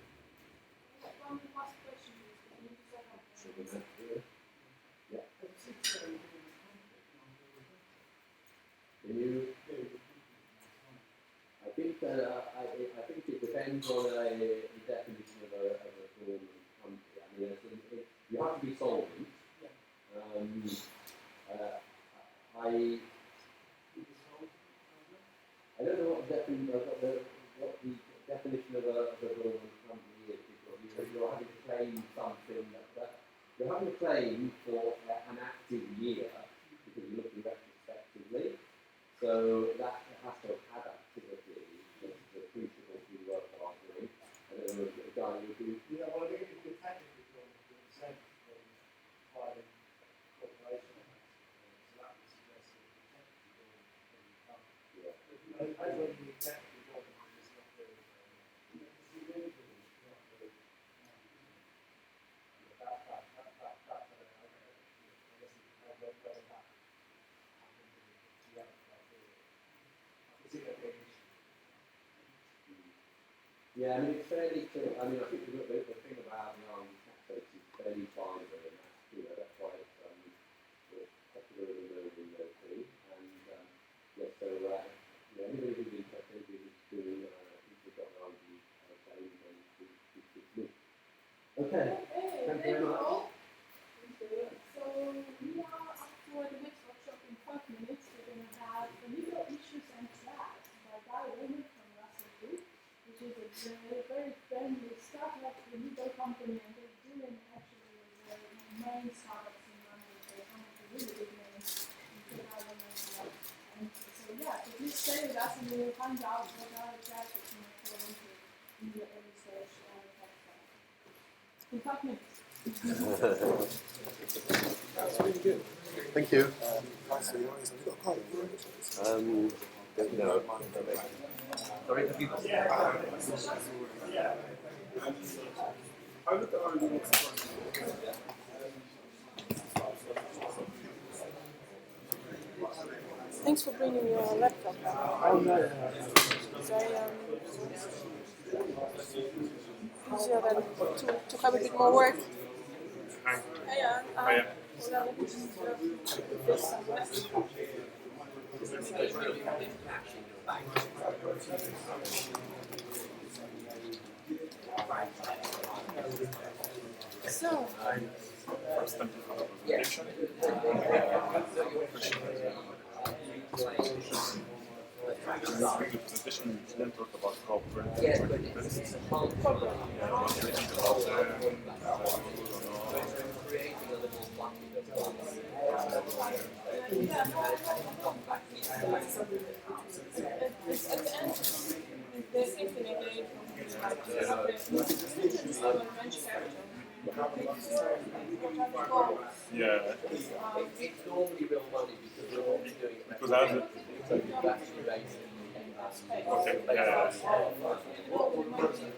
One last question, please. Yeah. I think it depends on the definition of a dormant company. I mean, you have to be solvent. I don't know what the definition of a dormant company is, because you're having to claim something you're having to claim for an active year because you're looking retrospectively. So that has to have had activity that's appreciable to your work doing. I don't know if a guy would do. Yeah, well, I think it's the technical one to consent from filing corporation tax. So that would suggest that the technical one can come. Yeah. I don't think the technical one is not very Yeah, I mean, it's fairly clear. I mean, I think the thing about the R&D tax rates is fairly binary, and that's why it's popular in the thing. And so anybody who's interested in doing, we've got an R&D claim, then it's good. Okay, thank you very much. So we are up for the next workshop in 5 minutes. We're going to have the legal issues and tracks by Wilmot from Russell Group, which is a very friendly startup, a legal company, and they're doing actually the main startups in London. So some of the really big names in 2001. And so so please stay with us and we will find out what are the tracks that you may fall into in the research tech side. In 5 minutes. That's really good. Thank you. No. Sorry, have you got Thanks for bringing your laptop. Oh, no. Easier than to have a bit more work. So, The presentation didn't talk about corporate. What do you think about yeah. It's normally real money because you're only doing it. Because I was So you've actually raised it. okay, yeah. Well, in that case,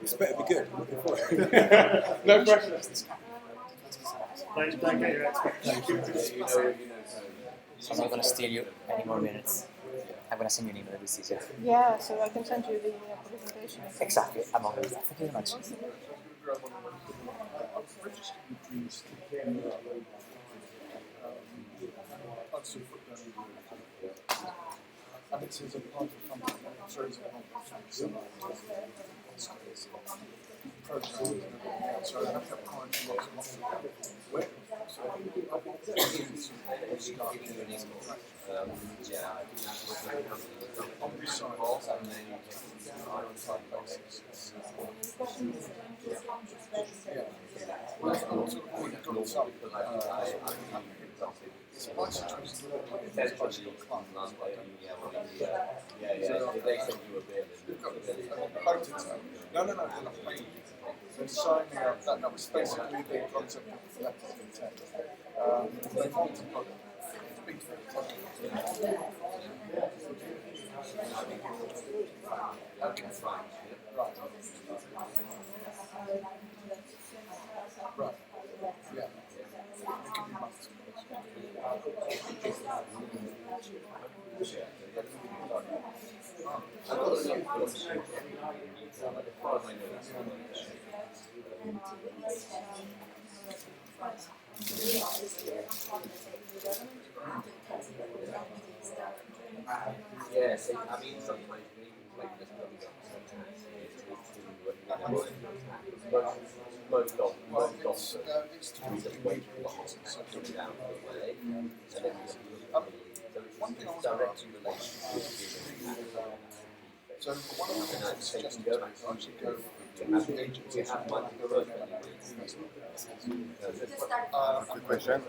This better be good. I'm looking forward. No pressure. Don't get your expectations. So I'm not going to steal you any more minutes. I'm going to send you an email with this easier. Yeah, so I can send you the presentation. Exactly, I'm on with that. Thank you very much. I've registered with Dreamstake. I'd sort of put down and it says apply for funding. So it's programs and everything else. So I have to apply for lots and lots of web. So I think I've got some start getting some traction. On this side, well, I've got some it's my situation is I've got clients. No, they're not paying. They're signing up. That was basically the concept of letter of intent. They want to speak to them. Okay. Right. Right. Yeah. It could be months. Yes, I mean sometimes we like this coming up most of It's to do with wage relations and such. One thing I was direct relationship. So one of the things I suggested to is actually go to the agencies and Quick question.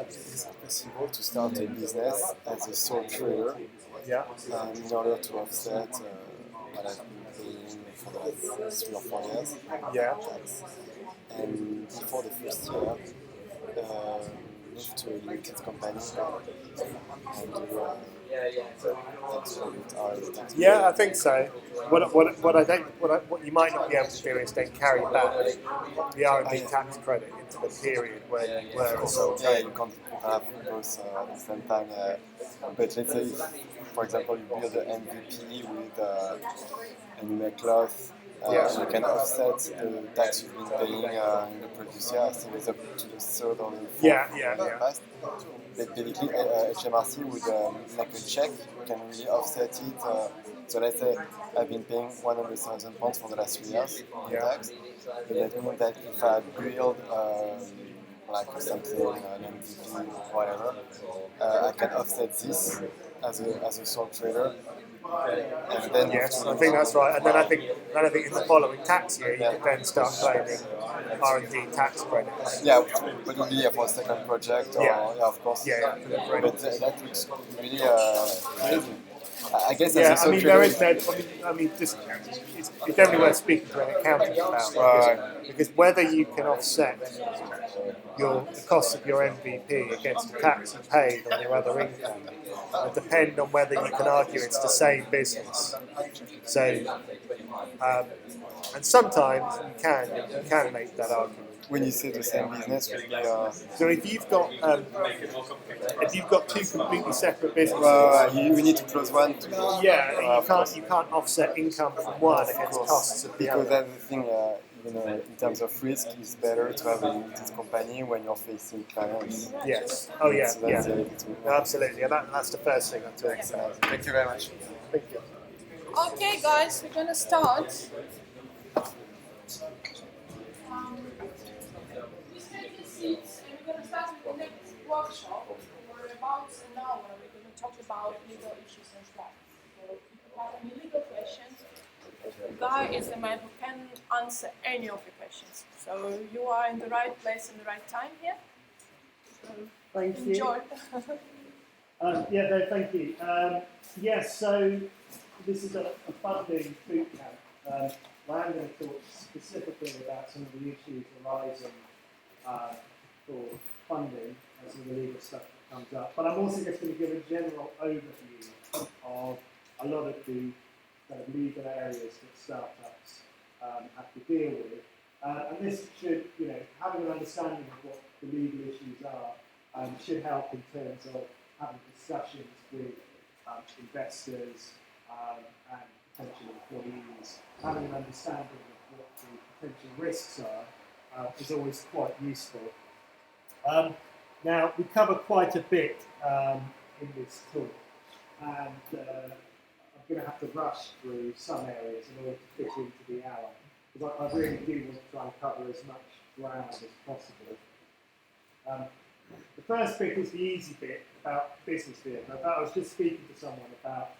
Is it possible to start a business as a sole trader? Yeah. In order to offset what I've been paying for the last 3 or 4 years? Yeah. And before the first year, moved to a limited company and Yeah, I think so. What you might not be able to do is then carry back the R&D tax credit into the period where you were a sole yeah, trader. you can't have both at the same time. But let's say, for example, you build an MVP with and you make cloth. You can offset the tax you've been paying in the previous year. I think it's up to the third or the fourth year past. But basically, HMRC would make a check. You can really offset it. So let's say I've been paying £100,000 for the last 3 years in tax. But that means that if I build like something, an MVP or whatever, I can offset this as a sole trader. And then Yes, I think that's right. And then I think in the following tax year you could then start claiming R&D tax credits. Yeah, but it would be for a second project or of course. Yeah. But that looks really crazy. I guess Yeah, as a I mean there is that. I mean, just it's definitely worth speaking to an accountant about because whether you can offset the cost of your MVP against the tax you paid on your other income will depend on whether you can argue it's the same business. So, and sometimes you can make that argument. When you say the same business, would be So if you've got two completely separate businesses, you need to close one. you can't offset income from one against costs of the because other. that's the thing. In terms of risk, it's better to have a limited company when you're facing clients. Yes. Oh yeah. So that's Yeah. the Absolutely. And that's the first thing I'm talking about. Thank you very much. Thank you. Okay, guys, we're gonna start. Please take your seats, and we're gonna start with the next workshop. For about an hour, we're gonna talk about legal issues and stuff. So if you have any legal questions, the guy is the man who can answer any of your questions. So you are in the right place and the right time here. So Thank you. enjoy. Thank you. Yes, so this is a funding bootcamp. I'm going to talk specifically about some of the issues arising for funding and some of the legal stuff that comes up. But I'm also just going to give a general overview of a lot of the kind of legal areas that startups have to deal with. And this should, having an understanding of what the legal issues are, should help in terms of having discussions with investors and potential employees. Having an understanding of what the potential risks are is always quite useful. Now, we cover quite a bit in this talk, and I'm going to have to rush through some areas in order to fit into the hour, because I really do want to try and cover as much ground as possible. The first bit is the easy bit about business vehicle. I was just speaking to someone about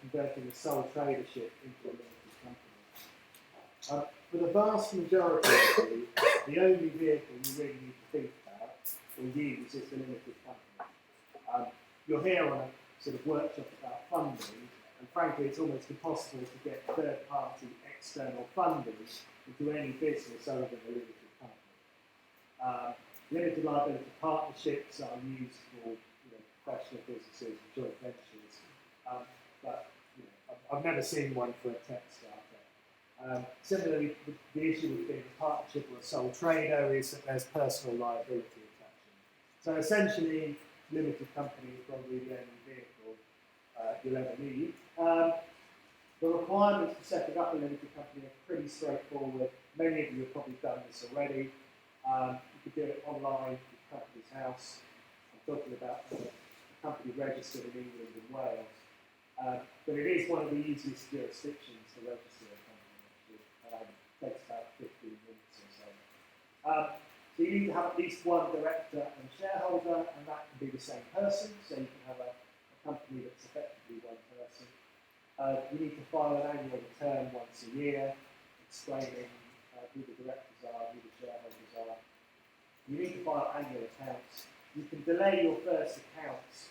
converting a sole tradership into a limited company. For the vast majority of you, the only vehicle you really need to think about or use is the limited company. You're here on a sort of workshop about funding, and frankly it's almost impossible to get third-party external funding into any business other than a limited company. Limited liability partnerships are used for professional businesses and joint ventures, but I've never seen one for a tech startup. Similarly, the issue with being a partnership or a sole trader is that there's personal liability attachment. So essentially, limited company is probably the only vehicle you'll ever need. The requirements for setting up a limited company are pretty straightforward. Many of you have probably done this already. You could do it online with Companies House. I'm talking about a company registered in England and Wales. But it is one of the easiest jurisdictions to register a company, actually. It takes about 15 minutes or so. So you need to have at least one director and shareholder, and that can be the same person, so you can have a company that's effectively one person. You need to file an annual return once a year, explaining who the directors are, who the shareholders are. You need to file annual accounts. You can delay your first accounts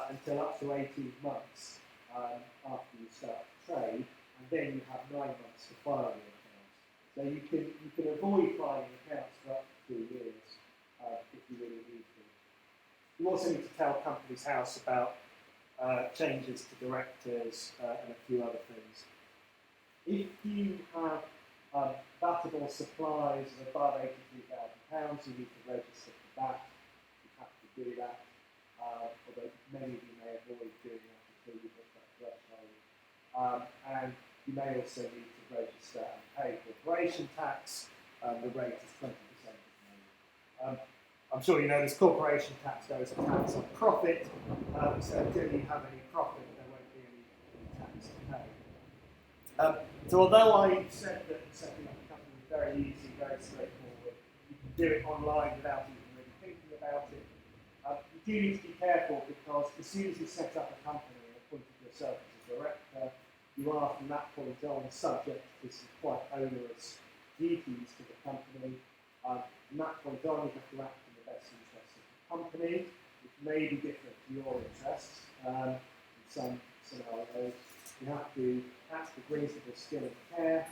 until up to 18 months after you start to trade, and then you have 9 months to file your accounts. So you can avoid filing accounts for up to 2 years if you really need to. You also need to tell Companies House about changes to directors and a few other things. If you have battable supplies of above £83,000, you need to register for that. You have to do that, although many of you may avoid doing that until you hit that threshold. And you may also need to register and pay corporation tax. The rate is 20% at the moment. I'm sure you know this corporation tax goes a tax on profit, so until you have any profit, there won't be any tax to pay. So although I said that setting up a company is very easy, very straightforward, you can do it online without even really thinking about it, you do need to be careful, because as soon as you set up a company and appointed yourself as a director, you are from that point on subject to some quite onerous duties to the company. From that point on, you have to act in the best interests of the company, which may be different to your interests in some scenarios. You have to act with reasonable skill and care,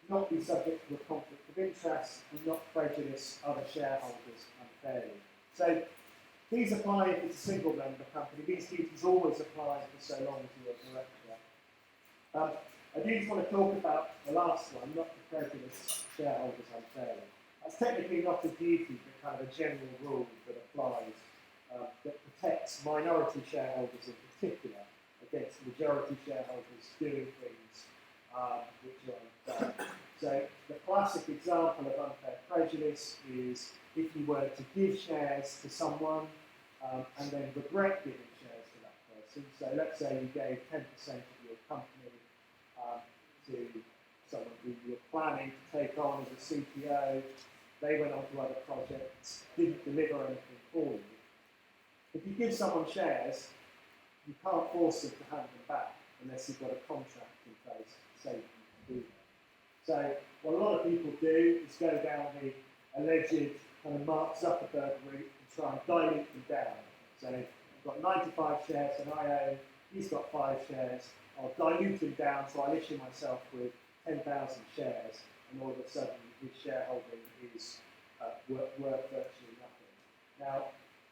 not be subject to a conflict of interest, and not prejudice other shareholders unfairly. So these apply if it's a single member company. These duties always apply for so long as you're a director. I do just want to talk about the last one, not to prejudice shareholders unfairly. That's technically not a duty, but kind of a general rule that applies, that protects minority shareholders in particular against majority shareholders doing things which are unfair. So the classic example of unfair prejudice is if you were to give shares to someone and then regret giving shares to that person. So let's say you gave 10% of your company to someone who you were planning to take on as a CPO. They went on to other projects, didn't deliver anything for you. If you give someone shares, you can't force them to hand them back unless you've got a contract in place to say that you can do that. So what a lot of people do is go down the alleged kind of Mark Zuckerberg route and try and dilute them down. So you've got 95 shares and I own, he's got 5 shares, I'll dilute him down so I'll issue myself with 10,000 shares, and all of a sudden his shareholding is worth virtually nothing. Now,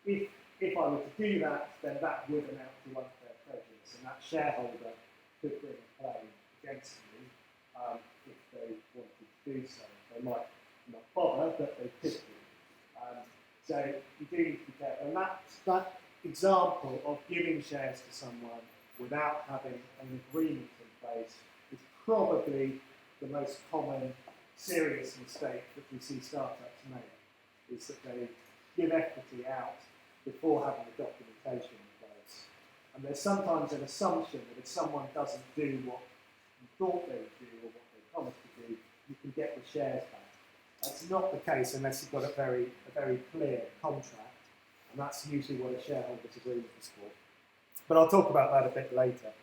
if I were to do that, then that would amount to unfair prejudice, and that shareholder could bring a claim against me if they wanted to do so. They might not bother, but they could do. So you do need to be careful. And that example of giving shares to someone without having an agreement in place is probably the most common serious mistake that we see startups make, is that they give equity out before having the documentation in place. And there's sometimes an assumption that if someone doesn't do what you thought they would do or what they promised to do, you can get the shares back. That's not the case unless you've got a very clear contract, and that's usually what a shareholders agreement is for. But I'll talk about that a bit later.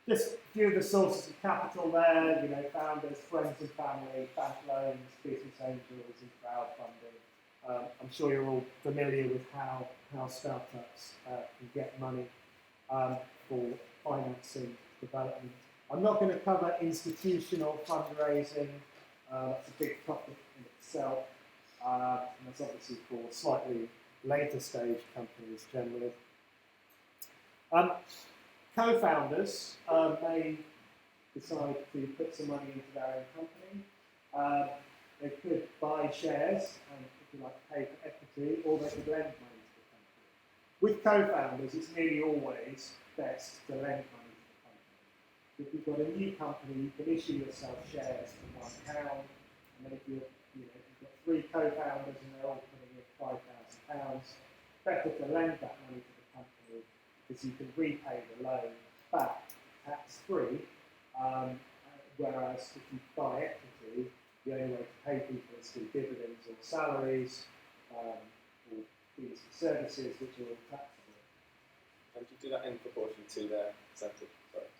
Just a few of the sources of capital there, you know, founders, friends and family, bank loans, business angels and crowdfunding. I'm sure you're all familiar with how startups can get money for financing development. I'm not going to cover institutional fundraising. That's a big topic in itself. And that's obviously for slightly later stage companies generally. Co-founders may decide to put some money into their own company. They could buy shares and, if you like, pay for equity, or they could lend money to the company. With co-founders, it's nearly always best to lend money to the company. If you've got a new company, you can issue yourself shares for £1, and then if you've got 3 co-founders and they're all putting in £5,000, better to lend that money to the company because you can repay the loan back tax-free, whereas if you buy equity, the only way to pay people is through dividends or salaries, or fees for services, which are all taxable. And do you do that in proportion to their percentage? Sorry.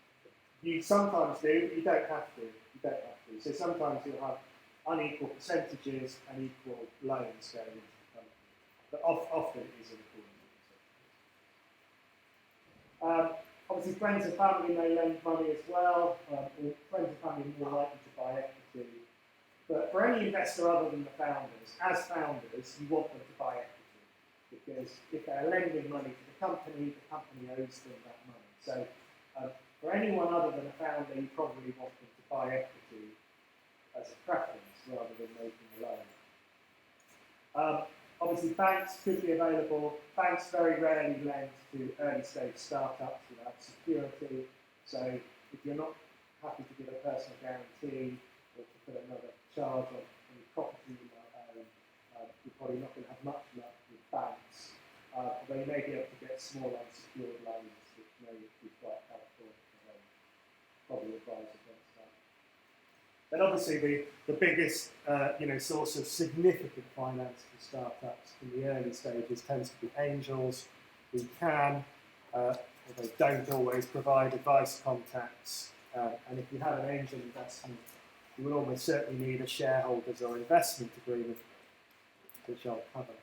You sometimes do, but you don't have to. You don't have to. So sometimes you'll have unequal percentages and equal loans going into the company. But often it is an equal percentage. Obviously, friends and family may lend money as well. Or friends and family are more likely to buy equity. But for any investor other than the founders, as founders, you want them to buy equity. Because if they're lending money to the company owes them that money. So for anyone other than a founder, you probably want them to buy equity as a preference rather than making a loan. Obviously, banks could be available. Banks very rarely lend to early stage startups without security. So if you're not happy to give a personal guarantee or to put another charge on any property you might own, you're probably not going to have much luck with banks. Although you may be able to get small unsecured loans, which may be quite helpful. Probably advise against that. Then obviously the biggest source of significant finance for startups in the early stages tends to be angels, who can, although don't always, provide advice contacts. And if you have an angel investment, you will almost certainly need a shareholders or investment agreement, which I'll cover.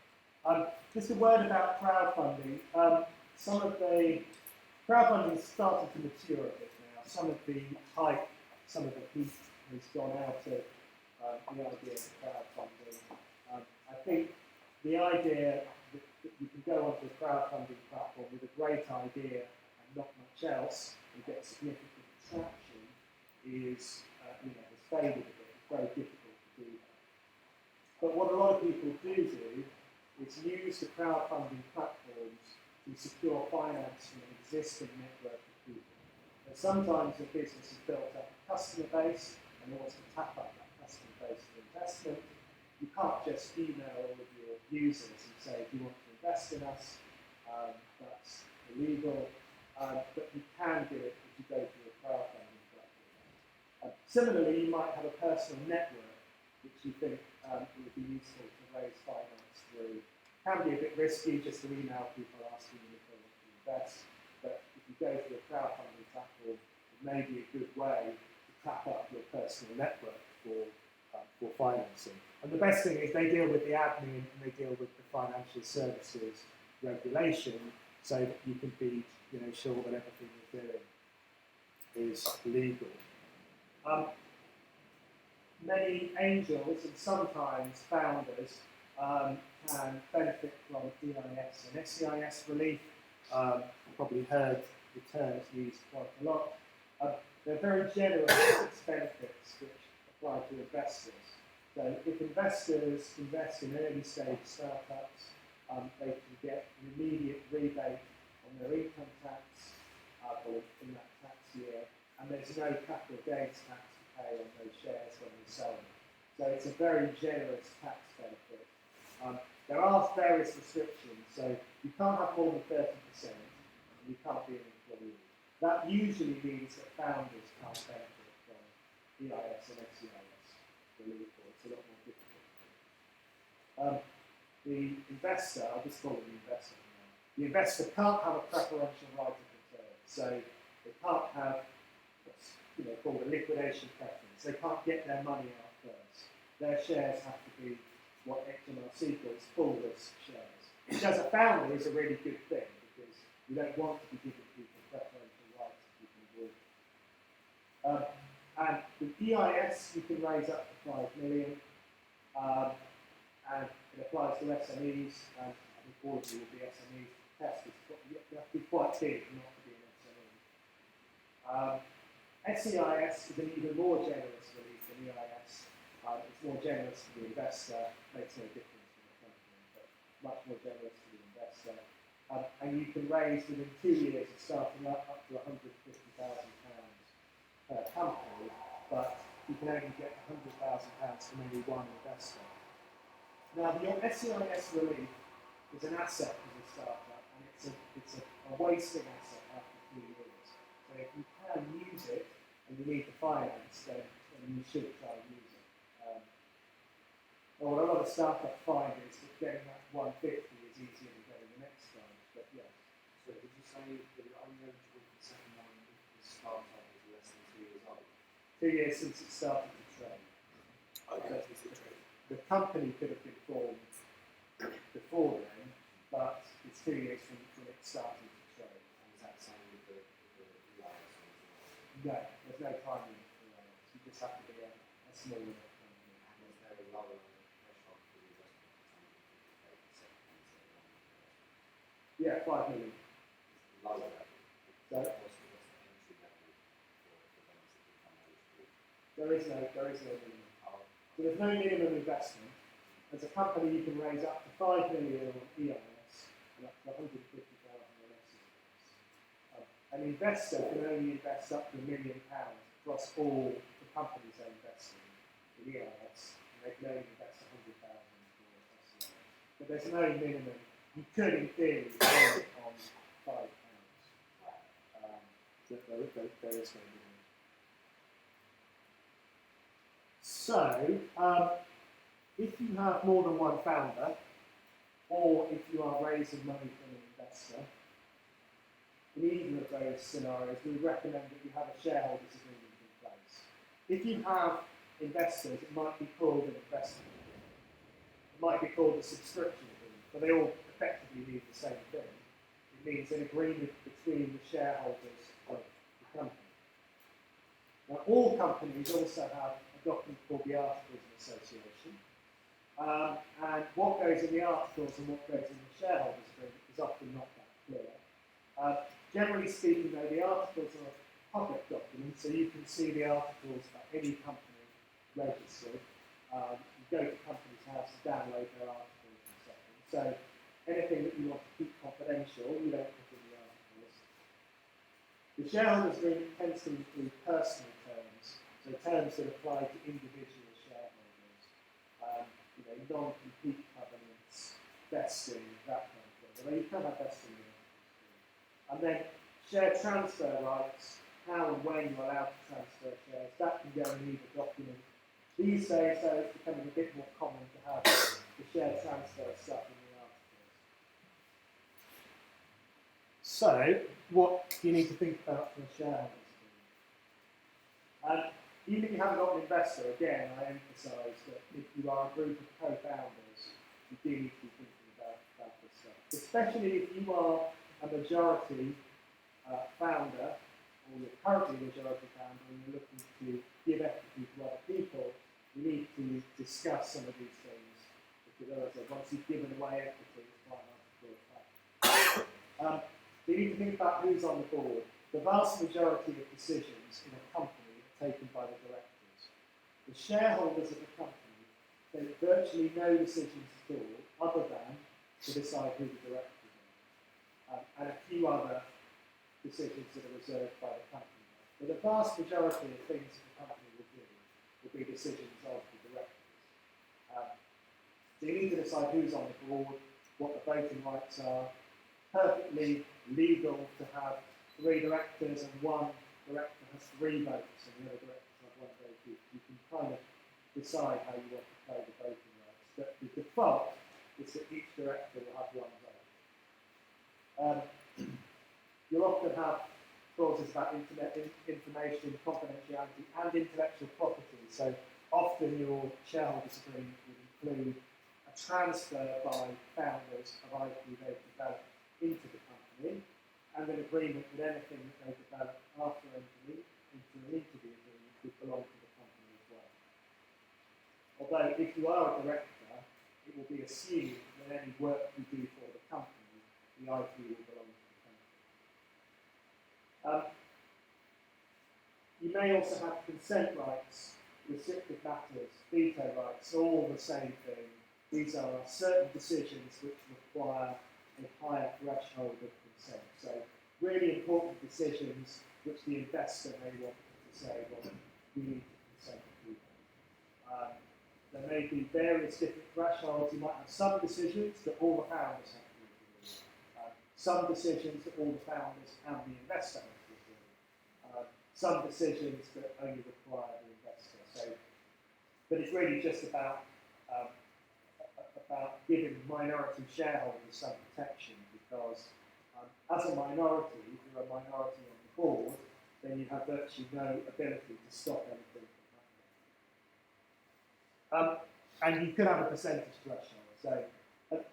Just a word about crowdfunding. Some of the crowdfunding is starting to mature a bit now. Some of the hype, some of the heat has gone out of the idea of crowdfunding. I think the idea that you can go onto a crowdfunding platform with a great idea and not much else and get significant traction is has faded a bit. It's very difficult to do that. But what a lot of people do is use the crowdfunding platforms to secure finance from an existing network of people. And sometimes a business has built up a customer base and wants to tap up that customer base for investment. You can't just email all of your users and say, do you want to invest in us? That's illegal. But you can do it if you go through a crowdfunding platform. Similarly, you might have a personal network which you think would be useful to raise finance through. It can be a bit risky just to email people asking them if they want to invest. But if you go through a crowdfunding platform, it may be a good way to tap up your personal network for financing. And the best thing is they deal with the admin and they deal with the financial services regulation so that you can be sure that everything you're doing is legal. Many angels and sometimes founders can benefit from EIS and SEIS relief. You've probably heard the terms used quite a lot. They're very generous tax benefits which apply to investors. So if investors invest in early stage startups, they can get an immediate rebate on their income tax or in that tax year, and there's no capital gains tax to pay on those shares when they sell them. So it's a very generous tax benefit. There are various restrictions, so you can't have more than 30%, and you can't be an employee. That usually means that founders can't benefit from EIS and SEIS relief, or it's a lot more difficult. The investor, I'll just call it the investor now. The investor can't have a preferential right of return, so they can't have what's called a liquidation preference. They can't get their money out first. Their shares have to be what HMRC calls full risk shares, which as a founder is a really good thing because you don't want to be giving people preferential rights if you can avoid it. And with EIS, you can raise up to 5 million, and it applies to SMEs, and I think all of you will be SMEs tested. You have to be quite big not to be an SME. SEIS is an even more generous relief than EIS. It's more generous to the investor, makes no difference to the company, but much more generous to the investor. And you can raise within 2 years of starting up to £150,000 per company, but you can only get £100,000 from only one investor. Now, the SEIS relief is an asset for the startup, and it's a wasting asset after 3 years. So if you can use it and you need the finance, then you should try and use it. What a lot of startups find is that getting that 150 is easier than getting the next one. But yeah. So did you say that you're only eligible for the second one if the startup is less than 2 years old? 2 years since it started to trade. Okay. The company could have been formed before then, but it's 2 years from it starting to trade. And is that the same with the EIS? No, there's no time limit for that. You just have to be a small enough company. And is there a lower threshold for the investment for Yeah, 5 million. lower level? So What's the entry level for those that become eligible? there is no minimum. So there's no minimum investment. As a company, you can raise up to 5 million on EIS and up to 150,000 on SEIS. An investor can only invest up to £1 million across all the companies they invest in EIS, and they can only invest 100,000 for SEIS. But there's no minimum. You could, in theory, spend it on £5. There is no minimum. So, if you have more than one founder, or if you are raising money from an investor, in either of those scenarios, we recommend that you have a shareholders agreement in place. If you have investors, it might be called an investment agreement. It might be called a subscription agreement, but they all effectively mean the same thing. It means an agreement between the shareholders of the company. Now, all companies also have a document called the Articles of Association. And what goes in the articles and what goes in the shareholders agreement is often not that clear. Generally speaking, though, the articles are a public document, so you can see the articles for any company registered. You go to Companies House to download their articles and so on. So anything that you want to keep confidential, you don't put in the articles. The shareholders agreement tends to include personal terms, so terms that apply to individual shareholders. Non-compete covenants, vesting, that kind of thing. Although you can have vesting in it. And then share transfer rights, how and when you're allowed to transfer shares, that can go in either document. These days, though, it's becoming a bit more common to have the share transfer stuff in the articles. So, what do you need to think about for a shareholders agreement? And even if you haven't got an investor, again, I emphasise that if you are a group of co-founders, you do need to be thinking about this stuff. Especially if you are a majority founder, or you're currently a majority founder, and you're looking to give equity to other people, you need to discuss some of these things. Because as I said, once you've given away equity, it's quite hard to draw it back. So you need to think about who's on the board. the vast majority of decisions in a company are taken by the directors. The shareholders of the company take virtually no decisions at all other than to decide who the directors are, and a few other decisions that are reserved by the company. But the vast majority of things that the company will do will be decisions of the directors. So you need to decide who's on the board, what the voting rights are. Perfectly legal to have 3 directors and one director has 3 votes and the other directors have 1 vote each. You can kind of decide how you want to play the voting rights. But the default is that each director will have 1 vote. You'll often have clauses about information, confidentiality and intellectual property. So often your shareholders agreement will include a transfer by founders of IP they've developed into the company, and an agreement that anything that they develop after entering into the agreement would belong to the company as well. Although if you are a director, it will be assumed that any work you do for the company, the IP will belong to the company. You may also have consent rights, restricted matters, veto rights, all the same thing. These are certain decisions which require a higher threshold of consent. So really important decisions which the investor may want to say, well, we need to consent to them. There may be various different thresholds. You might have some decisions that all the founders have to agree. Some decisions that all the founders and the investor have to agree. Some decisions that only require the investor. So, but it's really just about giving minority shareholders some protection, because as a minority, if you're a minority on the board, then you have virtually no ability to stop anything from happening. And you could have a percentage threshold. So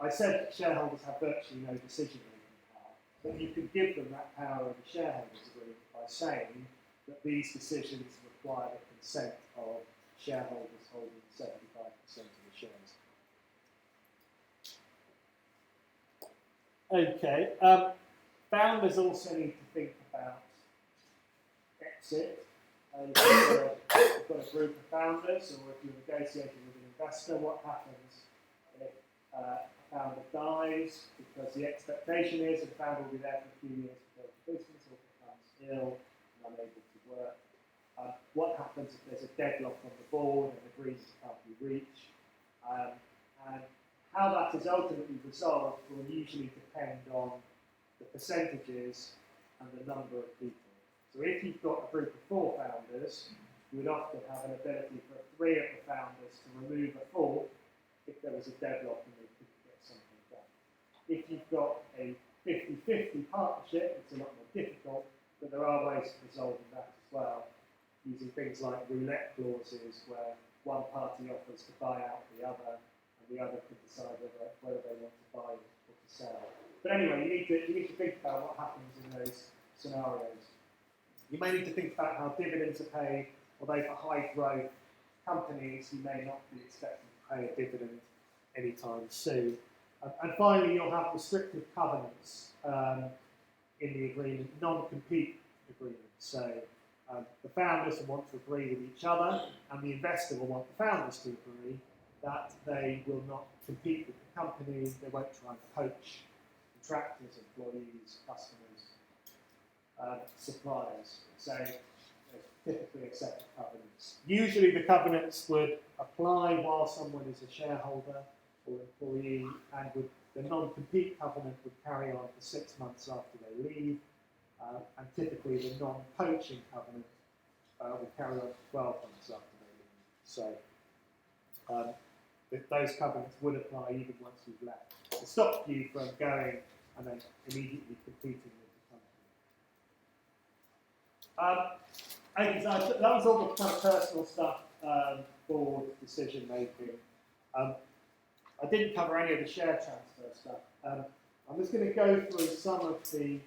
I said that shareholders have virtually no decision-making power, but you could give them that power in the shareholders agreement by saying that these decisions require the consent of shareholders holding 75% of the shares. Okay, founders also need to think about exit. You've got a group of founders, or if you're negotiating with an investor, what happens if a founder dies? Because the expectation is that the founder will be there for a few years to build the business, or becomes ill and unable to work. What happens if there's a deadlock on the board and agreements can't be reached? And how that is ultimately resolved will usually depend on the percentages and the number of people. So if you've got a group of 4 founders, you would often have an ability for 3 of the founders to remove a 4th if there was a deadlock and they couldn't get something done. If you've got a 50-50 partnership, it's a lot more difficult, but there are ways of resolving that as well, using things like roulette clauses where one party offers to buy out the other, the other can decide whether they want to buy or to sell. But anyway, you need to think about what happens in those scenarios. You may need to think about how dividends are paid, although for high growth companies, you may not be expecting to pay a dividend anytime soon. And finally, you'll have restrictive covenants in the agreement, non-compete agreements. So the founders will want to agree with each other, and the investor will want the founders to agree that they will not compete with the company, they won't try and poach contractors, employees, customers, suppliers. So typically a set of covenants. Usually the covenants would apply while someone is a shareholder or employee, and the non-compete covenant would carry on for 6 months after they leave, and typically the non-poaching covenant will carry on for 12 months after they leave. So those covenants would apply even once you've left, to stop you from going and then immediately competing with the company. Okay, so that was all the kind of personal stuff for decision making. I didn't cover any of the share transfer stuff. I'm just going to go through some of the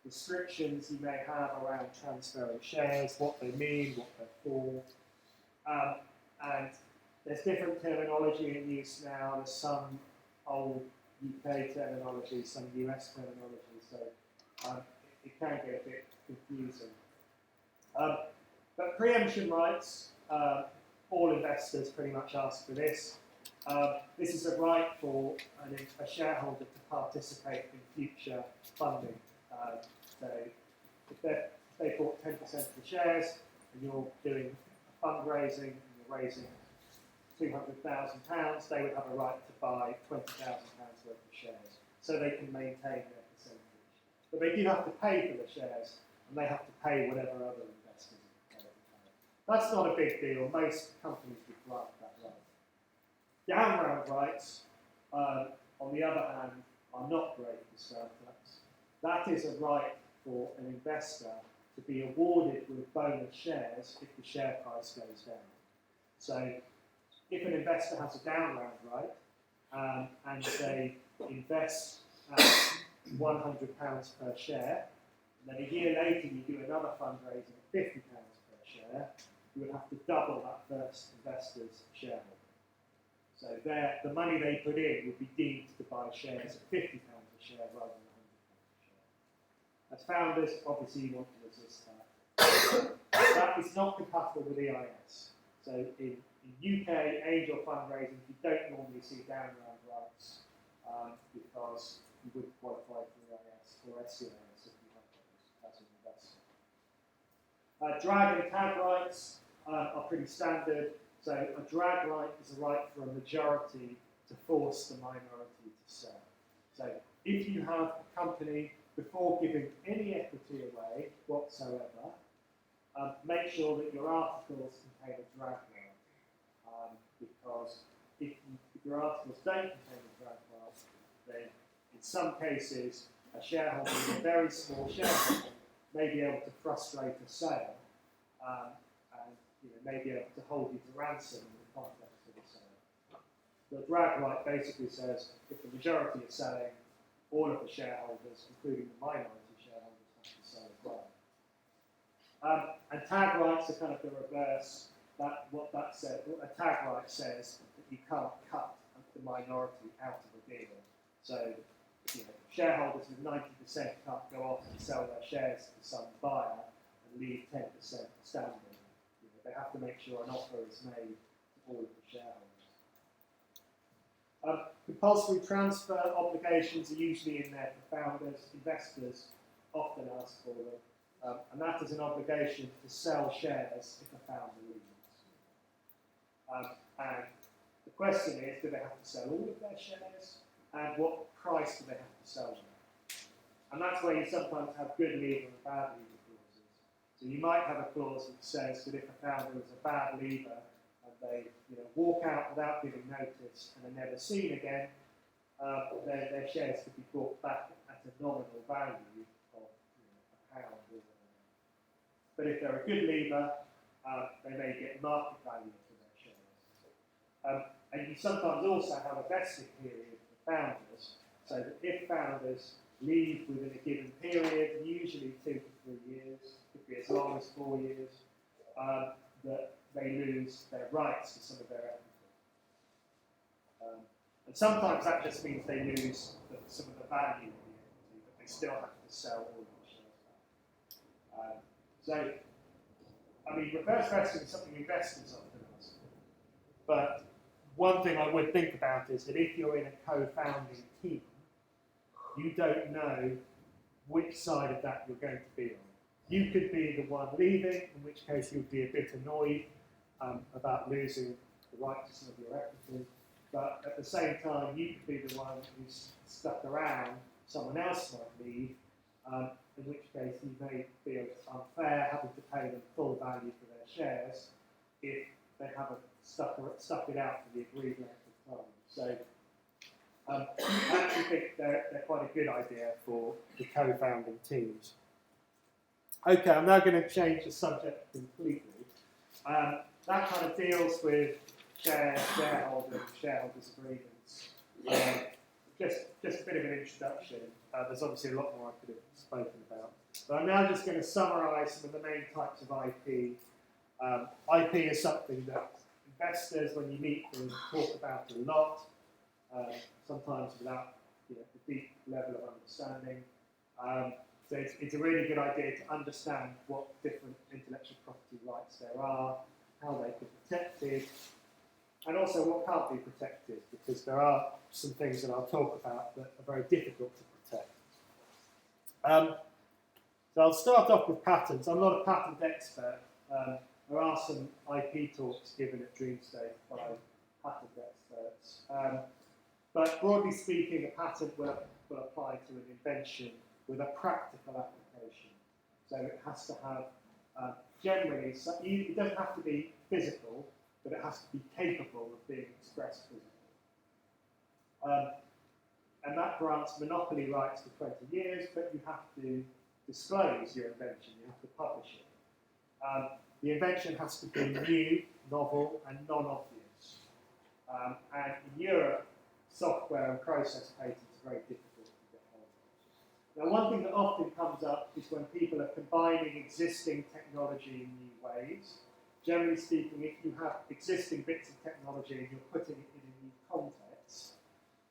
restrictions you may have around transferring shares, what they mean, what they're for, and there's different terminology in use now. There's some old UK terminology, some US terminology, so it can get a bit confusing. But preemption rights, all investors pretty much ask for this. This is a right for a shareholder to participate in future funding. So if they bought 10% of the shares and you're doing fundraising and you're raising £200,000, they would have a right to buy £20,000 worth of shares, so they can maintain their percentage. But they do have to pay for the shares, and they have to pay whatever other investors have to pay. That's not a big deal. Most companies would grant that right. Down round rights, on the other hand, are not great for startups. That is a right for an investor to be awarded with bonus shares if the share price goes down. So if an investor has a down round right and they invest £100 per share, and then a year later you do another fundraising at £50 per share, you would have to double that first investor's shareholding. So the money they put in would be deemed to buy shares at £50 a share rather than £100 a share. As founders, obviously you want to resist that. That is not compatible with EIS. So in UK angel fundraising, you don't normally see down round rights because you wouldn't qualify for EIS or SCIS if you have those as an investor. Drag and tag rights are pretty standard. So a drag right is a right for a majority to force the minority to sell. So if you have a company, before giving any equity away whatsoever, make sure that your articles contain a drag right. Because if your articles don't contain a drag right, then in some cases a shareholder with a very small shareholder may be able to frustrate a sale and may be able to hold you to ransom in the context of a sale. The drag right basically says if the majority is selling, all of the shareholders, including the minority shareholders, have to sell as well. And tag rights are kind of the reverse. What that says, a tag right says that you can't cut the minority out of a deal. So, shareholders with 90% can't go off and sell their shares to some buyer and leave 10% standing. They have to make sure an offer is made to all of the shareholders. Compulsory transfer obligations are usually in there for founders. Investors often ask for them. And that is an obligation to sell shares if a founder leaves. And the question is, do they have to sell all of their shares? And what price do they have to sell them at? And that's where you sometimes have good leaver and bad leaver clauses. So you might have a clause that says that if a founder is a bad leaver and they walk out without giving notice and are never seen again, their shares could be bought back at a nominal value of £1 or whatever. But if they're a good leaver, they may get market value for their shares. And you sometimes also have a vesting period for founders, so that if founders leave within a given period, usually 2 to 3 years, could be as long as 4 years, that they lose their rights to some of their equity. And sometimes that just means they lose some of the value of the equity, but they still have to sell all of the shares back. So, I mean, reverse vesting is something investors often ask for. But one thing I would think about is that if you're in a co-founding team, you don't know which side of that you're going to be on. You could be the one leaving, in which case you'd be a bit annoyed about losing the right to some of your equity. But at the same time, you could be the one who's stuck around, someone else might leave, in which case you may feel unfair having to pay them full value for their shares if they haven't stuck it out for the agreed length of time. So I actually think they're quite a good idea for the co-founding teams. Okay, I'm now going to change the subject completely. That kind of deals with shareholders' agreements. Just a bit of an introduction. There's obviously a lot more I could have spoken about. But I'm now just going to summarise some of the main types of IP. IP is something that investors, when you meet them, talk about a lot, sometimes without a deep level of understanding. So it's a really good idea to understand what different intellectual property rights there are, how they can be protected, and also what can't be protected, because there are some things that I'll talk about that are very difficult to protect. So I'll start off with patents. I'm not a patent expert. There are some IP talks given at Dreamstake by patent experts. But broadly speaking, a patent will apply to an invention with a practical application. So it has to have, generally, it doesn't have to be physical, but it has to be capable of being expressed physically. And that grants monopoly rights for 20 years, but you have to disclose your invention, you have to publish it. The invention has to be new, novel, and non-obvious. And in Europe, software and process patents are very difficult to get hold of. Now, one thing that often comes up is when people are combining existing technology in new ways. Generally speaking, if you have existing bits of technology and you're putting it in a new context,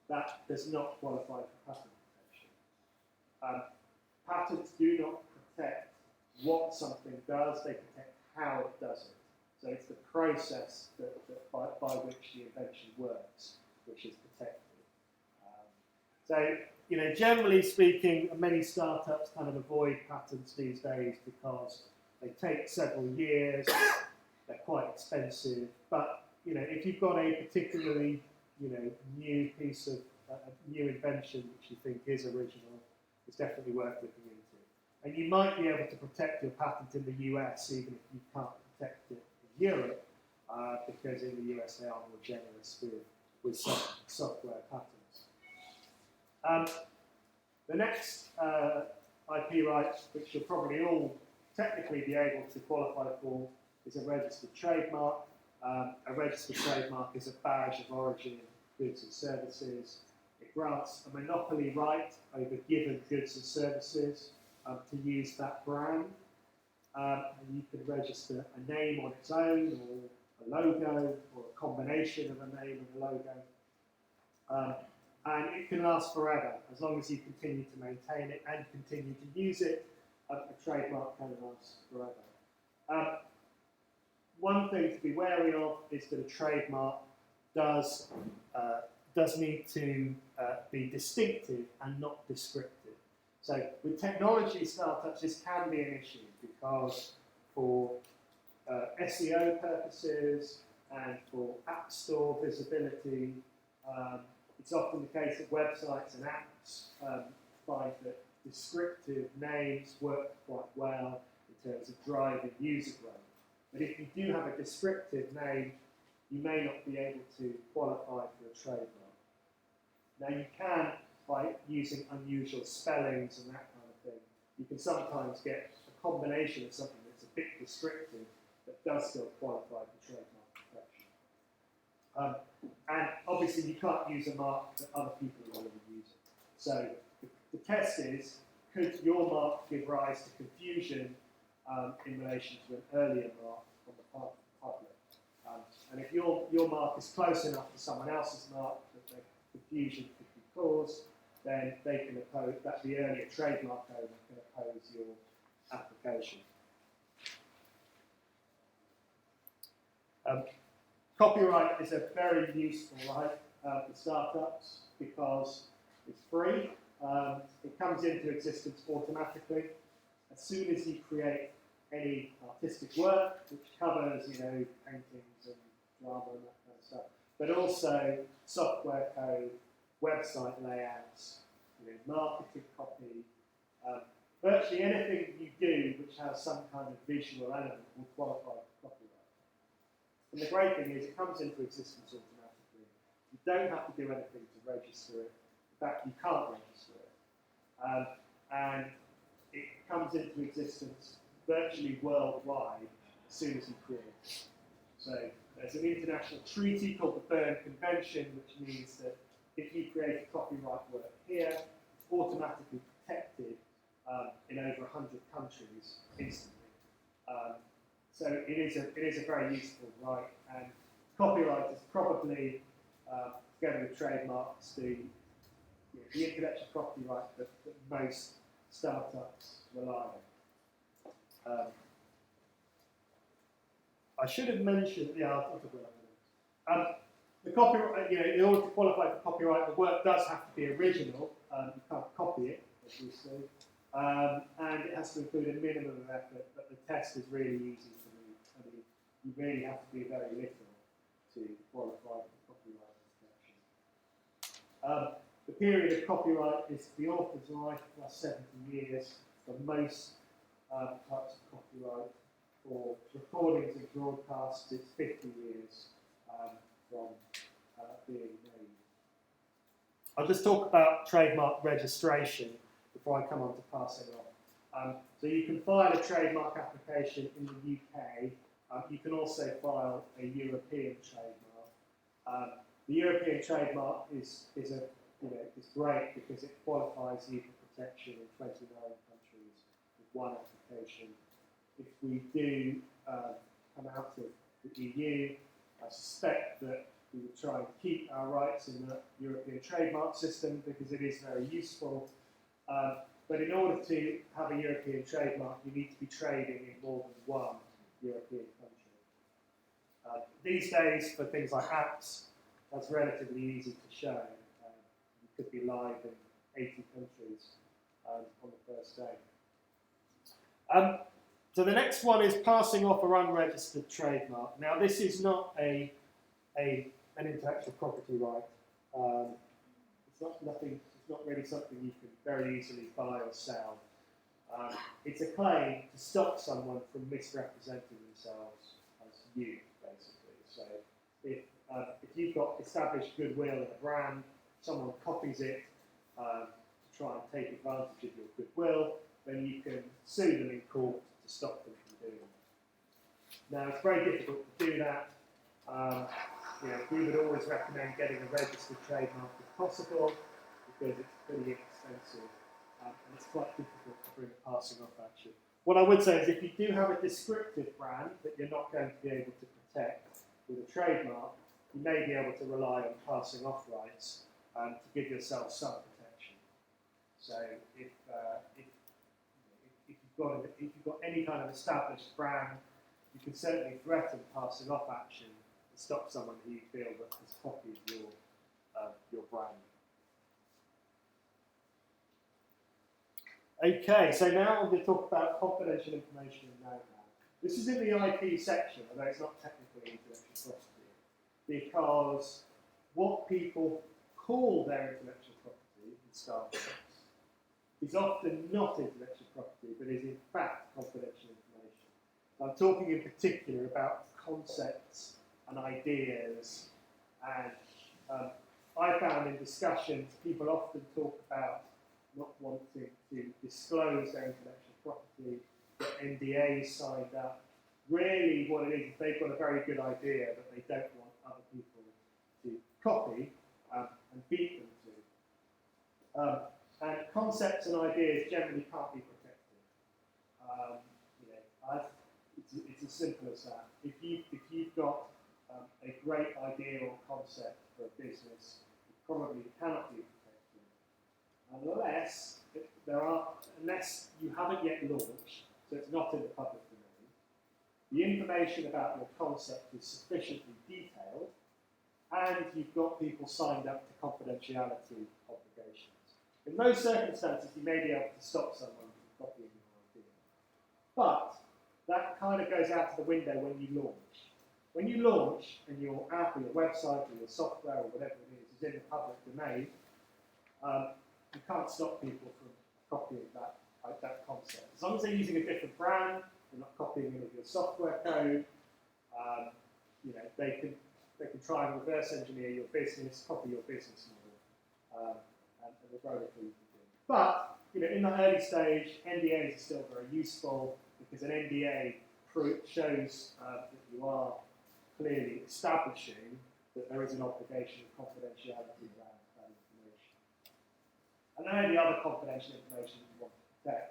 that does not qualify for patent protection. Patents do not protect what something does, they protect how it does it. So it's the process by which the invention works, which is protected. So, generally speaking, many startups kind of avoid patents these days because they take several years, they're quite expensive. But, if you've got a particularly, new piece of a new invention which you think is original, it's definitely worth looking into. And you might be able to protect your patent in the US even if you can't protect it in Europe, because in the US they are more generous with software patents. The next IP right, which you'll probably all technically be able to qualify for, is a registered trademark. A registered trademark is a badge of origin in goods and services. It grants a monopoly right over given goods and services to use that brand. And you can register a name on its own, or a logo, or a combination of a name and a logo. And it can last forever, as long as you continue to maintain it and continue to use it. A trademark can last forever. One thing to be wary of is that a trademark does need to be distinctive and not descriptive. So with technology startups, this can be an issue because for SEO purposes and for App Store visibility, it's often the case that websites and apps find that descriptive names work quite well in terms of driving user growth. But if you do have a descriptive name, you may not be able to qualify for a trademark. Now you can, by using unusual spellings and that kind of thing, you can sometimes get a combination of something that's a bit descriptive that does still qualify for trademark protection. And obviously you can't use a mark that other people are already using. So the test is, could your mark give rise to confusion in relation to an earlier mark on the part of the public? And if your mark is close enough to someone else's mark that the confusion could be caused, then they can oppose, that the earlier trademark owner can oppose your application. Copyright is a very useful right for startups because it's free. It comes into existence automatically. As soon as you create any artistic work, which covers, paintings and drama and that kind of stuff, but also software code, website layouts, marketing copy, virtually anything you do which has some kind of visual element will qualify for copyright. And the great thing is it comes into existence automatically. You don't have to do anything to register it. In fact, you can't register it. And it comes into existence virtually worldwide as soon as you create it. So there's an international treaty called the Berne Convention, which means that if you create a copyright work here, it's automatically protected in over 100 countries instantly. So it is a very useful right, and copyright is probably, together with trademarks, the intellectual property right that most startups rely on. I should have mentioned, yeah, I'll talk about that. The copyright, in order to qualify for copyright, the work does have to be original. You can't copy it, obviously. And it has to include a minimum of effort, but the test is really easy to do. I mean, you really have to do very little to qualify for copyright protection. The period of copyright is the author's life plus 70 years. For most types of copyright, for recordings and broadcasts, it's 50 years from being made. I'll just talk about trademark registration before I come on to passing on. So you can file a trademark application in the UK. You can also file a European trademark. The European trademark is great because it qualifies you for protection in 29 countries with one application. If we do come out of the EU, I suspect that we would try and keep our rights in the European trademark system because it is very useful. But in order to have a European trademark, you need to be trading in more than one European country. These days, for things like apps, that's relatively easy to show. You could be live in 80 countries on the first day. So the next one is passing off an unregistered trademark. Now, this is not an intellectual property right. It's not really something you can very easily buy or sell. It's a claim to stop someone from misrepresenting themselves as you, basically. So if you've got established goodwill in a brand, someone copies it to try and take advantage of your goodwill, then you can sue them in court to stop them from doing that. Now, it's very difficult to do that. We would always recommend getting a registered trademark if possible, because it's pretty expensive and it's quite difficult to bring a passing off action. What I would say is if you do have a descriptive brand that you're not going to be able to protect with a trademark, you may be able to rely on passing off rights to give yourself some protection. So if you've got any kind of established brand, you can certainly threaten passing off action to stop someone who you feel that has copied your brand. Okay, so now I'm going to talk about confidential information and know-how. This is in the IP section, although it's not technically intellectual property, because what people call their intellectual property in startups is often not intellectual property, but is in fact confidential information. I'm talking in particular about concepts and ideas, and I found in discussions people often talk about not wanting to disclose their intellectual property, get NDAs signed up. Really what it is they've got a very good idea that they don't want other people to copy and beat them to. And concepts and ideas generally can't be protected. It's as simple as that. If you've got a great idea or concept for a business, it probably cannot be protected. Unless you haven't yet launched, so it's not in the public domain, the information about your concept is sufficiently detailed, and you've got people signed up to confidentiality obligations. In those circumstances, you may be able to stop someone from copying your idea. But that kind of goes out of the window when you launch. When you launch and your app or your website or your software or whatever it is in the public domain, you can't stop people from copying that concept. As long as they're using a different brand, they're not copying any of your software code, they can try and reverse engineer your business, copy your business model, and they're very little you can do. But in the early stage, NDAs are still very useful because an NDA shows that you are clearly establishing that there is an obligation of confidentiality around that information. And there are the other confidential information you want to protect.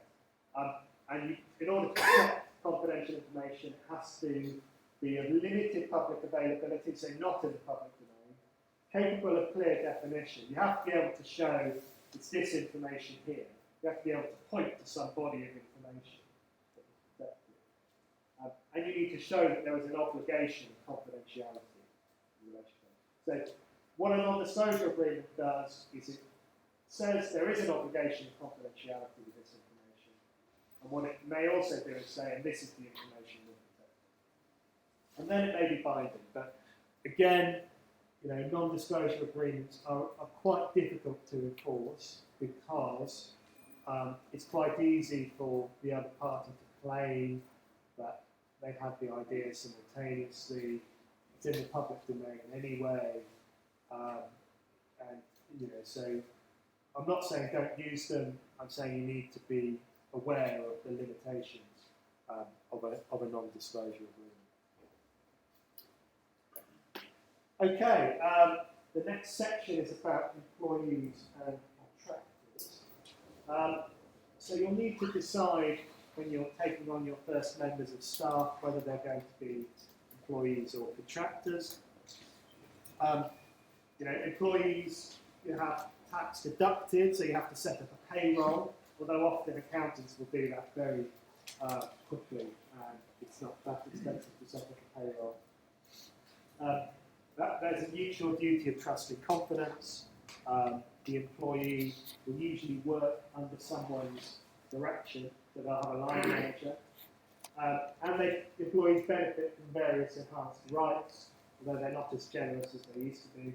In order to protect confidential information, it has to be of limited public availability, so not in the public domain, capable of clear definition. You have to be able to show it's this information here. you have to be able to point to some body of information that was protected. And you need to show that there was an obligation of confidentiality in relation to that. So what a non-disclosure agreement does is it says there is an obligation of confidentiality with this information. And what it may also do is say, and this is the information we're protecting. And then it may be binding. But again, you know, non-disclosure agreements are quite difficult to enforce because it's quite easy for the other party to claim that they had the idea simultaneously. It's in the public domain anyway, and you know. So I'm not saying don't use them. I'm saying you need to be aware of the limitations of a non-disclosure agreement. Okay, the next section is about employees and contractors. So you'll need to decide when you're taking on your first members of staff whether they're going to be employees or contractors. You know, employees, you have tax deducted, so you have to set up a payroll, although often accountants will do that very quickly, and it's not that expensive to set up a payroll. There's a mutual duty of trust and confidence. The employee will usually work under someone's direction, so they'll have a line manager. And employees benefit from various enhanced rights, although they're not as generous as they used to be.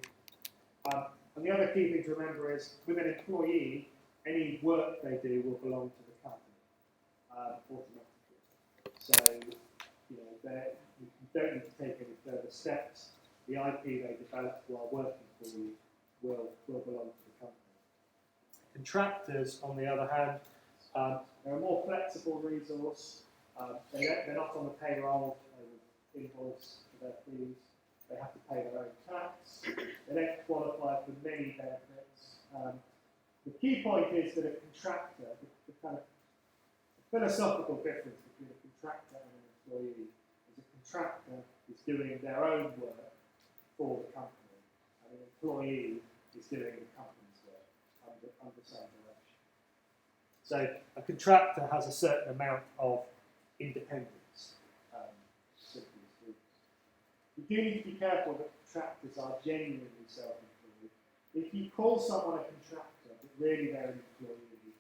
And the other key thing to remember is, with an employee, any work they do will belong to the company automatically. So, you know, you don't need to take any further steps. The IP they develop while working for you will belong to the company. Contractors, on the other hand, they're a more flexible resource. They're not on the payroll. They will invoice for their fees. They have to pay their own tax. They don't qualify for many benefits. The key point is that a contractor, the kind of philosophical difference between a contractor and an employee is a contractor is doing their own work for the company, and an employee is doing the company's work under some direction. So a contractor has a certain amount of independence, simply speaking. You do need to be careful that contractors are genuinely self-employed. If you call someone a contractor, but really they're an employee,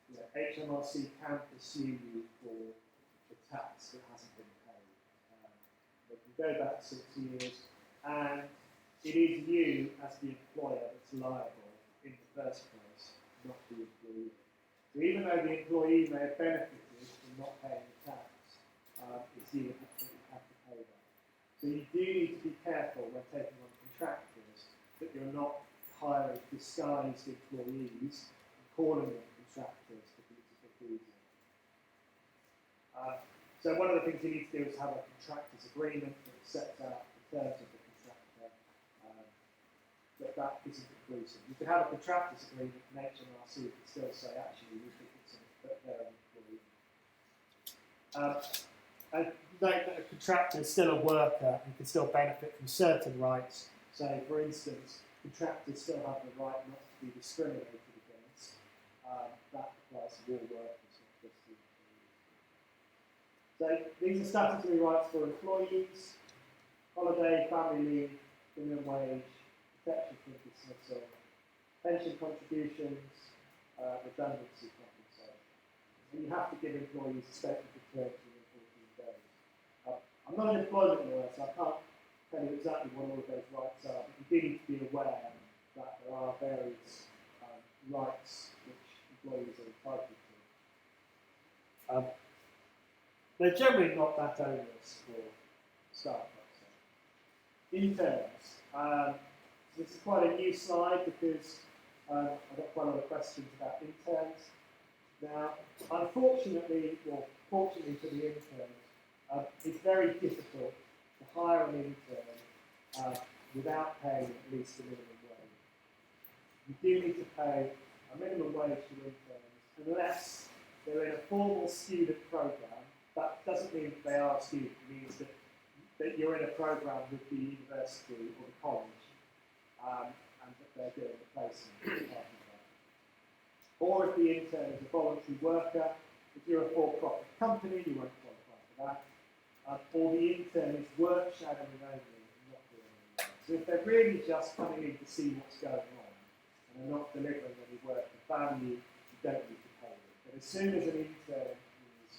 you know, HMRC can pursue you for the tax that hasn't been paid. They can go back 6 years, and it is you as the employer that's liable in the first place, not the employee. So even though the employee may have benefited from not paying the tax, it's you that have to pay that. So you do need to be careful when taking on contractors that you're not hiring disguised employees and calling them contractors to confuse them. So one of the things you need to do is have a contractors agreement that sets out the terms of the contractor, but that isn't inclusive. You could have a contractors agreement and HMRC could still say, actually, we think it's they're an employee. And note that a contractor is still a worker and can still benefit from certain rights. So, for instance, contractors still have the right not to be discriminated against. That applies to all workers, not just the employees. So, these are statutory rights for employees: holiday, family leave, minimum wage, protection from dismissal, pension contributions, redundancy compensation. And you have to give employees a statement of terms within 14 days. I'm not an employment lawyer, so I can't tell you exactly what all of those rights are, but you do need to be aware that there are various rights which employees are entitled to. They're generally not that onerous for startups. Interns. This is quite a new slide because I've got quite a lot of questions about interns. Now, unfortunately, or fortunately for the intern, it's very difficult to hire an intern without paying at least a minimum wage. You do need to pay a minimum wage to interns unless they're in a formal student program. That doesn't mean that they are a student. It means that you're in a program with the university or the college, and that they're doing a placement. Or if the intern is a voluntary worker, if you're a for-profit company, you won't qualify for that. Or the intern is work shadowing only and not doing any work. So if they're really just coming in to see what's going on and are not delivering any work of value, you don't need to pay them. But as soon as an intern is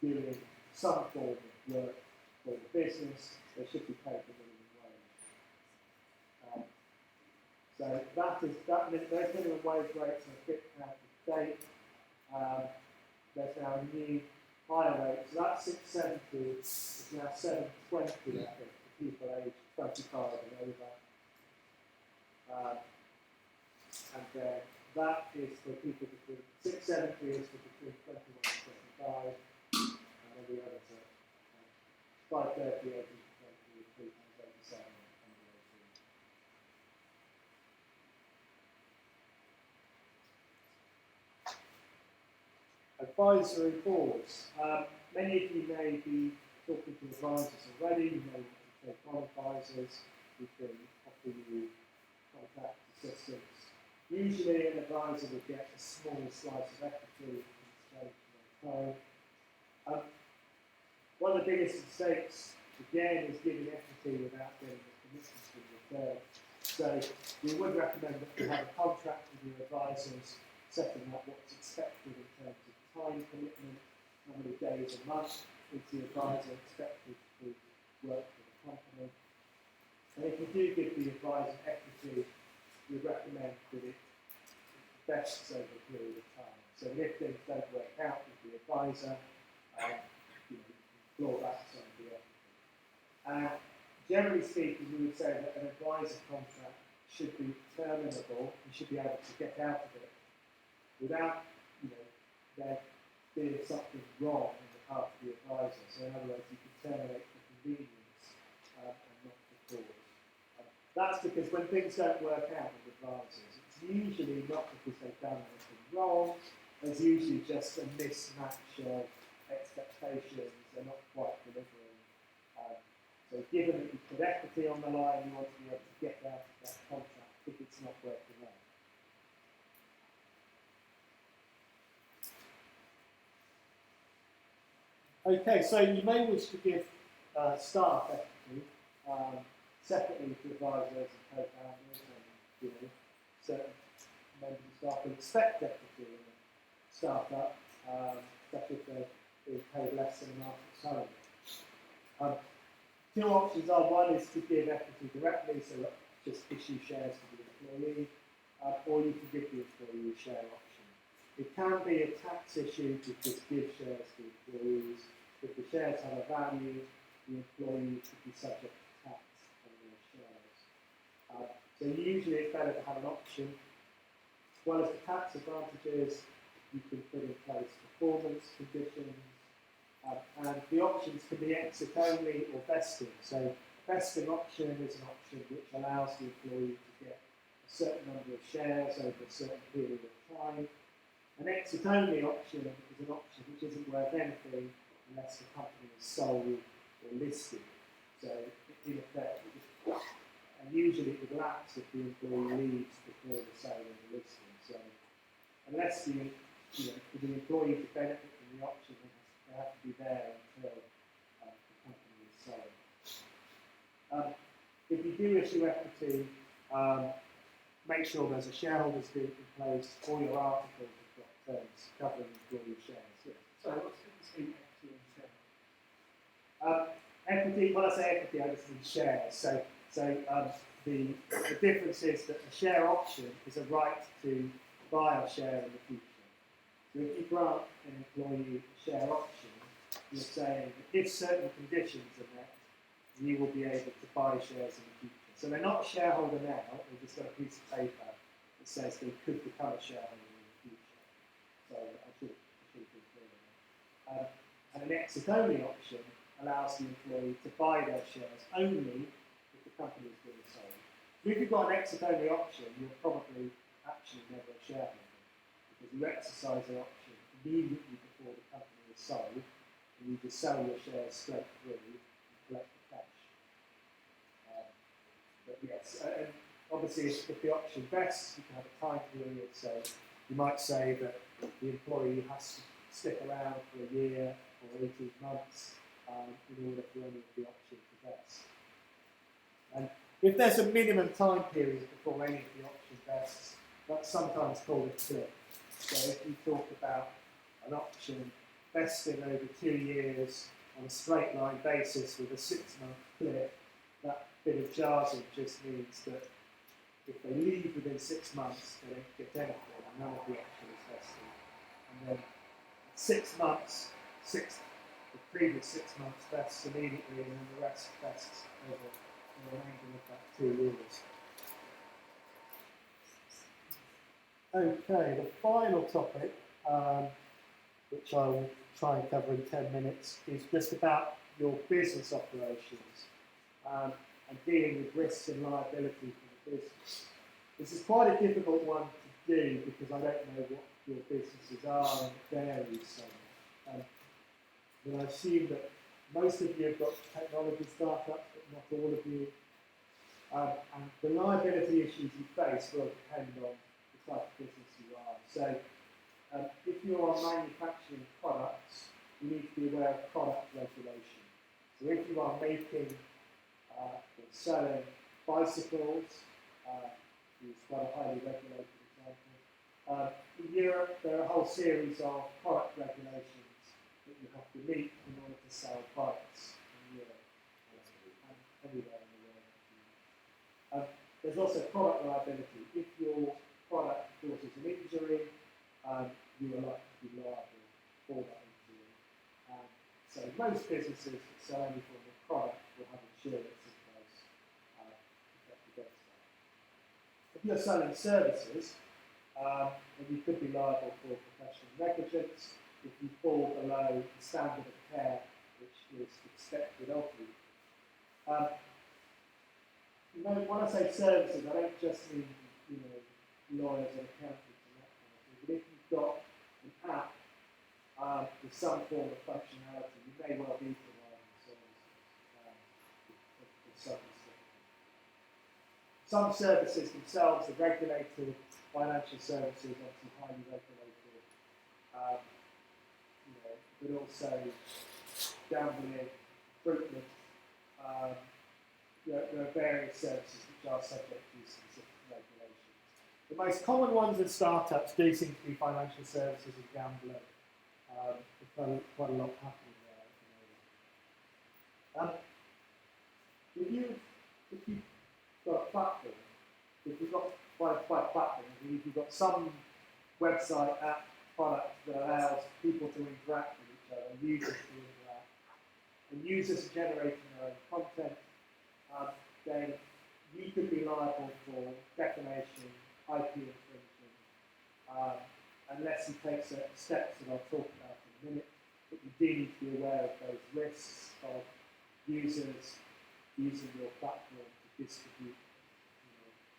doing some form of work for the business, they should be paid the minimum wage. So those minimum wage rates are a bit out of date. There's now a new higher rate, so that 670 is now 720, I think, for people aged 25 and over. And then that is for people between 670 is for between 21 and 25, and then the others are 530, 18 to 20, 3 times 87, and 18. Advisory boards. Many of you may be talking to advisors already. You may want to take on advisors who can offer you contract assistance. Usually an advisor will get a small slice of equity in exchange for their time. One of the biggest mistakes, again, is giving equity without getting a commitment in return. So we would recommend that you have a contract with your advisors, setting up what's expected in terms of time commitment, how many days a month is the advisor expected to work for the company. And if you do give the advisor equity, we recommend that it vests over a period of time. So that if things don't work out with the advisor, you can claw back some of the equity. Generally speaking, we would say that an advisor contract should be terminable. You should be able to get out of it without, there being something wrong on the part of the advisor. So in other words, you can terminate for convenience and not for cause. That's because when things don't work out with advisors, it's usually not because they've done anything wrong. There's usually just a mismatch of expectations. They're not quite delivering. So given that you put equity on the line, you want to be able to get out of that contract if it's not working out. Okay, so you may wish to give staff equity separately to advisors and co-founders, and certain members of staff will expect equity in a startup, especially if they're being paid less than the market salary. Two options are: one is to give equity directly, so just issue shares to the employee, or you can give the employee a share option. It can be a tax issue to just give shares to employees. If the shares have a value, the employee should be subject to tax on those shares. So usually it's better to have an option. As well as the tax advantages, you can put in place performance conditions, and the options can be exit only or vesting. So vesting option is an option which allows the employee to get a certain number of shares over a certain period of time. An exit only option is an option which isn't worth anything unless the company is sold or listed. So in effect, and usually it would lapse if the employee leaves before the sale or the listing. So unless for the employee to benefit from the option, they have to be there until the company is sold. If you do issue equity, make sure there's a shareholders group in place. All your articles have got terms covering employee shares. Yeah. So what's the difference between equity and share? Equity, when I say equity, I just mean shares. So the difference is that a share option is a right to buy a share in the future. So if you grant an employee a share option, you're saying that if certain conditions are met, you will be able to buy shares in the future. So they're not a shareholder now, they've just got a piece of paper that says they could become a shareholder in the future. So I should be clear on that. And an exit-only option allows the employee to buy their shares only if the company is being sold. So if you've got an exit-only option, you're probably actually never a shareholder, because you exercise the option immediately before the company is sold, and you just sell your shares straight through and collect the cash. But yes, and obviously if the option vests, you can have a time period, so You might say that the employee has to stick around for a year or 18 months in order for any of the options to vest. And if there's a minimum time period before any of the option vests, that's sometimes called a cliff. So if you talk about an option vesting over 2 years on a straight line basis with a 6-month cliff, that bit of jargon just means that if they leave within 6 months, they don't get anything, and none of the option is vested. And then 6 months, the previous 6 months vests immediately, and then the rest vests over the remainder of that 2 years. Okay, the final topic, which I will try and cover in 10 minutes, is just about your business operations and dealing with risks and liability for the business. This is quite a difficult one to do because I don't know what your businesses are and it varies so much. But I assume that most of you have got technology startups, but not all of you. And the liability issues you face will depend on the type of business you are. So if you are manufacturing products, you need to be aware of product regulation. So if you are making or selling bicycles, use quite a highly regulated example. In Europe, there are a whole series of product regulations that you have to meet in order to sell bikes in Europe and everywhere in the world. There's also product liability. If your product causes an injury, you are likely to be liable for that injury. So most businesses that sell any form of product will have insurance in place to protect against that. If you're selling services, then you could be liable for professional negligence if you fall below the standard of care which is expected of you. When I say services, I don't just mean lawyers and accountants and that kind of thing. But if you've got an app with some form of functionality, you may well be providing services of some sort. Some services themselves are regulated. Financial services, obviously highly regulated. But also gambling, recruitment. There are various services which are subject to specific regulations. The most common ones in startups do seem to be financial services and gambling. There's quite a lot happening there at the moment. If you've got a platform, if you've got quite a platform, if you've got some website, app, product that allows people to interact with each other, users to interact, and users are generating their own content, then you could be liable for defamation, IP infringement, unless you take certain steps that I'll talk about in a minute. But you do need to be aware of those risks of users using your platform to distribute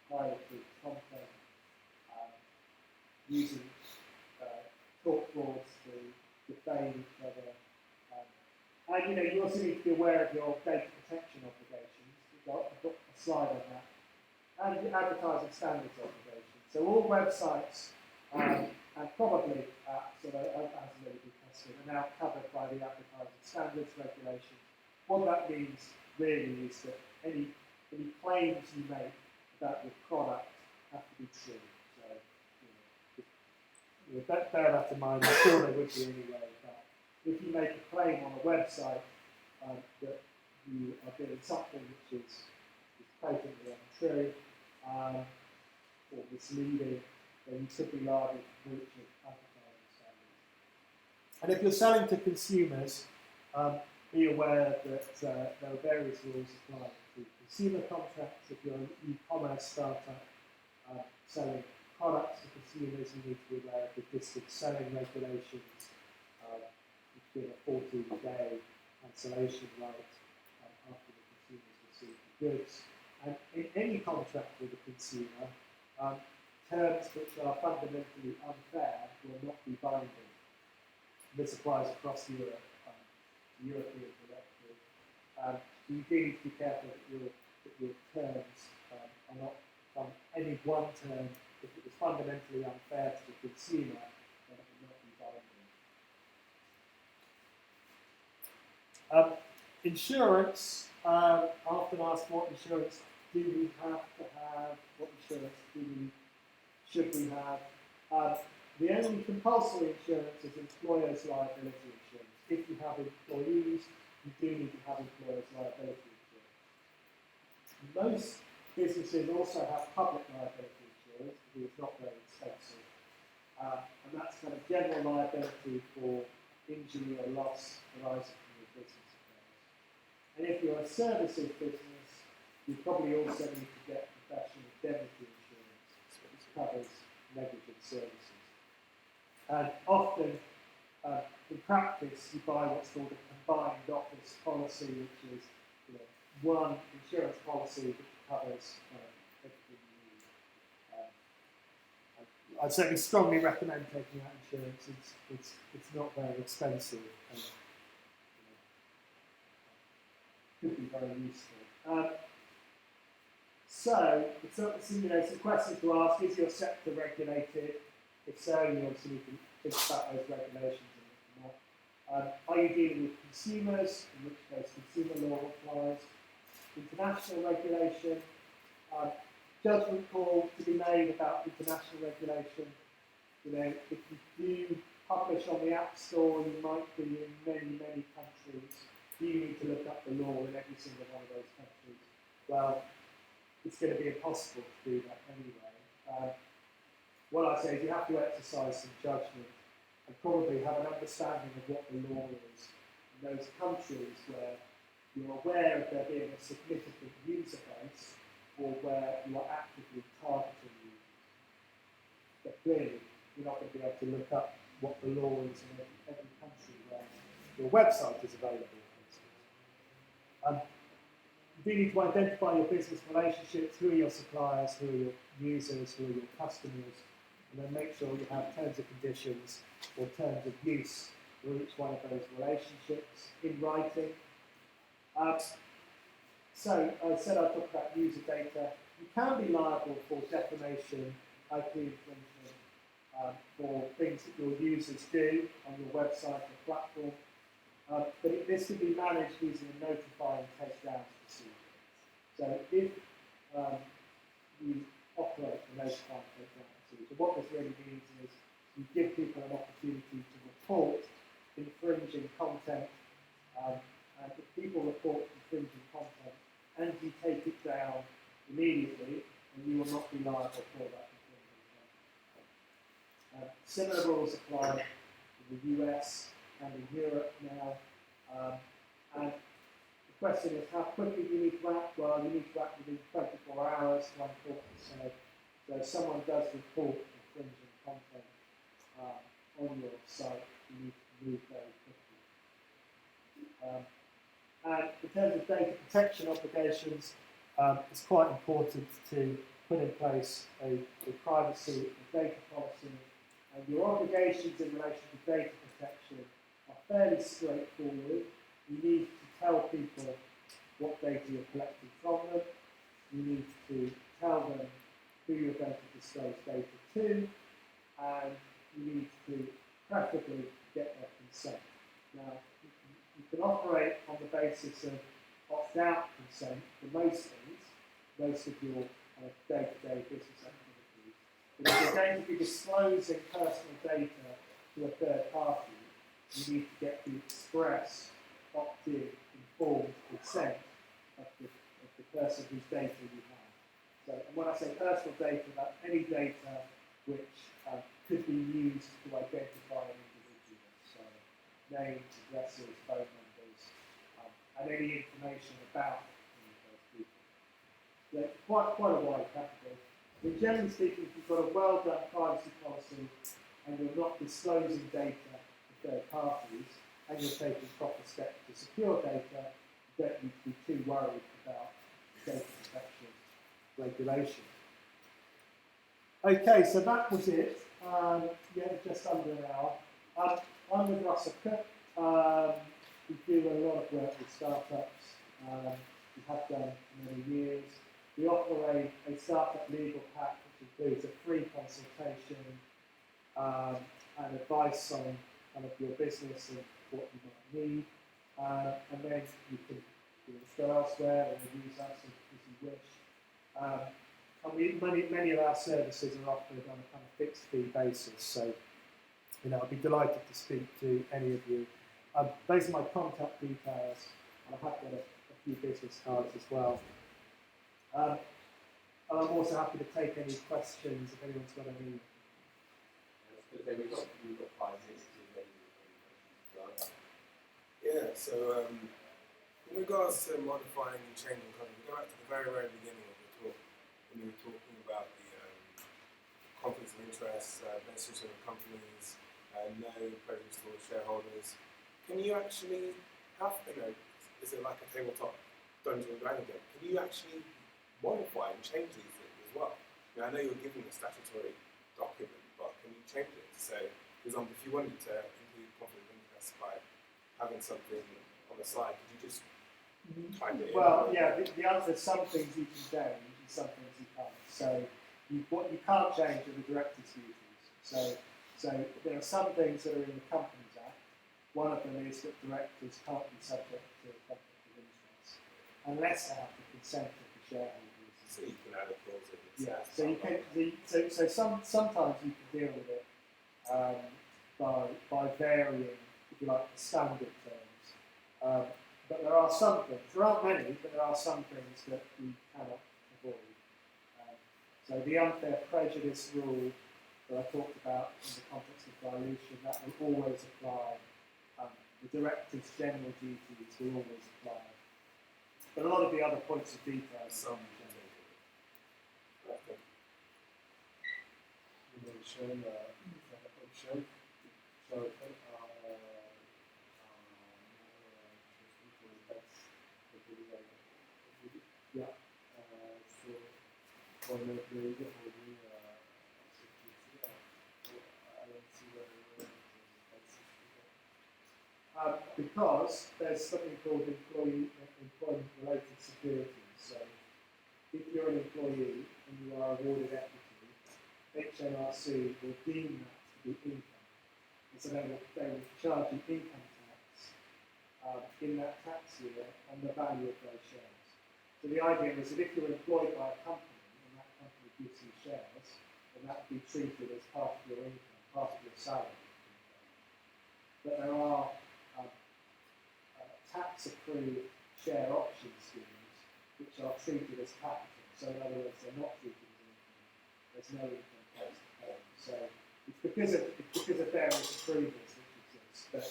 pirated content, using talk boards to defame each other. And you also need to be aware of your data protection obligations. I've got a slide on that. And your advertising standards obligations. So all websites and probably apps that hasn't really been tested are now covered by the advertising standards regulations. What that means really is that any claims you make about your product have to be true. So bear that in mind. I'm sure there would be anyway. But if you make a claim on a website that you are doing something which is patently untrue or misleading, then you could be liable for breach of advertising standards. And if you're selling to consumers, be aware that there are various rules applying to consumer contracts. If you're an e-commerce startup selling products to consumers, you need to be aware of the distance selling regulations, which give a 14-day cancellation right after the consumers receive the goods. And in any contract with a consumer, terms which are fundamentally unfair will not be binding. This applies across Europe, European directive. You do need to be careful that your terms are not from any one term. If it was fundamentally unfair to the consumer, then it will not be binding. Insurance, I often asked what insurance do we have to have, what insurance should we have. The only compulsory insurance is employer's liability insurance. If you have employees, you do need to have employer's liability insurance. Most businesses also have public liability insurance because it's not very expensive. And that's kind of general liability for injury or loss arising from your business affairs. And if you're a services business, you probably also need to get professional indemnity insurance, which covers negligent services. And often, in practice, you buy what's called a combined office policy, which is one insurance policy that covers everything you need. I'd certainly strongly recommend taking out insurance. It's not very expensive and could be very useful. So, some questions to ask: is your sector regulated? If so, you obviously need to think about those regulations and look them up. Are you dealing with consumers, in which case consumer law applies? International regulation, judgment call to be made about international regulation. If you do publish on the App Store, you might be in many, many countries. Do you need to look up the law in every single one of those countries? Well, it's going to be impossible to do that anyway. What I say is you have to exercise some judgment and probably have an understanding of what the law is in those countries where you're aware of there being a significant user base or where you are actively targeting users. But clearly, you're not going to be able to look up what the law is in every country where your website is available, for instance. You do need to identify your business relationships, who are your suppliers, who are your users, who are your customers, and then make sure you have terms and conditions or terms of use for each one of those relationships in writing. So I said I'd talk about user data. You can be liable for defamation, IP infringement, for things that your users do on your website or platform. But this can be managed using a notify and take down procedure. So if you operate the notify and take down procedure, what this really means is you give people an opportunity to report infringing content, and if people report infringing content and you take it down immediately, then you will not be liable for that infringing content. Similar rules apply in the US and in Europe now. And the question is, how quickly do you need to act? Well, you need to act within 24 hours, one court said. So if someone does report infringing content on your site, you need to move very quickly. And in terms of data protection obligations, it's quite important to put in place a privacy and data policy. And your obligations in relation to data protection are fairly straightforward. You need to tell people what data you're collecting from them. You need to tell them who you're going to disclose data to, and you need to preferably get their consent. Now, you can operate on the basis of opt-out consent for most things, most of your day-to-day business activities. But if you're going to be disclosing personal data to a third party, you need to get the express, opt-in, informed consent of the person whose data you have. So, and when I say personal data, that's any data which could be used to identify an individual. So, names, addresses, phone numbers, and any information about those people. So, quite a wide category. But generally speaking, if you've got a well-done privacy policy and you're not disclosing data to third parties, and you're taking proper steps to secure data, you don't need to be too worried about data protection regulation. Okay, so that was it. Just under an hour. I'm with Russell Cook. We do a lot of work with startups. We have done for many years. We operate a startup legal pack, which is includes a free consultation and advice on kind of your business and what you might need. And then you can go elsewhere and use us as you wish. And many of our services are offered on a kind of fixed fee basis. So, I'd be delighted to speak to any of you. Those are my contact details, and I have got a few business cards as well. And I'm also happy to take any questions if anyone's got any. We've got 5 minutes to get Yeah, so in regards to modifying and changing content, we go back to the very, very beginning of the talk when you were talking about the conflicts of interest, messages of companies, no prejudice towards shareholders. Can you actually have, is it like a tabletop Dungeons and Dragons game? Can you actually modify and change these things as well? I know you're giving a statutory document, but can you change it? So, for example, if you wanted to include conflict of interest by having something on the side, could you just type it in? Well, yeah, the answer is some things you can change and some things you can't. So, what you can't change are the director's duties. So there are some things that are in the Companies Act. One of them is that directors can't be subject to conflict of interest unless they have the consent of the shareholders. So you can add a clause in. Yeah. So you can. Sometimes you can deal with it by varying, if you like, the standard terms. But there are some things. There aren't many, but there are some things that we cannot avoid. So the unfair prejudice rule that I talked about in the context of dilution, that will always apply. The director's general duties will always apply. But a lot of the other points of detail are some Mention option. So yeah. So for the creator, because there's something called employment-related securities. So, if you're an employee and you are awarded equity, HMRC will deem that to be income, and so they will charge you income tax in that tax year on the value of those shares. So the idea is that if you're employed by a company and that company gives you shares, then that would be treated as part of your income, part of your salary. But there are tax-approved share option schemes which are treated as capital. So in other words, they're not treated as income. There's no income tax to pay. So it's because of various approvals which exist. But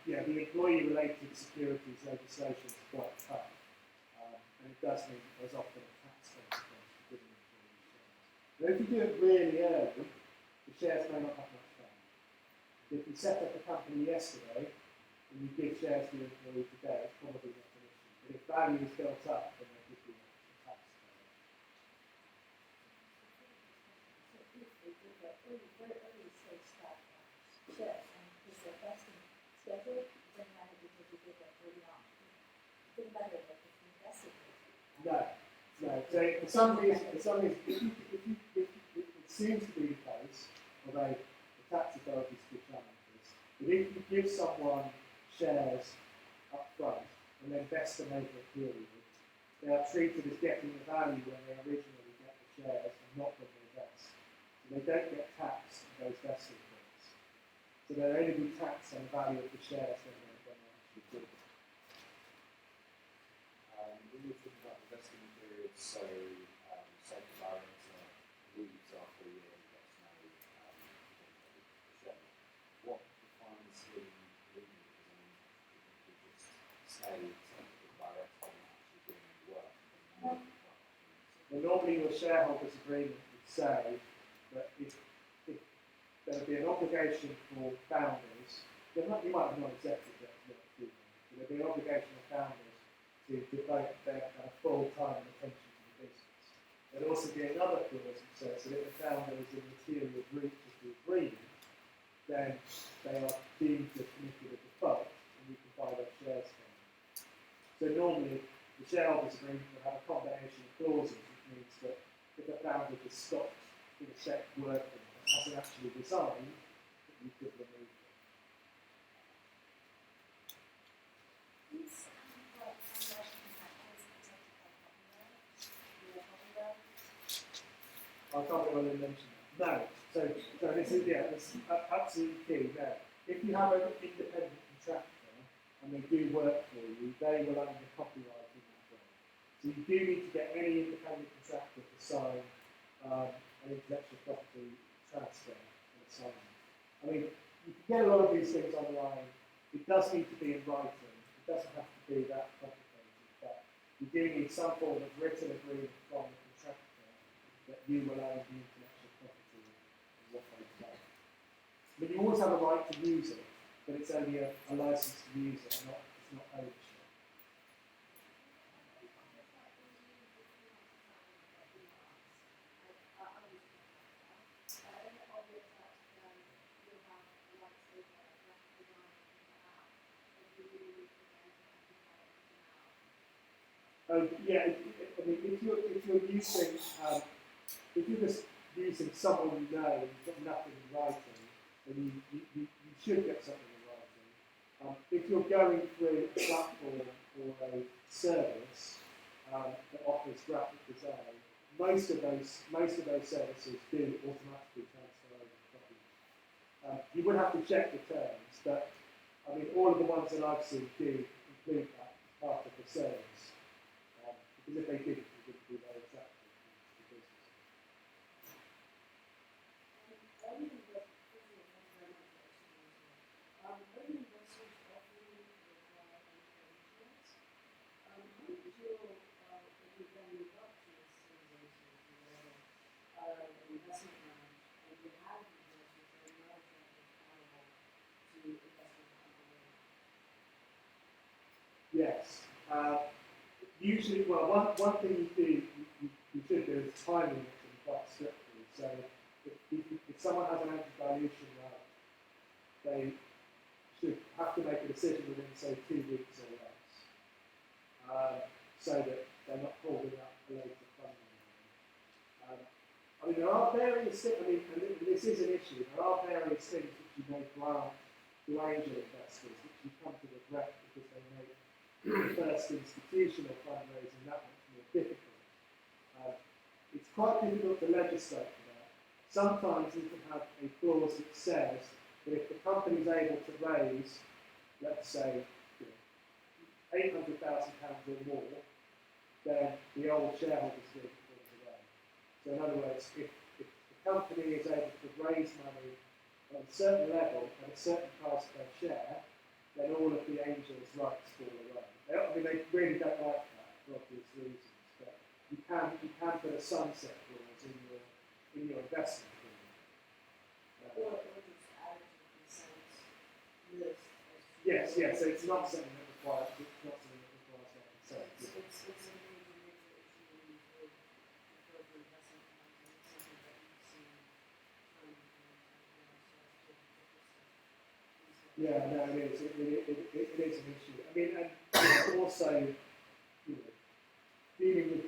the employee-related securities legislation is quite tough, and it does mean that there's often a tax consequence for giving employees shares. But if you do it really early, the shares may not have much value. If you set up a company yesterday and you give shares to your employee today, it's probably not an issue. But if value is built up, then there could be a tax charge. So if we do the very early stage stock shares and is the vesting schedule, it doesn't matter because you did that early on. It doesn't matter if it's invested. No. So for some reason, it seems to be the case, although the tax authorities could challenge this, that if you give someone shares up front and then vest them over a period, they are treated as getting the value when they originally get the shares and not when they vest. So they don't get taxed on those vesting points. So they'll only be taxed on the value of the shares when they're actually given. When you're talking about the vesting periods, so say the director leaves after a year and gets no share, what defines him leaving? Because you just say the director and actually doing the work. Well, normally your shareholders' agreement would say that if there would be an obligation for founders, you might have non-executive directors, but there'd be an obligation for founders to devote their full-time attention to the business. There'd also be another clause that says that if the founder is in material breach of the agreement, then they are deemed to have committed a default and you can buy their shares from them. So normally the shareholders agreement will have a combination of clauses, which means that if the founder just stops in effect working hasn't actually resigned, you could remove them. I can't remember to mention that. No. So this is, yeah, that's absolutely key. Now, if you have an independent contractor and they do work for you, they will own the copyright in that way. So you do need to get any independent contractor to sign an intellectual property transfer and assignment. I mean, you can get a lot of these things online. It does need to be in writing. It doesn't have to be that complicated, but you do need some form of written agreement from the contractor that you will own the intellectual property and what they've done. But you always have a right to use it, but it's only a license to use it, it's not ownership. Yeah, I mean, if you're using, if you're just using someone you know and you've got nothing in writing, then you should get something in writing. If you're going through a platform or a service that offers graphic design, most of those services do automatically transfer over to copyright. You would have to check the terms, but I mean, all of the ones that I've seen do include that as part of the service. Because if they didn't, it wouldn't be very attractive to the business. Yes. Usually, well, one thing you should do is time limit them quite strictly. So if someone has an anti-dilution right, they should have to make a decision within, say, 2 weeks or less, so that they're not holding up a later funding. I mean, there are various things, I mean, and this is an issue, there are various things which you may grant to angel investors, which you come to regret because they make the first institutional fundraising that much more difficult. It's quite difficult to legislate for that. Sometimes you can have a clause that says that if the company is able to raise, let's say, £800,000 or more, then the old shareholders group falls away. So in other words, if the company is able to raise money at a certain level at a certain price per share, then all of the angels' rights fall away. I mean, they really don't like that for obvious reasons, but you can put a sunset clause in your investment agreement. Yes, so it's not something that requires that consent. Yeah, no, it is. It is an issue. I mean, and also, dealing with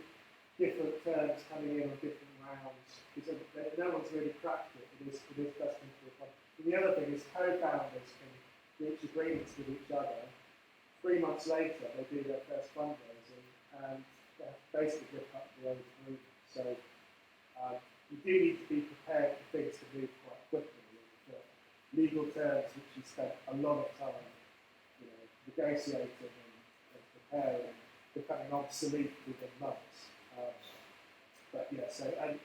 different terms coming in on different rounds, because no one's really cracked it. It does come to a point. And the other thing is co-founders can reach agreements with each other. 3 months later, they do their first fundraising, and they basically rip up the old agreement. So you do need to be prepared for things to move quite quickly. Legal terms which you spent a lot of time, negotiating and preparing, becoming obsolete within months. But yeah, so and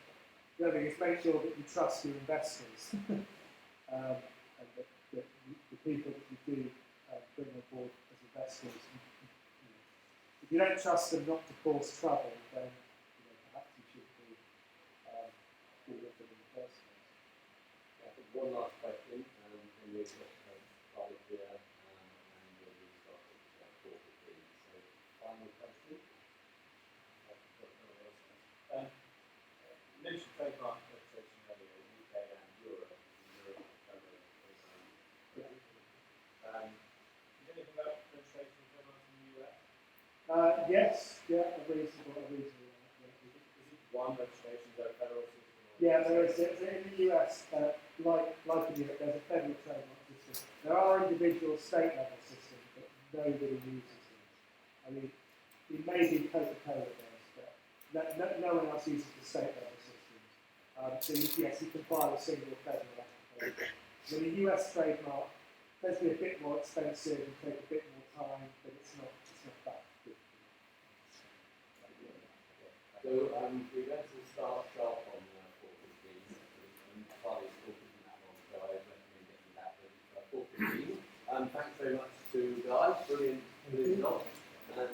the other thing is make sure that you trust your investors and that the people that you do bring on board as investors. If you don't trust them not to cause trouble, then perhaps you should be with them in the first place. I think one last question. In the private here and we'll start with corporate fees. So, final question. You mentioned trademark registration earlier in the UK and Europe. Do you know anything about registration of trademarks in the US? Yes, a reasonable amount. Is it one registration, is that a federal system? Yeah, there is. In the US, like in Europe, there's a federal trademark system. There are individual state level systems, but nobody uses them. I mean, it may be Coca-Cola does, but no one else uses the state level systems. So yes, you can file a single federal application. So the US trademark tends to be a bit more expensive and take a bit more time, but it's not that good. So we're going to start sharp on 4:15. Charlie's talking that long, so I recommend getting that at 4:15. Thanks very much to guys, brilliant job, and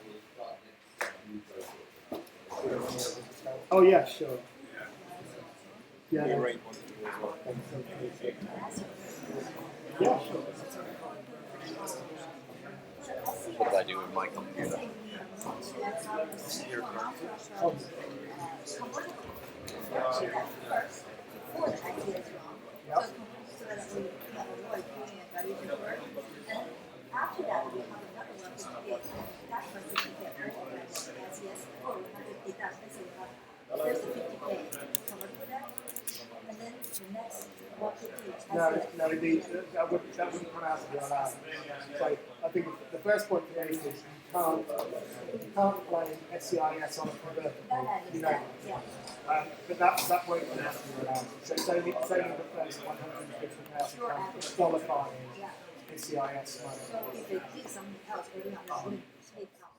we'll start next new process. Oh yeah, sure. Yeah. Yeah, sure. What do I do with my computer? After that, we have another one certificate. That one certificate, SES, we have 50,000. So we have first the 50K covered for that. And then the next 150 No, indeed, that wouldn't come out of your allowance. So I think the first point to make is you can't claim SCIS on a convertible, you know. But that won't come out of your allowance. So it's only the first 150,000 qualifying SCIS money. So if they pick something else, they wouldn't take out.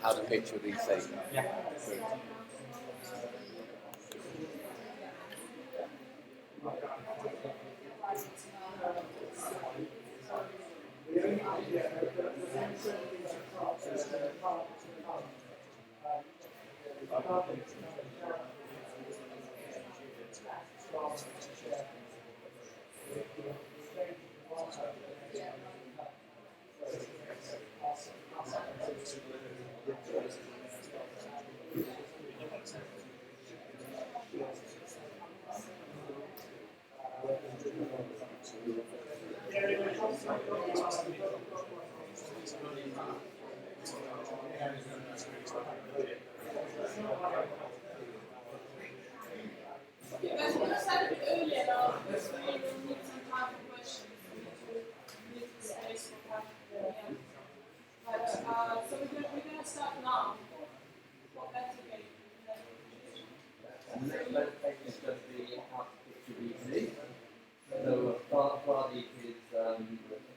how to pitch your VC. Yeah. Okay, guys, we're gonna start a bit earlier now because we will need some time for questions. We need to leave the space for time at the end. But so we're gonna start now. Well, that's okay. And the next presentation is just the how to pitch your VC. So Pradeep is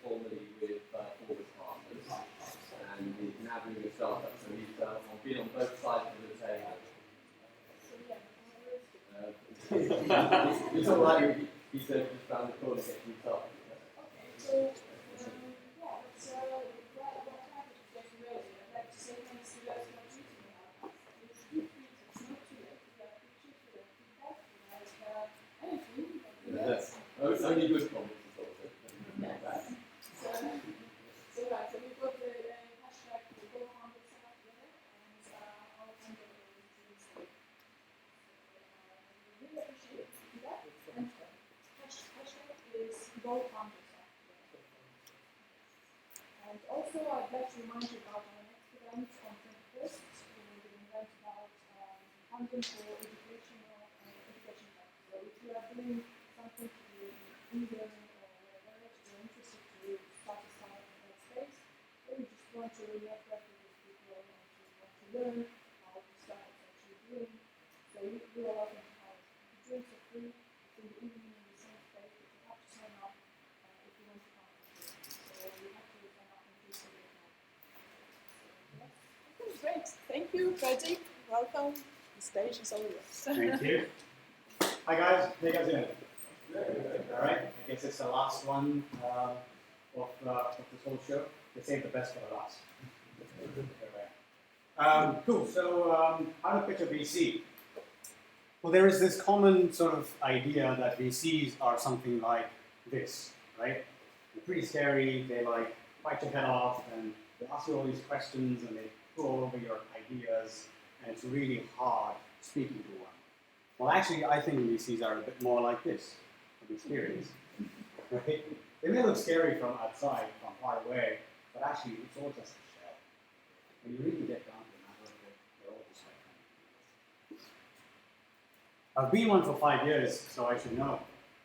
formerly with Forward Partners, and he's now doing a startup. So he's been on both sides of the table. It's all right. He said just round the corner getting himself. Okay, so yeah, it's what happened to get ready. I'd like to say thanks to you guys for treating me like this. It's not too late. You got pictures, you got feedback, you got anything. Yes. Only good comments is also. So right, so we've got the hashtag the Bonhill set up there, and I'll hand it over to Dreamstake. Really appreciate that. And hashtag is Bonhill. And also, I'd like to remind you about our next event on 21st. We will be an event about funding for educational education funds. So if you are doing something to do e-learning or whatever, if you're interested to start a startup in that space, or you just want to network with these people and to want to learn how the startups actually doing, so you are welcome to come. The drinks are free. It's in the evening in the same space, but you have to sign up if you want to come. So you have to sign up and do something like that. Okay, great. Thank you, Pradeep. Welcome. The stage is all yours. Thank you. Hi guys, how you guys doing? All right, I guess it's the last one of this whole show. They save the best for the last. Cool, so how to pitch a VC? Well, there is this common sort of idea that VCs are something like this, right? They're pretty scary, they like bite your head off and they ask you all these questions and they go all over your ideas and it's really hard speaking to one. Well, actually, I think VCs are a bit more like this, from experience. Right? They may look scary from outside, from far away, but actually, it's all just a shell. When you really get down to the matter of it, they're all just like that. I've been one for 5 years, so I should know.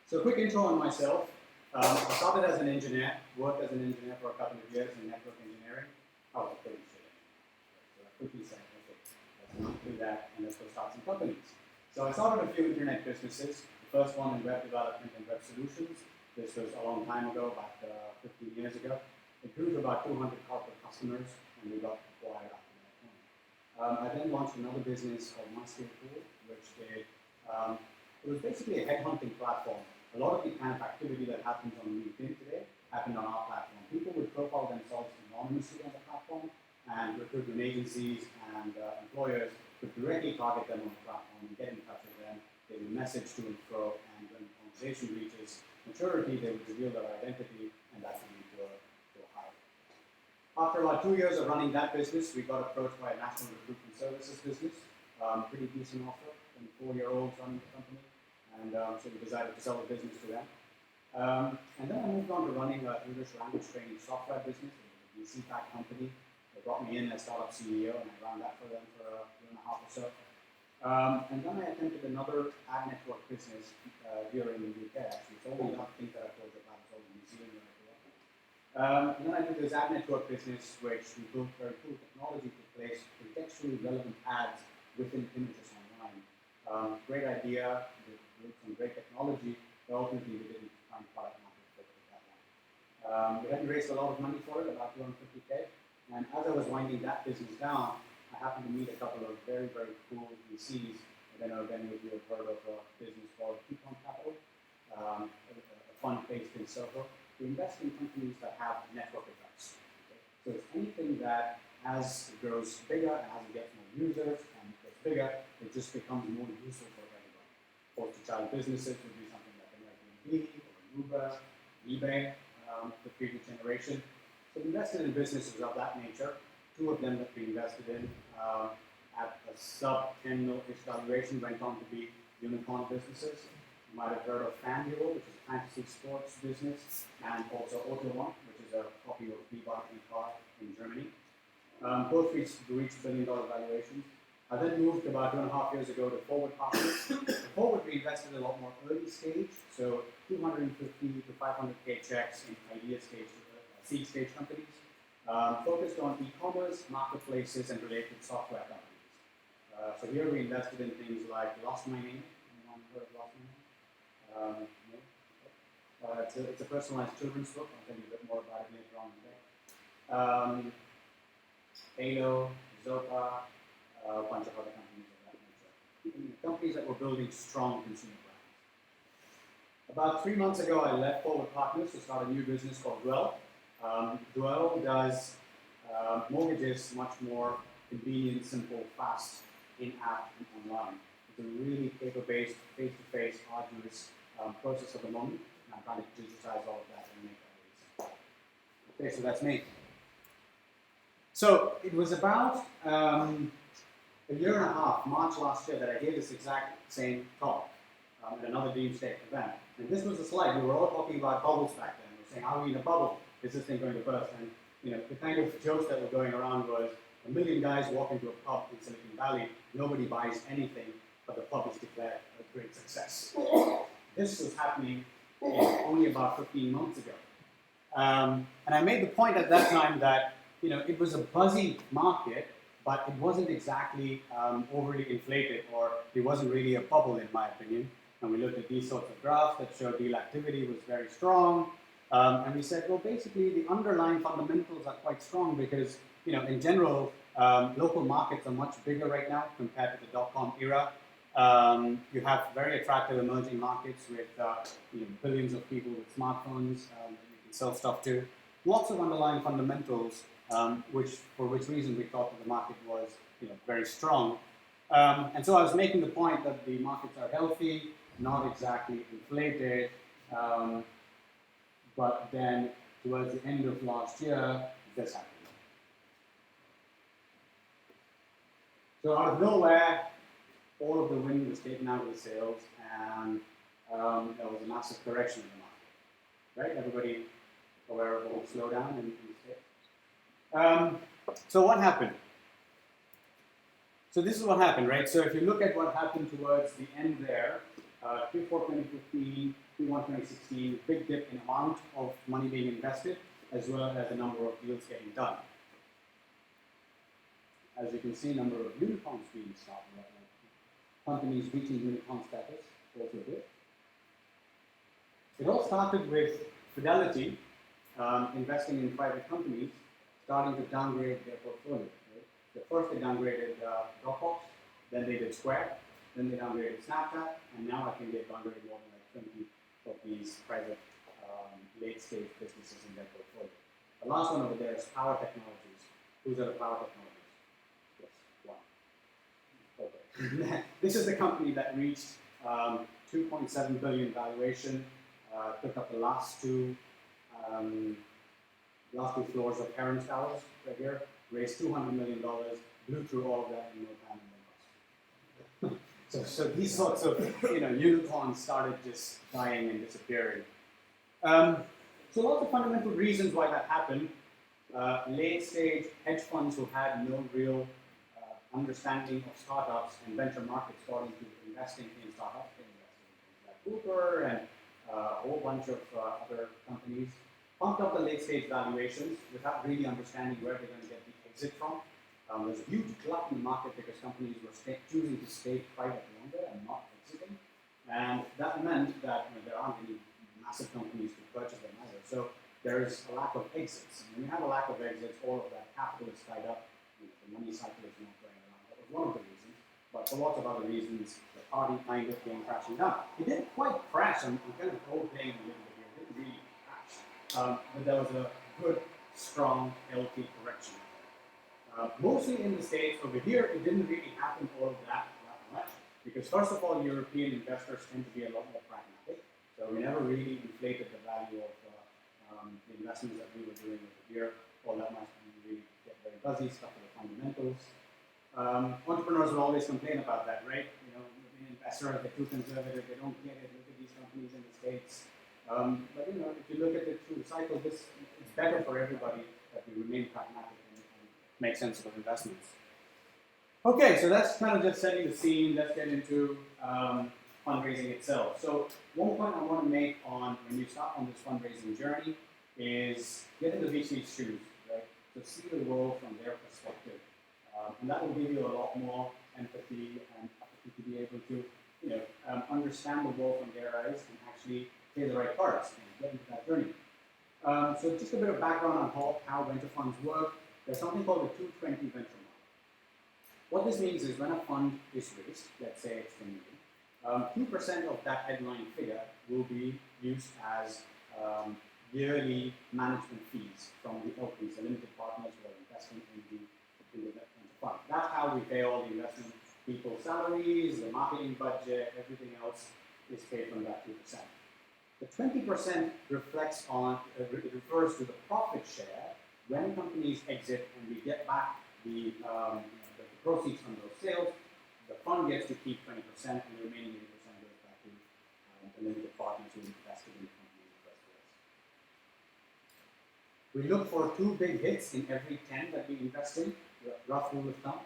So, a quick intro on myself. I started as an engineer, worked as an engineer for a couple of years in network engineering. I was a pretty shit engineer. So I quickly said, okay, let's not do that, and let's go start some companies. So I started a few internet businesses. The first one in web development and web solutions. This was a long time ago, about 15 years ago. It grew to about 200 corporate customers, and we got acquired after that point. I then launched another business called Pool, which it was basically a headhunting platform. A lot of the kind of activity that happens on LinkedIn today happened on our platform. People would profile themselves anonymously on the platform, and recruitment agencies and employers could directly target them on the platform and get in touch with them. They would message to and fro, and when the conversation reaches maturity, they would reveal their identity, and that would lead to a hire. After about 2 years of running that business, we got approached by a national recruitment services business, pretty decent offer, and 4-year-olds running the company, and so we decided to sell the business to them. And then I moved on to running an English language training software business, a VC-backed company. They brought me in as startup CEO, and I ran that for them for a year and a half or so. And then I attempted another ad network business here in the UK, actually. It's all the other things that I told you about, it's all in New Zealand where I grew up. And then I did this ad network business, which we built very cool technology to place contextually relevant ads within images online. Great idea, we built some great technology, but ultimately we didn't find product market fit with that one. We hadn't raised a lot of money for it, about 250K. And as I was winding that business down, I happened to meet a couple of very, very cool VCs. I don't know if any of you have heard of a business called Bootcamp Capital, a fund based in Soho. We invest in companies that have network effects. Okay? So it's anything that as it grows bigger and as it gets more users and it gets bigger, it just becomes more useful for everyone. Post-to-child businesses would be something like an Airbnb or Uber, eBay, the previous generation. So we invested in businesses of that nature. Two of them that we invested in at a sub 10 mil-ish valuation went on to be unicorn businesses. You might have heard of FanDuel, which is a fantasy sports business, and also Atarova, which is a copy of B-Barking car in Germany. Both reached billion-dollar valuations. I then moved about 2.5 years ago to Forward Partners. Forward, we invested a lot more early stage, so 250 to 500K checks in idea stage, seed stage companies, focused on e-commerce, marketplaces, and related software companies. So here we invested in things like Lost My Name. Anyone heard of Lost My Name? No? It's a personalized children's book. I'll tell you a bit more about it later on today. Halo, Zopa, a bunch of other companies of that nature. Companies that were building strong consumer brands. About 3 months ago, I left Forward Partners to start a new business called Dwell. Dwell does mortgages much more convenient, simple, fast, in-app and online. It's a really paper-based, face-to-face, arduous process at the moment, and I'm trying to digitize all of that and make that easy. Okay, so that's me. So it was about a year and a half, March last year, that I gave this exact same talk at another Dreamstake event. And this was the slide. We were all talking about bubbles back then. We were saying, are we in a bubble? Is this thing going to burst? And the kind of jokes that were going around was, 1 million guys walk into a pub in Silicon Valley, nobody buys anything, but the pub is declared a great success. This was happening only about 15 months ago. And I made the point at that time that it was a buzzy market, but it wasn't exactly overly inflated, or it wasn't really a bubble in my opinion. And we looked at these sorts of graphs that showed deal activity was very strong. And we said, well, basically the underlying fundamentals are quite strong because, in general, local markets are much bigger right now compared to the dot-com era. You have very attractive emerging markets with billions of people with smartphones that you can sell stuff to. Lots of underlying fundamentals, for which reason we thought that the market was very strong. And so I was making the point that the markets are healthy, not exactly inflated, but then towards the end of last year, this happened. So out of nowhere, all of the wind was taken out of the sails, and there was a massive correction in the market. Right? Everybody aware of the whole slowdown in the States? So what happened? So this is what happened, right? So if you look at what happened towards the end there, Q4 2015, Q1 2016, big dip in amount of money being invested, as well as the number of deals getting done. As you can see, number of unicorns being started, like companies reaching unicorn status, also did. It all started with Fidelity investing in private companies, starting to downgrade their portfolio. Right? So first they downgraded Dropbox, then they did Square, then they downgraded Snapchat, and now I think they've downgraded more than like 20 of these private late-stage businesses in their portfolio. The last one over there is Power Technologies. Who's are the Power Technologies? Yes, one. Okay. This is the company that reached 2.7 billion valuation, took up the last two floors of Heron's Towers right here, raised $200 million, blew through all of that in no time and then lost. So these sorts of unicorns started just dying and disappearing. So lots of fundamental reasons why that happened. Late stage hedge funds who had no real understanding of startups and venture markets got into investing in startups. They invested in things like Uber and a whole bunch of other companies. Pumped up the late stage valuations without really understanding where they're going to get the exit from. There's a huge glut in the market because companies were choosing to stay private longer and not exiting. And that meant that there aren't any massive companies to purchase them either. So there is a lack of exits. And when you have a lack of exits, all of that capital is tied up. The money cycle is not very one of the reasons, but for lots of other reasons, the party kind of came crashing down. It didn't quite crash, I'm kind of role-playing a little bit here, it didn't really crash, but there was a good, strong, healthy correction. Mostly in the States, over here, it didn't really happen all of that much, because first of all, European investors tend to be a lot more pragmatic, so we never really inflated the value of the investments that we were doing over here all that much, and we really get very buzzy, stuck with the fundamentals. Entrepreneurs will always complain about that, right? You know, the investors, they're too conservative, they don't get it, look at these companies in the States. But you know, if you look at it through the cycle, it's better for everybody that we remain pragmatic and make sensible investments. Okay, so that's kind of just setting the scene. Let's get into fundraising itself. So one point I want to make on when you start on this fundraising journey is get in the VC's shoes, right? So see the world from their perspective. And that will give you a lot more empathy and ability to be able to, you know, understand the world from their eyes and actually play the right cards and get into that journey. So just a bit of background on how venture funds work. There's something called the 220 venture model. What this means is when a fund is raised, let's say it's 10 million, 2% of that headline figure will be used as yearly management fees from the LPs, the limited partners who are investing in the fund. That's how we pay all the investment people's salaries, the marketing budget, everything else is paid from that 2%. The 20% refers to the profit share when companies exit and we get back the proceeds from those sales. The fund gets to keep 20% and the remaining 80% goes back to the limited partners who invested in the company in the first place. We look for 2 big hits in every 10 that we invest in, rough rule of thumb.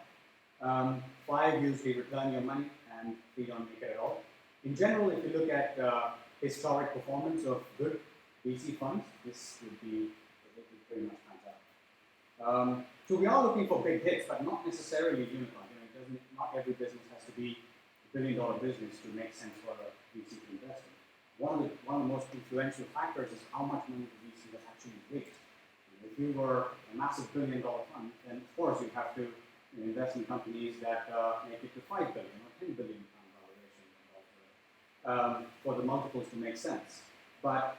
5 usually return your money and 3 don't make it at all. In general, if you look at historic performance of good VC funds, this would be pretty much pans out. So we are looking for big hits, but not necessarily unicorn. You know, not every business has to be a billion-dollar business to make sense for a VC to invest in. One of the most influential factors is how much money the VC has actually raised. If you were a massive billion-dollar fund, then of course you have to invest in companies that make it to 5 billion or 10 billion pound valuation for the multiples to make sense. But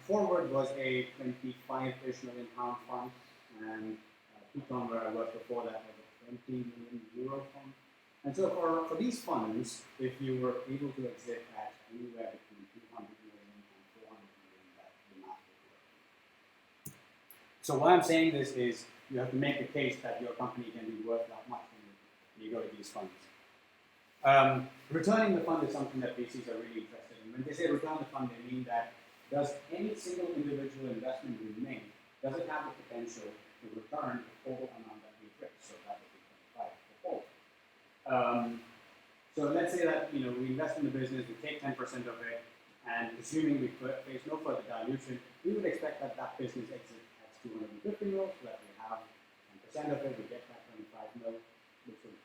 Forward was a 25-ish million pound fund, and Python, where I worked before that, was a 20 million euro fund. And so for these funds, if you were able to exit at anywhere between 200 million and 400 million, that would not work. So why I'm saying this is you have to make the case that your company can be worth that much when you go to these funds. Returning the fund is something that VCs are really interested in. When they say return the fund, they mean that does any single individual investment we make, does it have the potential to return the total amount that we've raised? So that would be 25 for Forward. So let's say that we invest in the business, we take 10% of it, and assuming we face no further dilution, we would expect that that business exits at 250 mil, so that we have 10% of it, we get that 25 mil, which would be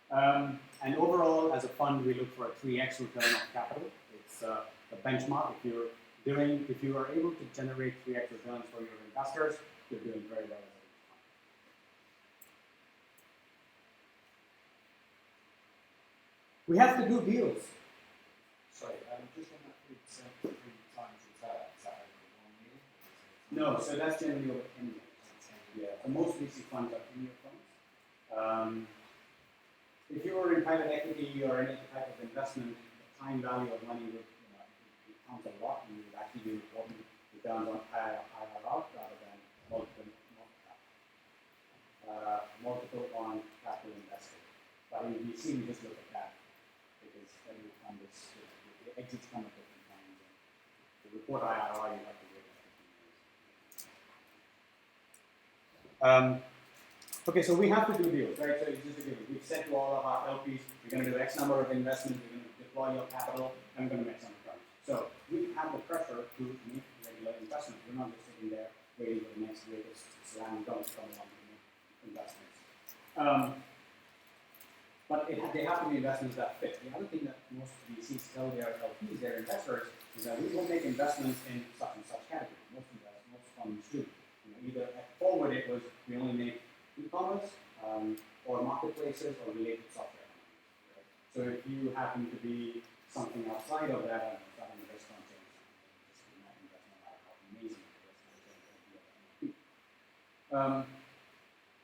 25. And overall, as a fund, we look for a 3x return on capital. It's a benchmark. If you are able to generate 3x returns for your investors, you're doing very well as a fund. We have to do deals. Sorry, just on that 3% 3 times return, is that over 1 year? No, so that's generally over 10 years. Yeah, so most VC funds are 10-year funds. If you were in private equity or any type of investment, the time value of money would count a lot, and you would actually be reporting returns on IRR rather than multiple on capital invested. But in VC, we just look at that because every fund is the exits come at different times. And to report IRR, you have to wait a few years. Okay, so we have to do deals, right? So it's just a given. We've said to all of our LPs, we're going to do X number of investments, we're going to deploy your capital, and we're going to make some returns. So we have the pressure to make regular investments. We're not just sitting there waiting for the next latest slam dunk from one to make investments. But they have to be investments that fit. The other thing that most VCs tell their LPs, their investors, is that we will make investments in such and such category. Most funds do. Either at Forward it was we only make e-commerce, or marketplaces or related software companies. Right? So if you happen to be something outside of that, I don't know, starting a restaurant chain or something, just imagine that's no matter how amazing it is,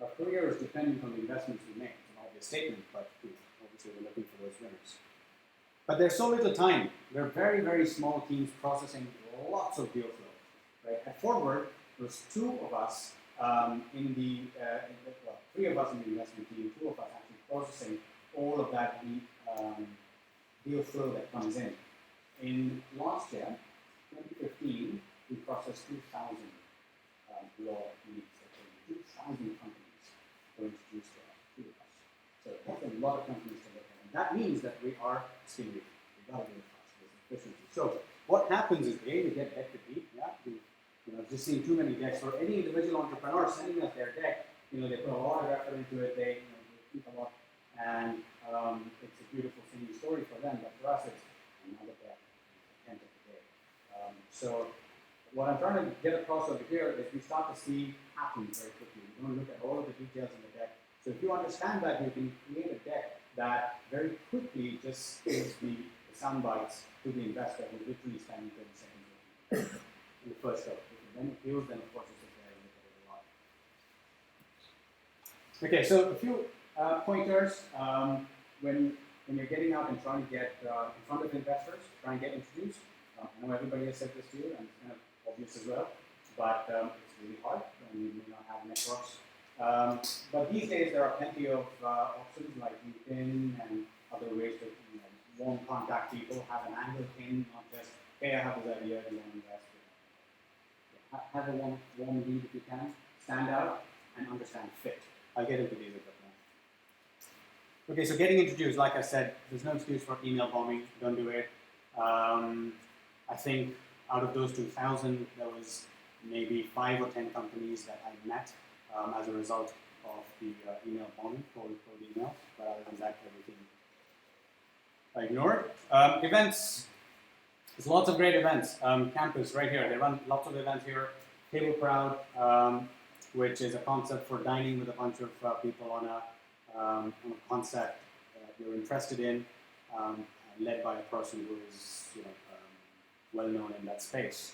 our career is dependent on the investments we make. It's an obvious statement, but obviously we're looking for those winners. But there's so little time. There are very, very small teams processing lots of deal flow. Right? At Forward, there's two of us three of us in the investment team, two of us actually processing all of that deal flow that comes in. In last year, 2015, we processed 2,000 law leads. 2,000 companies were introduced to us. So that's a lot of companies to look at. And that means that we are skin deep. We've got to do it fast. There's efficiency. So what happens is, we get deck to beat. Yeah, just seeing too many decks. For any individual entrepreneur sending us their deck, they put a lot of effort into it. They think a lot, and it's a beautiful singing story for them. But for us, it's another deck, the 10th of the day. So what I'm trying to get across over here is we start to see patterns very quickly. We don't look at all of the details in the deck. So if you understand that, you can create a deck that very quickly just gives the sound bites to the investor who literally spending 30 seconds in the first go. If it then appeals, then of course it's there and look at it a lot. Okay, so a few pointers when you're getting out and trying to get in front of investors, trying to get introduced. I know everybody has said this to you, and it's kind of obvious as well, but it's really hard when you may not have networks. But these days there are plenty of options like LinkedIn and other ways to warm contact people, have an angle in, not just, hey, I have this idea, do you want to invest? Have a warm lead if you can, stand out and understand fit. I'll get into these a bit more. Okay, so getting introduced, like I said, there's no excuse for email bombing, don't do it. I think out of those 2,000, there was maybe 5 or 10 companies that I met as a result of the email bombing, cold emails. But other than that, everything I ignored. Events. There's lots of great events. Campus, right here. They run lots of events here. Table Crowd, which is a concept for dining with a bunch of people on a concept you're interested in, led by a person who is well known in that space.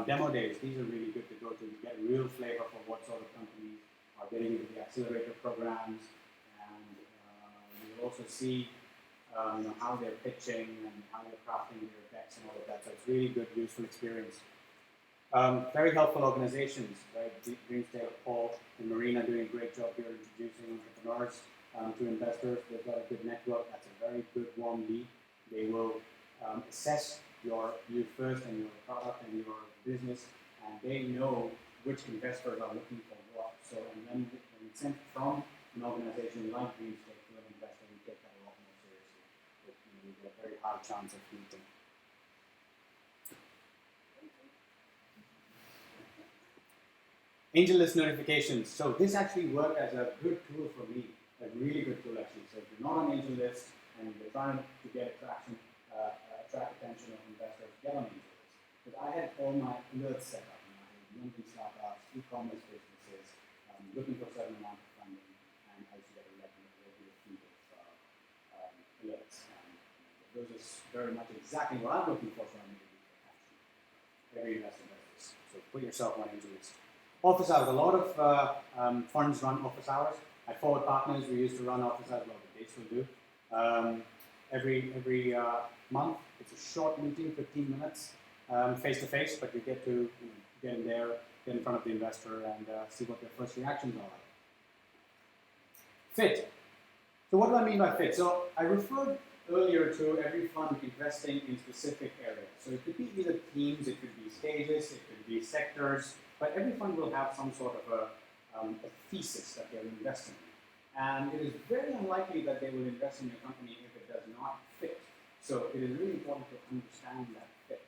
Demo days, these are really good to go to. You get a real flavor for what sort of companies are getting into the accelerator programs, and you'll also see how they're pitching and how they're crafting their decks and all of that. So it's really good, useful experience. Very helpful organizations, right? Dreamstake, Paul, and Marina doing a great job here introducing entrepreneurs to investors. They've got a good network. That's a very good warm lead. They will assess you first and your product and your business, and they know which investors are looking for what. So, and then when it's sent from an organization like Dreamstake to an investor, we take that a lot more seriously. We get a very high chance of meeting. Angel list notifications. So this actually worked as a good tool for me, a really good tool actually. So if you're not on Angel list and you're trying to get attract attention of investors, get on Angel list. Because I had all my alerts set up. I had LinkedIn startups, e-commerce businesses, looking for a certain amount of funding, and I used to get a regular feed of alerts. And those are very much exactly what I'm looking for, so I'm going to do action. Every investor does this. So put yourself on Angel list. Office hours. A lot of funds run office hours. At Forward Partners, we used to run office hours. Well, they still do. Every month, it's a short meeting, 15 minutes, face to face. But you get to get in there, get in front of the investor, and see what their first reactions are like. Fit. So what do I mean by fit? So I referred earlier to every fund investing in specific areas. So it could be either teams, it could be stages, it could be sectors. But every fund will have some sort of a thesis that they're investing in. And it is very unlikely that they will invest in your company if it does not fit. So it is really important to understand that fit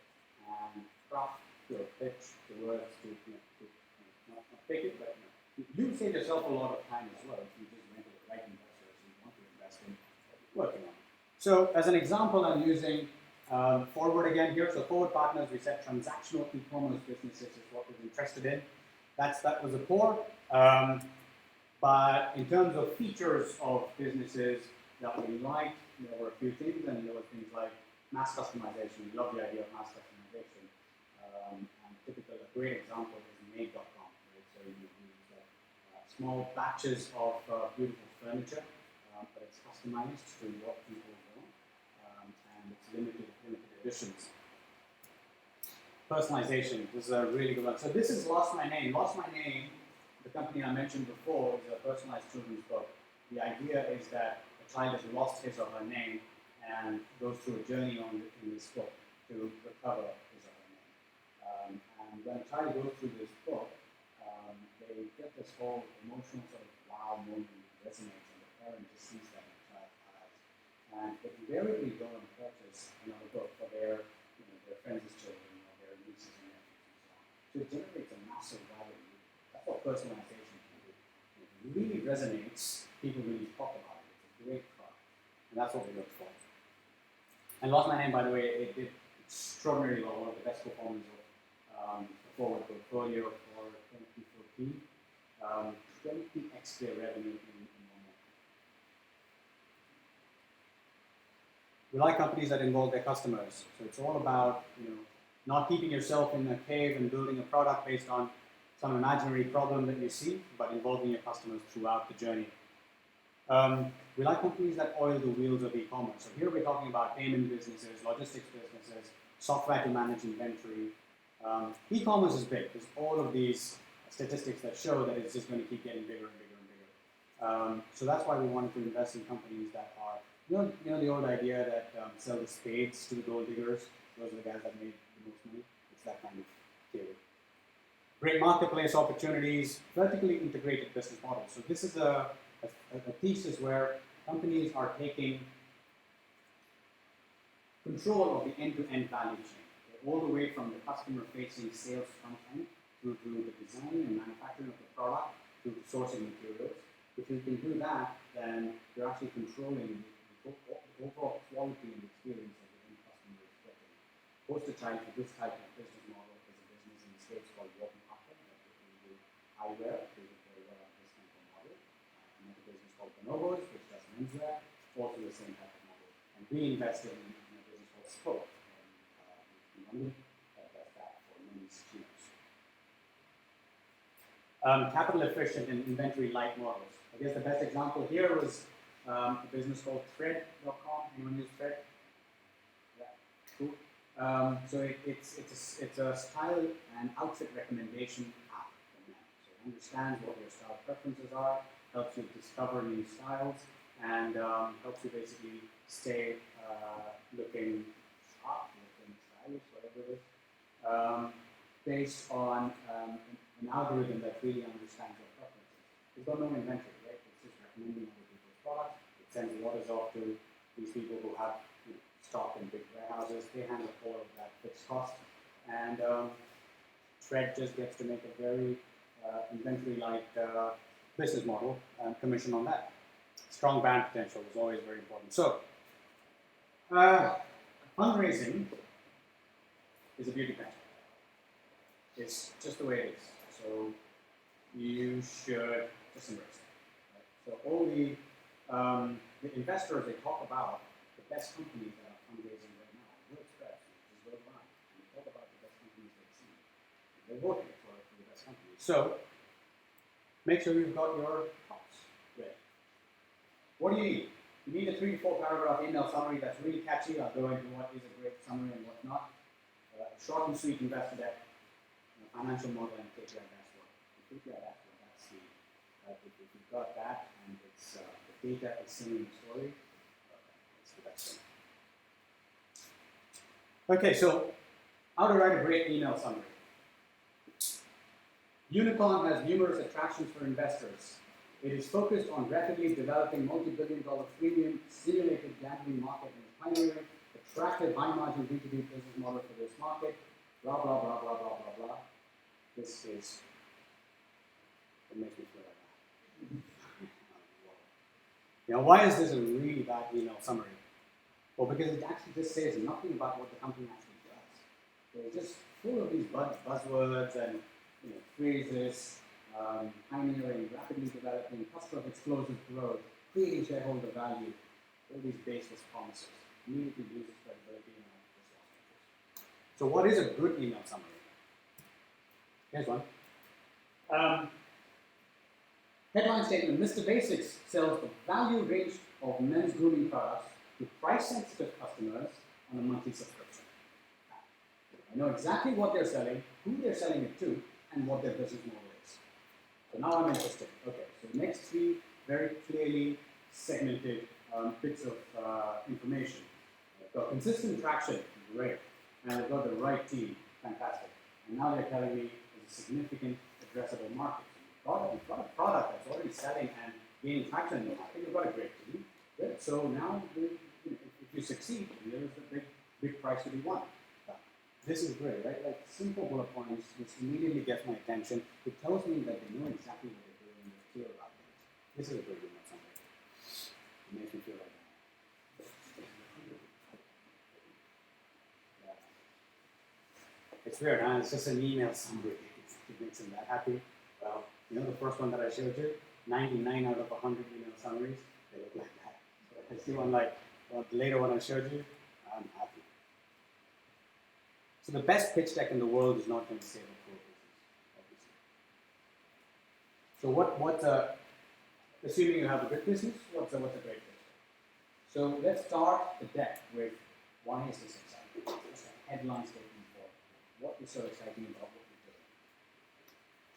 and craft your pitch, the words to not fake it, but you save yourself a lot of time as well if you just went to the right investors you want to invest in working on. So as an example, I'm using Forward again here. So Forward Partners, we said transactional e-commerce businesses is what we're interested in. That was a core. But in terms of features of businesses that we liked, there were a few things, and there were things like mass customization. We love the idea of mass customization. And a great example is made.com. Right? So you use small batches of beautiful furniture, but it's customized to what people want, and it's limited editions. Personalization, this is a really good one. So this is Lost My Name. Lost My Name, the company I mentioned before, is a personalized children's book. The idea is that a child has lost his or her name and goes through a journey in this book to recover his or her name. And when a child goes through this book, they get this whole emotional sort of wow moment that resonates, and the parent just sees that in the child's eyes. And they invariably go and purchase another book for their friends' children, nieces and nephews and so on. So it generates a massive value. That's what personalization can do. It really resonates, people really talk about it. It's a great product. And that's what we look for. And Lost My Name, by the way, it did extraordinarily well, one of the best performers of the forward portfolio for 2014. 20x their revenue in 1 month. We like companies that involve their customers. So it's all about, not keeping yourself in a cave and building a product based on some imaginary problem that you see, but involving your customers throughout the journey. We like companies that oil the wheels of e-commerce. So here we're talking about payment businesses, logistics businesses, software to manage inventory. E-commerce is big. There's all of these statistics that show that it's just going to keep getting bigger and bigger and bigger. So that's why we wanted to invest in companies that are, the old idea that sell the spades to the gold diggers. Those are the guys that made the most money. It's that kind of theory. Great marketplace opportunities, vertically integrated business models. So this is a thesis where companies are taking control of the end-to-end value chain, all the way from the customer-facing sales front end through to the design and manufacturing of the product, through to sourcing materials. If you can do that, then you're actually controlling the overall quality and experience of the end customer is getting. Poster child for this type of business model is a business in the States called Walton Parker, that we do eyewear, they do very well on this kind of model. Another business called Bonobos, which does menswear, also the same type of model. And we invested in a business called Spoke in London that does that for men's shoes. Capital efficient and inventory light models. I guess the best example here was a business called Thread.com. Anyone use Thread? Yeah, cool. So it's a style and outfit recommendation app for men. So it understands what your style preferences are, helps you discover new styles, and helps you basically stay looking sharp, looking stylish, whatever it is, based on an algorithm that really understands your preferences. It's got no inventory, right? It's just recommending other people's products. It sends orders off to these people who have stock in big warehouses. They handle all of that fixed cost. And Thread just gets to make a very inventory-like business model and commission on that. Strong brand potential is always very important. So, fundraising is a beauty pageant. It's just the way it is. So you should just embrace it. Right? So all the investors, they talk about the best companies that are fundraising right now. Word spreads, just go around, and they talk about the best companies they've seen. They're voting for the best companies. So make sure you've got your talks ready. What do you need? You need a 3 to 4 paragraph email summary that's really catchy. I'll go into what is a great summary and what not. Short and sweet investor deck, financial model, and KPI dashboard. The KPI dashboard, that's the, if you've got that and it's the data is singing the story, it's the best thing. Okay, so how to write a great email summary. Unicorn has numerous attractions for investors. It is focused on rapidly developing multi-billion-dollar freemium simulated gambling market and is pioneering attractive high-margin B2B business model for this market. Blah blah blah blah blah blah blah. This is what makes me feel like that. Why is this a really bad email summary? Well, because it actually just says nothing about what the company actually does. They're just full of these buzzwords and phrases. pioneering, rapidly developing, cluster of explosive growth, creating shareholder value, all these baseless promises, immediately loses credibility in our business. So what is a good email summary? Here's one. Headline statement, Mr. Basics sells the value range of men's grooming products to price-sensitive customers on a monthly subscription. I know exactly what they're selling, who they're selling it to, and what their business model is. So now I'm interested. Okay, so the next three very clearly segmented bits of information. I've got consistent traction, great. And I've got the right team, fantastic. And now they're telling me there's a significant addressable market. You've got a product that's already selling and gaining traction in the market. You've got a great team. Good. So now, if you succeed, there is the big prize to be won. This is great, right? Like simple bullet points, which immediately gets my attention. It tells me that they know exactly what they're doing and they're clear about things. This is a great email summary. It makes me feel like that. Yeah. It's weird, huh? It's just an email summary. It makes them that happy. Well, you know the first one that I showed you? 99 out of 100 email summaries, they look like that. So I see one like the later one I showed you, I'm happy. So the best pitch deck in the world is not going to save a poor business, obviously. So assuming you have a good business, what's a great pitch deck? So let's start the deck with why is this exciting? Just a headline statement for what is so exciting about what we're doing.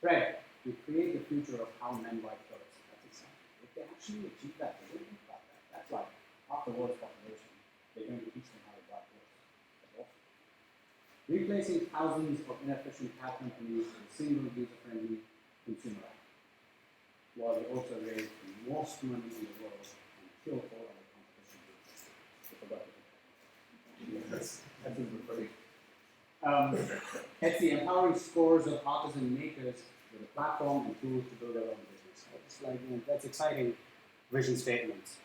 Fred, you create the future of how men buy clothes. That's exciting. If they actually achieve that, they don't think about that. That's like half the world's population. They're going to teach them how to buy clothes. That's awesome. Replacing thousands of inefficient cat companies with a single user-friendly consumer app, while they also raise the most money in the world and kill all other competition groups. I forgot to that's pretty. Etsy empowering scores of artisan makers with a platform and tools to build their own business. It's like, that's exciting vision statements.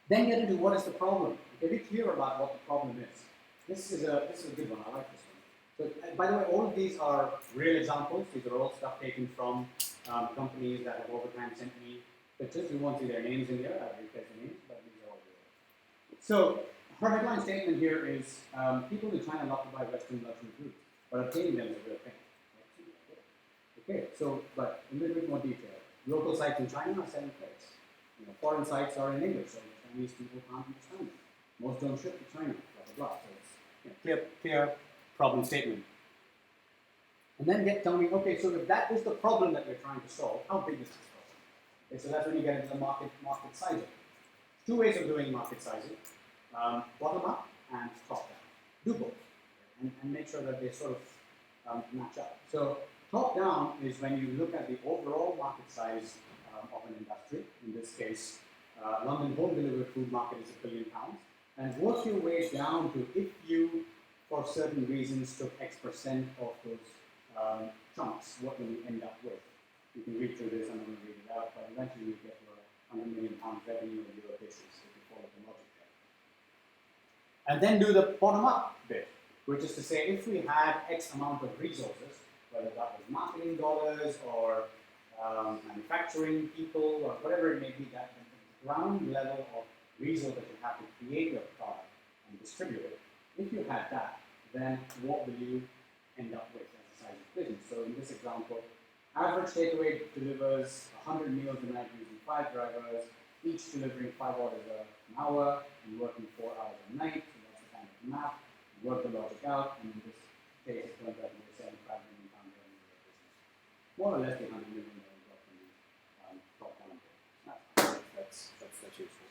Then get into what is the problem. Okay, be clear about what the problem is. This is a good one. I like this one. So, by the way, all of these are real examples. These are all stuff taken from companies that have over time sent me pictures. You won't see their names in here. I've replaced the names, but these are all real. So, her headline statement here is people in China love to buy Western luxury goods, but obtaining them is a real thing. Okay, so, but in a little bit more detail. Local sites in China are selling clothes. Foreign sites are in English, so Chinese people can't understand them. Most don't ship to China, blah, blah, blah. So it's clear problem statement. And then tell me, okay, so if that is the problem that we're trying to solve, how big is this problem? Okay, so that's when you get into the market sizing. Two ways of doing market sizing, bottom up and top down. Do both, and make sure that they sort of match up. So top down is when you look at the overall market size of an industry. In this case, London home delivered food market is £1 billion. And work your way down to if you, for certain reasons, took X% of those chunks, what will you end up with? You can read through this, I'm not going to read it out, but eventually you get your £100 million revenue on your basis if you follow the logic there. And then do the bottom-up bit, which is to say if we had X amount of resources, whether that was marketing dollars or manufacturing people or whatever it may be, that the ground level of resource that you have to create your product and distribute it, if you had that, then what will you end up with as a size of business? So in this example, average takeaway delivers 100 meals a night using 5 drivers, each delivering 5 orders an hour and working 4 hours a night. So that's the kind of math. Work the logic out, and in this case, it turns out to be a £75 million revenue business. More or less the 100 million that we got from the top down. That's useful.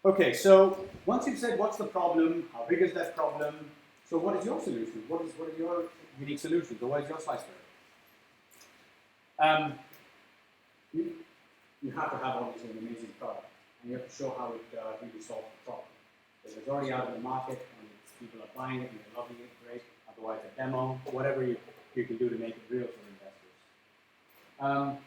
Okay, so once you've said what's the problem, how big is that problem, so what is your solution? What is your unique solution? So what is your slice for it? You have to have obviously an amazing product, and you have to show how it really solves the problem. If it's already out in the market and people are buying it and they're loving it, great. Otherwise, a demo, whatever you can do to make it real for investors.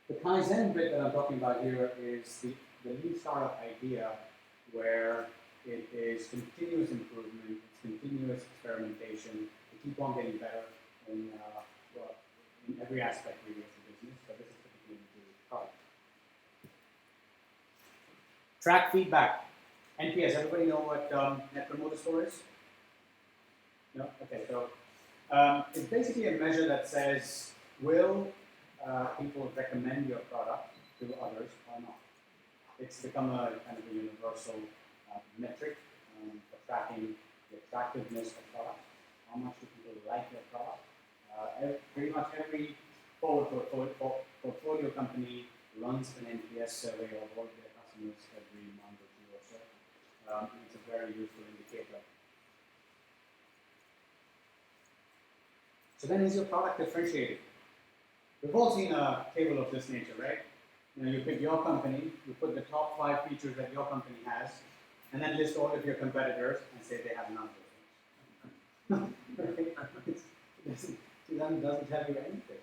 The Kaizen bit that I'm talking about here is the lean startup idea where it is continuous improvement, it's continuous experimentation, to keep on getting better in, well, in every aspect really of the business, but this is particularly to the product. Track feedback. NPS, everybody know what Net Promoter Score is? No? Okay, so it's basically a measure that says, will people recommend your product to others or not? It's become a kind of a universal metric for tracking the attractiveness of products. How much do people like your product? Pretty much every portfolio company runs an NPS survey of all of their customers every month or two or so. It's a very useful indicator. So then, is your product differentiated? We've all seen a table of this nature, right? You know, you pick your company, you put the top 5 features that your company has, and then list all of your competitors and say they have none of those things. It doesn't tell you anything.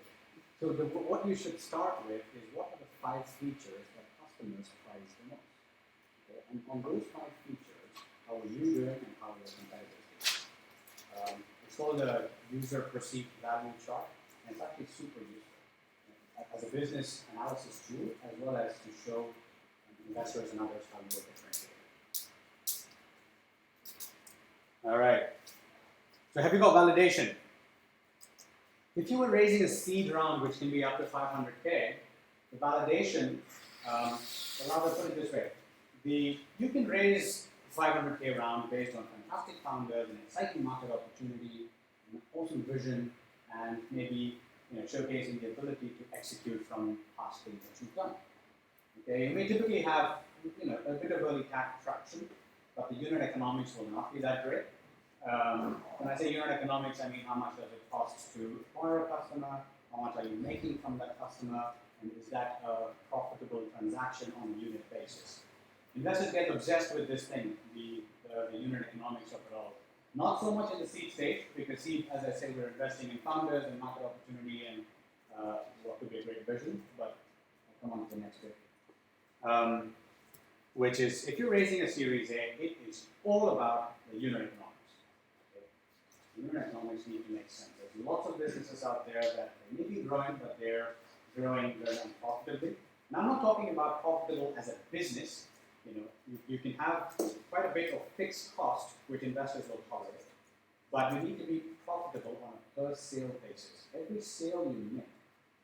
So what you should start with is, what are the 5 features that customers prize the most? Okay? And on those 5 features, how are you doing and how are your competitors doing? It's called a user perceived value chart, and it's actually super useful as a business analysis tool, as well as to show investors and others how you are differentiated. All right. So have you got validation? If you were raising a seed round, which can be up to 500K, the validation, well, I'll put it this way. You can raise a 500K round based on fantastic founders, an exciting market opportunity, an awesome vision, and maybe showcasing the ability to execute from past things that you've done. Okay, you may typically have a bit of early traction, but the unit economics will not be that great. When I say unit economics, I mean how much does it cost to acquire a customer, how much are you making from that customer, and is that a profitable transaction on a unit basis? Investors get obsessed with this thing, the unit economics of it all. Not so much in the seed stage, because seed, as I said, we're investing in founders and market opportunity and what could be a great vision, but I'll come on to the next bit. Which is, if you're raising a Series A, it is all about the unit economics. Okay? Unit economics need to make sense. There's lots of businesses out there that they may be growing, but they're growing very unprofitably. And I'm not talking about profitable as a business. You can have quite a bit of fixed cost, which investors will tolerate, but you need to be profitable on a per sale basis. Every sale you make,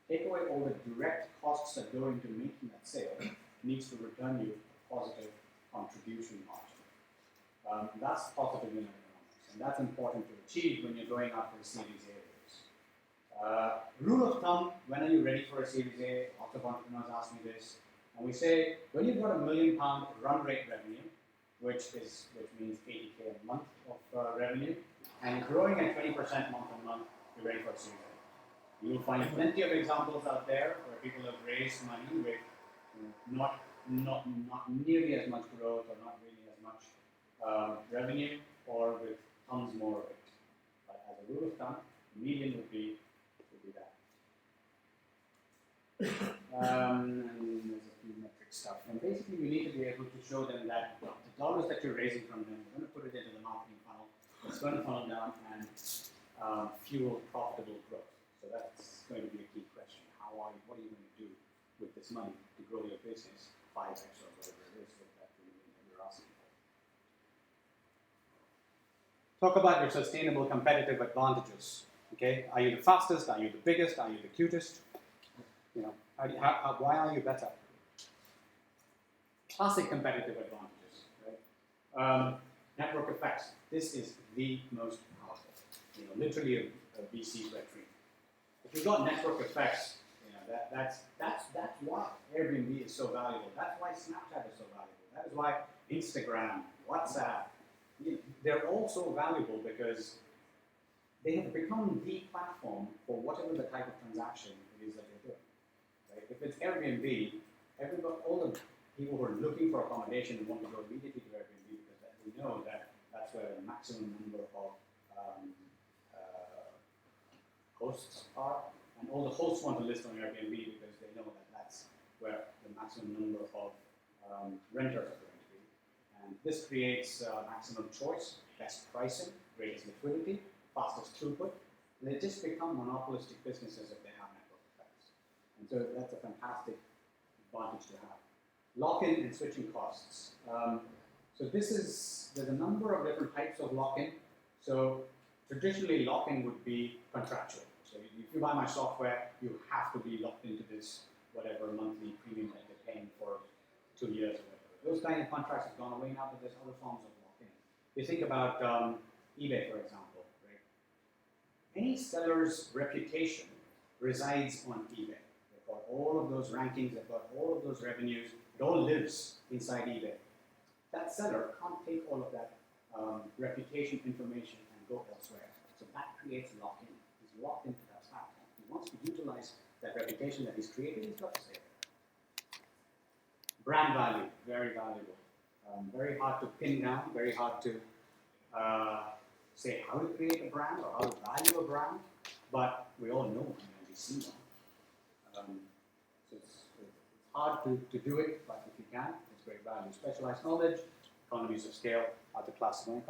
take away all the direct costs that go into making that sale, needs to return you a positive contribution margin. That's positive unit economics, and that's important to achieve when you're going out for a Series A raise. Rule of thumb: when are you ready for a Series A? Lots of entrepreneurs ask me this. And we say, when you've got £1 million run rate revenue, which means 80K a month of revenue, and growing at 20% month on month, you're ready for a Series A. You'll find plenty of examples out there where people have raised money with not nearly as much growth or not really as much revenue, or with tons more of it. But as a rule of thumb, the median would be that. And there's a few metric stuff. And basically, you need to be able to show them that the dollars that you're raising from them, you're going to put it into the marketing funnel. It's going to funnel down and fuel profitable growth. So that's going to be a key question. What are you going to do with this money to grow your business 5x or whatever it is that you're asking for? Talk about your sustainable competitive advantages. Okay, are you the fastest? Are you the biggest? Are you the cutest? Why are you better? Classic competitive advantages, right? Network effects. This is the most powerful. Literally a VC red dream. If you've got network effects, that's why Airbnb is so valuable. That's why Snapchat is so valuable. That is why Instagram, WhatsApp, they're all so valuable because they have become the platform for whatever the type of transaction it is that they're doing. Right? If it's Airbnb, all the people who are looking for accommodation want to go immediately to Airbnb because they know that that's where the maximum number of hosts are, and all the hosts want to list on Airbnb because they know that that's where the maximum number of renters are going to be, And this creates maximum choice, best pricing, greatest liquidity, fastest throughput. And they just become monopolistic businesses if they have network effects. And so that's a fantastic advantage to have. Lock-in and switching costs. So there's a number of different types of lock-in. So traditionally, lock-in would be contractual. So if you buy my software, you have to be locked into this whatever monthly premium that you're paying for 2 years or whatever. Those kind of contracts have gone away now, but there's other forms of lock-in. You think about eBay, for example, right? Any seller's reputation resides on eBay. They've got all of those rankings, they've got all of those revenues, it all lives inside eBay. That seller can't take all of that reputation information and go elsewhere. So that creates lock-in. He's locked into that platform. He wants to utilize that reputation that he's created, he's got to stay there. Brand value, very valuable. Very hard to pin down, very hard to say how to create a brand or how to value a brand, but we all know one and we see one. So it's hard to do it, but if you can, it's great value. Specialized knowledge, economies of scale are the classic one.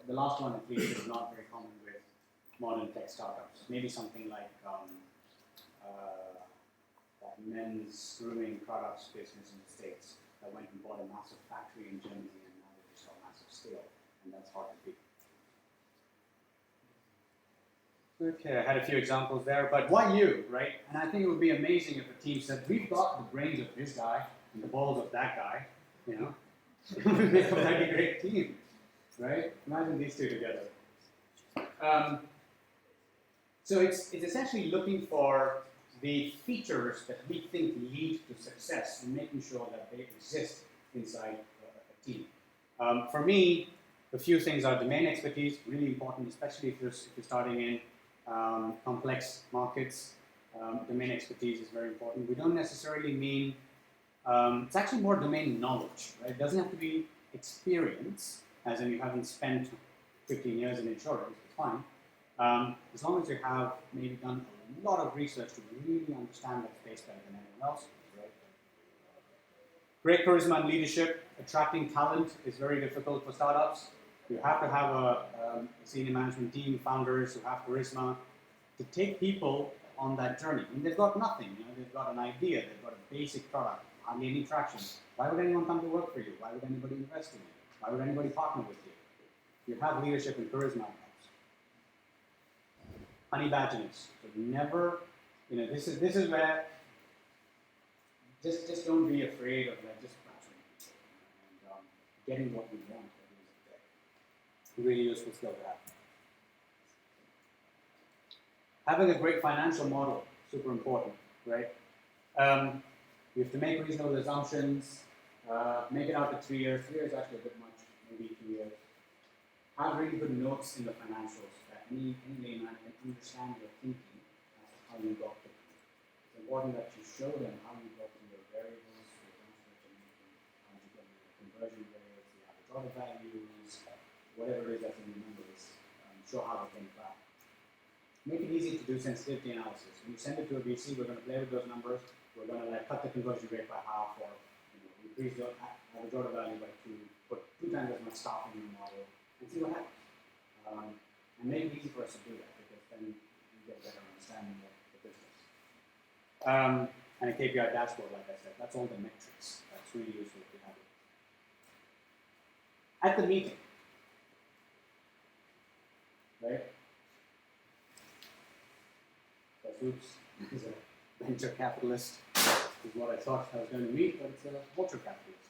The last one, at least, is not very common with modern tech startups. Maybe something like that men's grooming products business in the States that went and bought a massive factory in Germany and now they just have massive scale, and that's hard to beat. Okay, I had a few examples there, but why you, right? And I think it would be amazing if a team said, we've got the brains of this guy and the balls of that guy, you know? It would make a very great team, right? Imagine these two together. So it's essentially looking for the features that we think lead to success and making sure that they exist inside a team. For me, a few things are domain expertise, really important, especially if you're starting in complex markets. Domain expertise is very important. We don't necessarily mean, it's actually more domain knowledge, right? It doesn't have to be experience, as in you haven't spent 15 years in insurance, it's fine. As long as you have maybe done a lot of research to really understand that space better than anyone else, right? Great charisma and leadership. Attracting talent is very difficult for startups. You have to have a senior management team, founders who have charisma to take people on that journey. I mean, they've got nothing, you know, they've got an idea, they've got a basic product, hardly any traction. Why would anyone come to work for you? Why would anybody invest in you? Why would anybody partner with you? You have leadership and charisma. Honey badgers. So never, you know, this is where just don't be afraid of that, just badgering and getting what you want at the end of the day. Really useful skill to have. Having a great financial model, super important, right? You have to make reasonable assumptions, make it out to 3 years. 3 years is actually a bit much, maybe 2 years. Have really good notes in the financials that any layman can understand your thinking as to how you got to. It's important that you show them how you got to your variables, your assumptions you're making, how you got your conversion rates, the average order values, whatever it is that's in the numbers. Show how it came back. Make it easy to do sensitivity analysis. When you send it to a VC, we're going to play with those numbers. We're going to cut the conversion rate by half, or increase the average order value by 2, put 2 times as much staff in the model, and see what happens. And make it easy for us to do that, because then we get a better understanding of the business. And a KPI dashboard, like I said, that's all the metrics. That's really useful if you have it. At the meeting, right? So Oops is a venture capitalist, is what I thought I was going to meet, but it's a culture capitalist.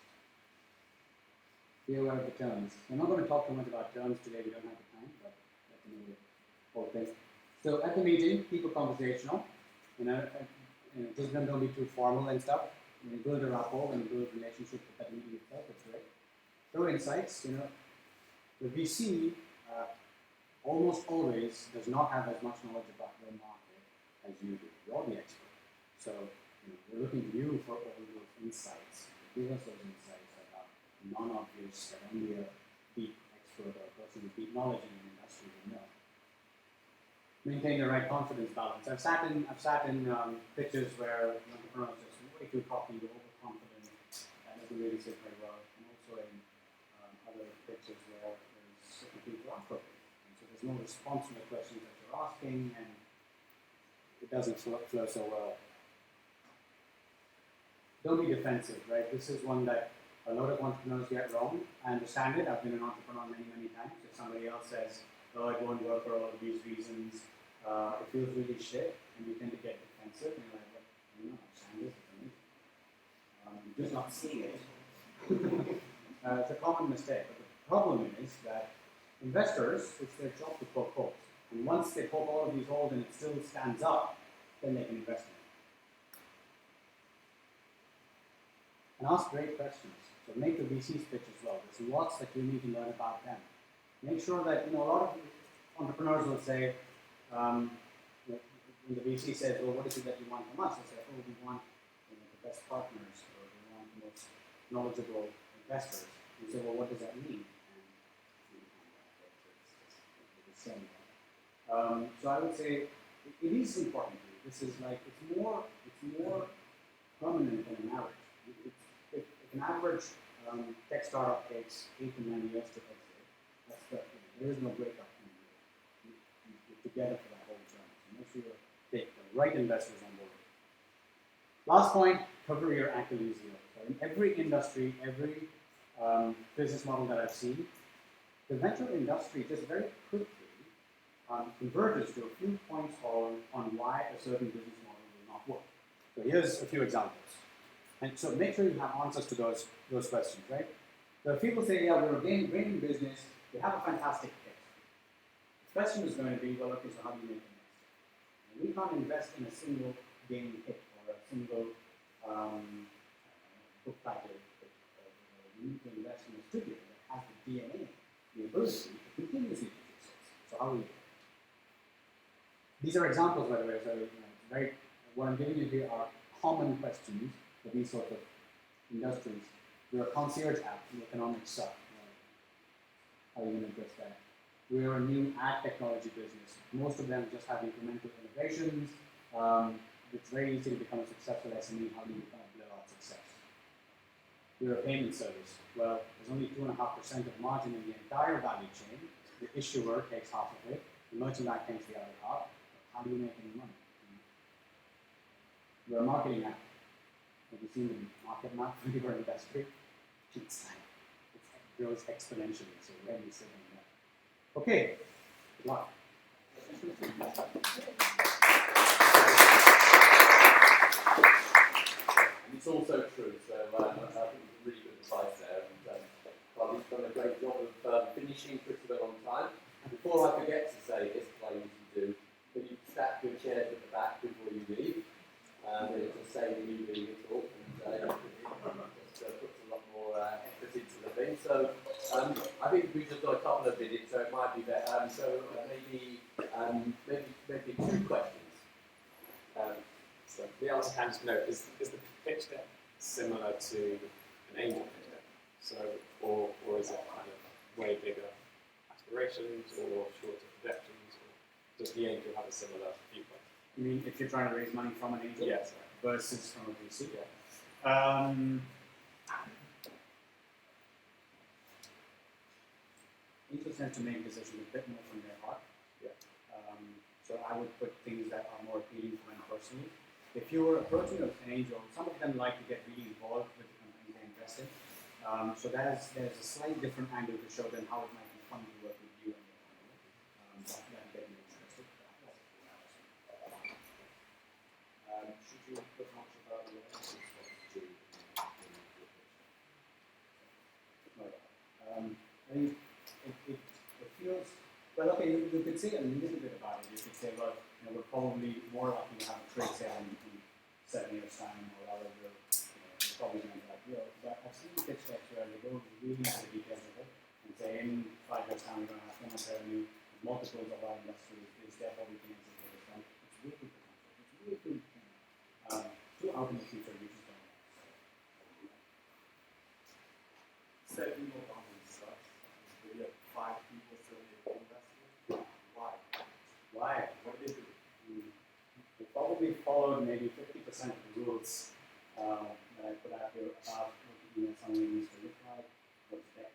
Be aware of the terms. We're not going to talk too much about terms today, we don't have the time, but let me know the whole thing. So at the meeting, keep it conversational. Just don't be too formal and stuff. When you build a rapport, when you build a relationship with that meeting itself, it's great. Throw insights, the VC almost always does not have as much knowledge about your market as you do. You're the expert. So we're looking to you for all those insights. Give us those insights that are non-obvious, that only a deep expert or a person with deep knowledge in an industry will know. Maintain the right confidence balance. I've sat in pitches where entrepreneurs are just way too cocky, overconfident. That doesn't really sit very well. And also also in other pitches where there's a complete lack of it. And so there's no response to the questions that you're asking, and it doesn't flow so well. Don't be defensive, right? This is one that a lot of entrepreneurs get wrong. I understand it. I've been an entrepreneur many, many times. If somebody else says, oh, it won't work for all of these reasons, it feels really shit, and you tend to get defensive, and you're like, well, I don't know, understand this, you're just not seeing it. It's a common mistake. But the problem is that investors, it's their job to poke holes. And once they poke all of these holes and it still stands up, then they can invest in it. And ask great questions. So make the VCs pitch as well. There's lots that you need to learn about them. Make sure that, a lot of entrepreneurs will say, when the VC says, well, what is it that you want from us? They say, oh, we want the best partners, or we want the most knowledgeable investors. You say, well, what does that mean? And it's the same. So I would say it is important. This is like, it's more permanent than an average. If an average tech startup takes 8 to 9 years to exit, there is no breakup. You're together for that whole journey. So make sure you take the right investors on board. Last point, cover your Achilles heel. So in every industry, every business model that I've seen, the venture industry just very quickly converges to a few points on why a certain business model will not work. So here's a few examples. And so make sure you have answers to those questions, right? So if people say, yeah, we're a gaming business, we have a fantastic kit. The question is going to be, well, okay, so how do you make it next? And we can't invest in a single gaming kit or a single book package. We need to invest in a studio that has the DNA, the ability to continuously produce it. So how do we do it? These are examples, by the way, so what I'm giving you here are common questions for these sort of industries. We're a concierge app, the economics suck. How are you going to address that? We're a new ad technology business. Most of them just have incremental innovations. It's very easy to become a successful SME. How do you kind of blow out success? We're a payment service. Well, there's only 2.5% of margin in the entire value chain. The issuer takes half of it. The merchant bank takes the other half. How do you make any money? We're a marketing app. Have you seen the market map for your industry? It grows exponentially, so really sit on that. Okay, good luck. And it's also true, so I think it's really good advice there. And Pradeep's done a great job of finishing pretty well on time. Before I forget to say this, like I usually do, can you stack your chairs at the back before you leave? It'll just save you leaving at all, and just puts a lot more effort into the thing. So I think we've just got a couple of minutes, so it might be better. Maybe 2 questions. So the answer can just note, is the pitch deck similar to an angel pitch deck? So, or is it kind of way bigger aspirations or shorter projections, or does the angel have a similar viewpoint? You mean if you're trying to raise money from an angel yes, versus from a VC? Yeah. Angels tend to make decisions a bit more from their heart. Yeah. So I would put things that are more appealing to them personally. If you were approaching an angel, some of them like to get really involved with the company they invest in. So there's a slightly different angle to show them how it might be fun to work with you and your company. That get me interested. Should you put much about your exit strategy I think it feels, well, okay, you could say a little bit about it. You could say, well, we're probably more likely to have a trade sale in 7 years' time, or rather, we're probably going to IPO. But I've seen pitch decks where they go really into the details of it and say, in 5 years' time, we're going to have so much revenue, multiples of our industry, is therefore we can exit for this one. It's way too potential. It's way too too out in the future, you just don't know. Setting more common stuff. We have 5 people still in investment. Why? What did they do? They probably followed maybe 50% of the rules that I put out here about what something needs to look like.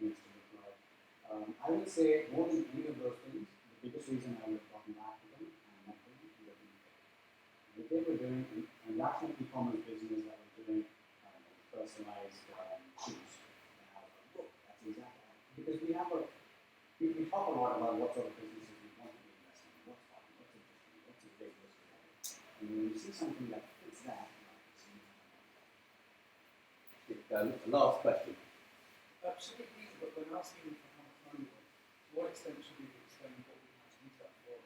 needs to look like. I would say more than any of those things, the biggest reason I would have gotten back to them and met them would have been if they were doing a national e-commerce business that was doing personalized shoes. That's exactly because we talk a lot about what sort of businesses we want to be investing in, what's hot, what's interesting, what's a big risk reward. And when you see something that fits that, last question. Should it be, but when asking for how much money, to what extent should we be explaining what we have to use that for?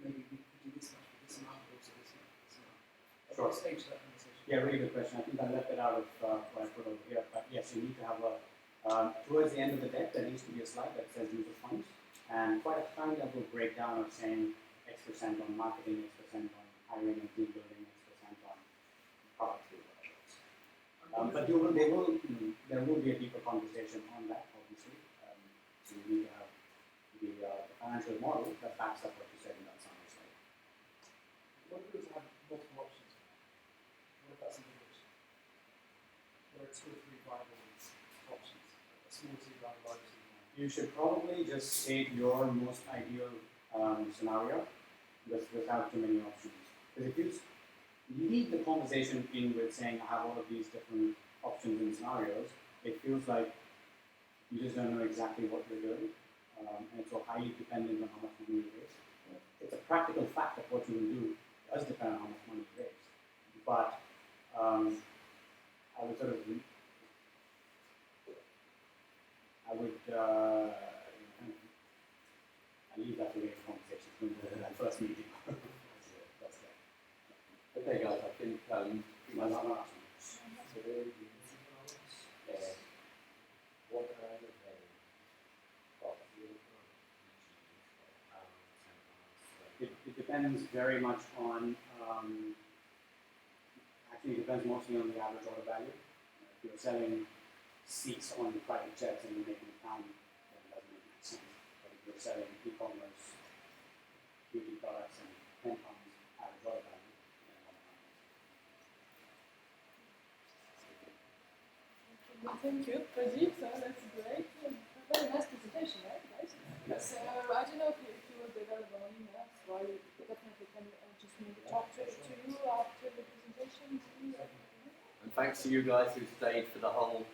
Maybe we could do this much for this amount, but also this much for this amount. At what stage of that conversation? Yeah, really good question. I think I left it out of what I put over here. But yes, you need to have towards the end of the deck, there needs to be a slide that says use of funds. And quite a high level breakdown of saying X% on marketing, X% on hiring and team building, X% on product development. But there will be a deeper conversation on that, obviously. So you need to have the financial model that backs up what you said in that summary slide. What if we have multiple options? What if that's an innovation? Where it's 2 or 3 viable options, a small seed round, a large seed round. You should probably just state your most ideal scenario without too many options. Because if you lead the conversation in with saying I have all of these different options and scenarios, it feels like you just don't know exactly what you're doing, and it's so highly dependent on how much money you raise. It's a practical fact that what you will do does depend on how much money you raise. But I would sort of, I leave that to later conversations when we're in that first meeting. Okay, guys, I think What kind of It depends very much on, actually it depends mostly on the average order value. If you're selling seats on private jets and you're making £1, then it doesn't make much sense. But if you're selling e-commerce, beauty products and £10 average order value, Thank you, Pradeep. So that's great. Very nice presentation, right, guys? Yes. So I don't know if you will be available on email, so I definitely can just maybe talk to you after the presentation. and thanks to you guys who stayed for the whole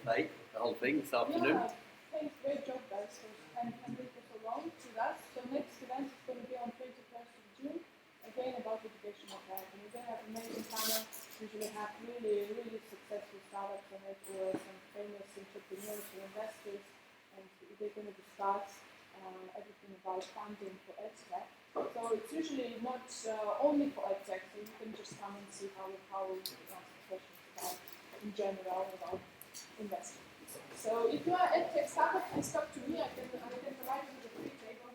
thing this afternoon. Yeah, thanks. Great job, guys. So and wait for so long to that. So next event is going to be on 21st of June. Again about educational tech, and we're going to have an amazing panel. Usually have really, really successful startups and networks and famous entrepreneurs or investors, and they're going to discuss everything about funding for EdTech. So it's usually not only for EdTech, so you can just come and see how we answer questions about, in general, about investing. So if you are EdTech startup, please talk to me. I can provide you with a free table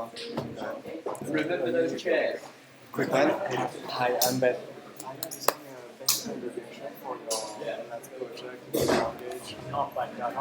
to showcase. Remember those chairs. Quick one. Hi, I'm Ben. I am using a basic contribution for your last project, mortgage. not like that.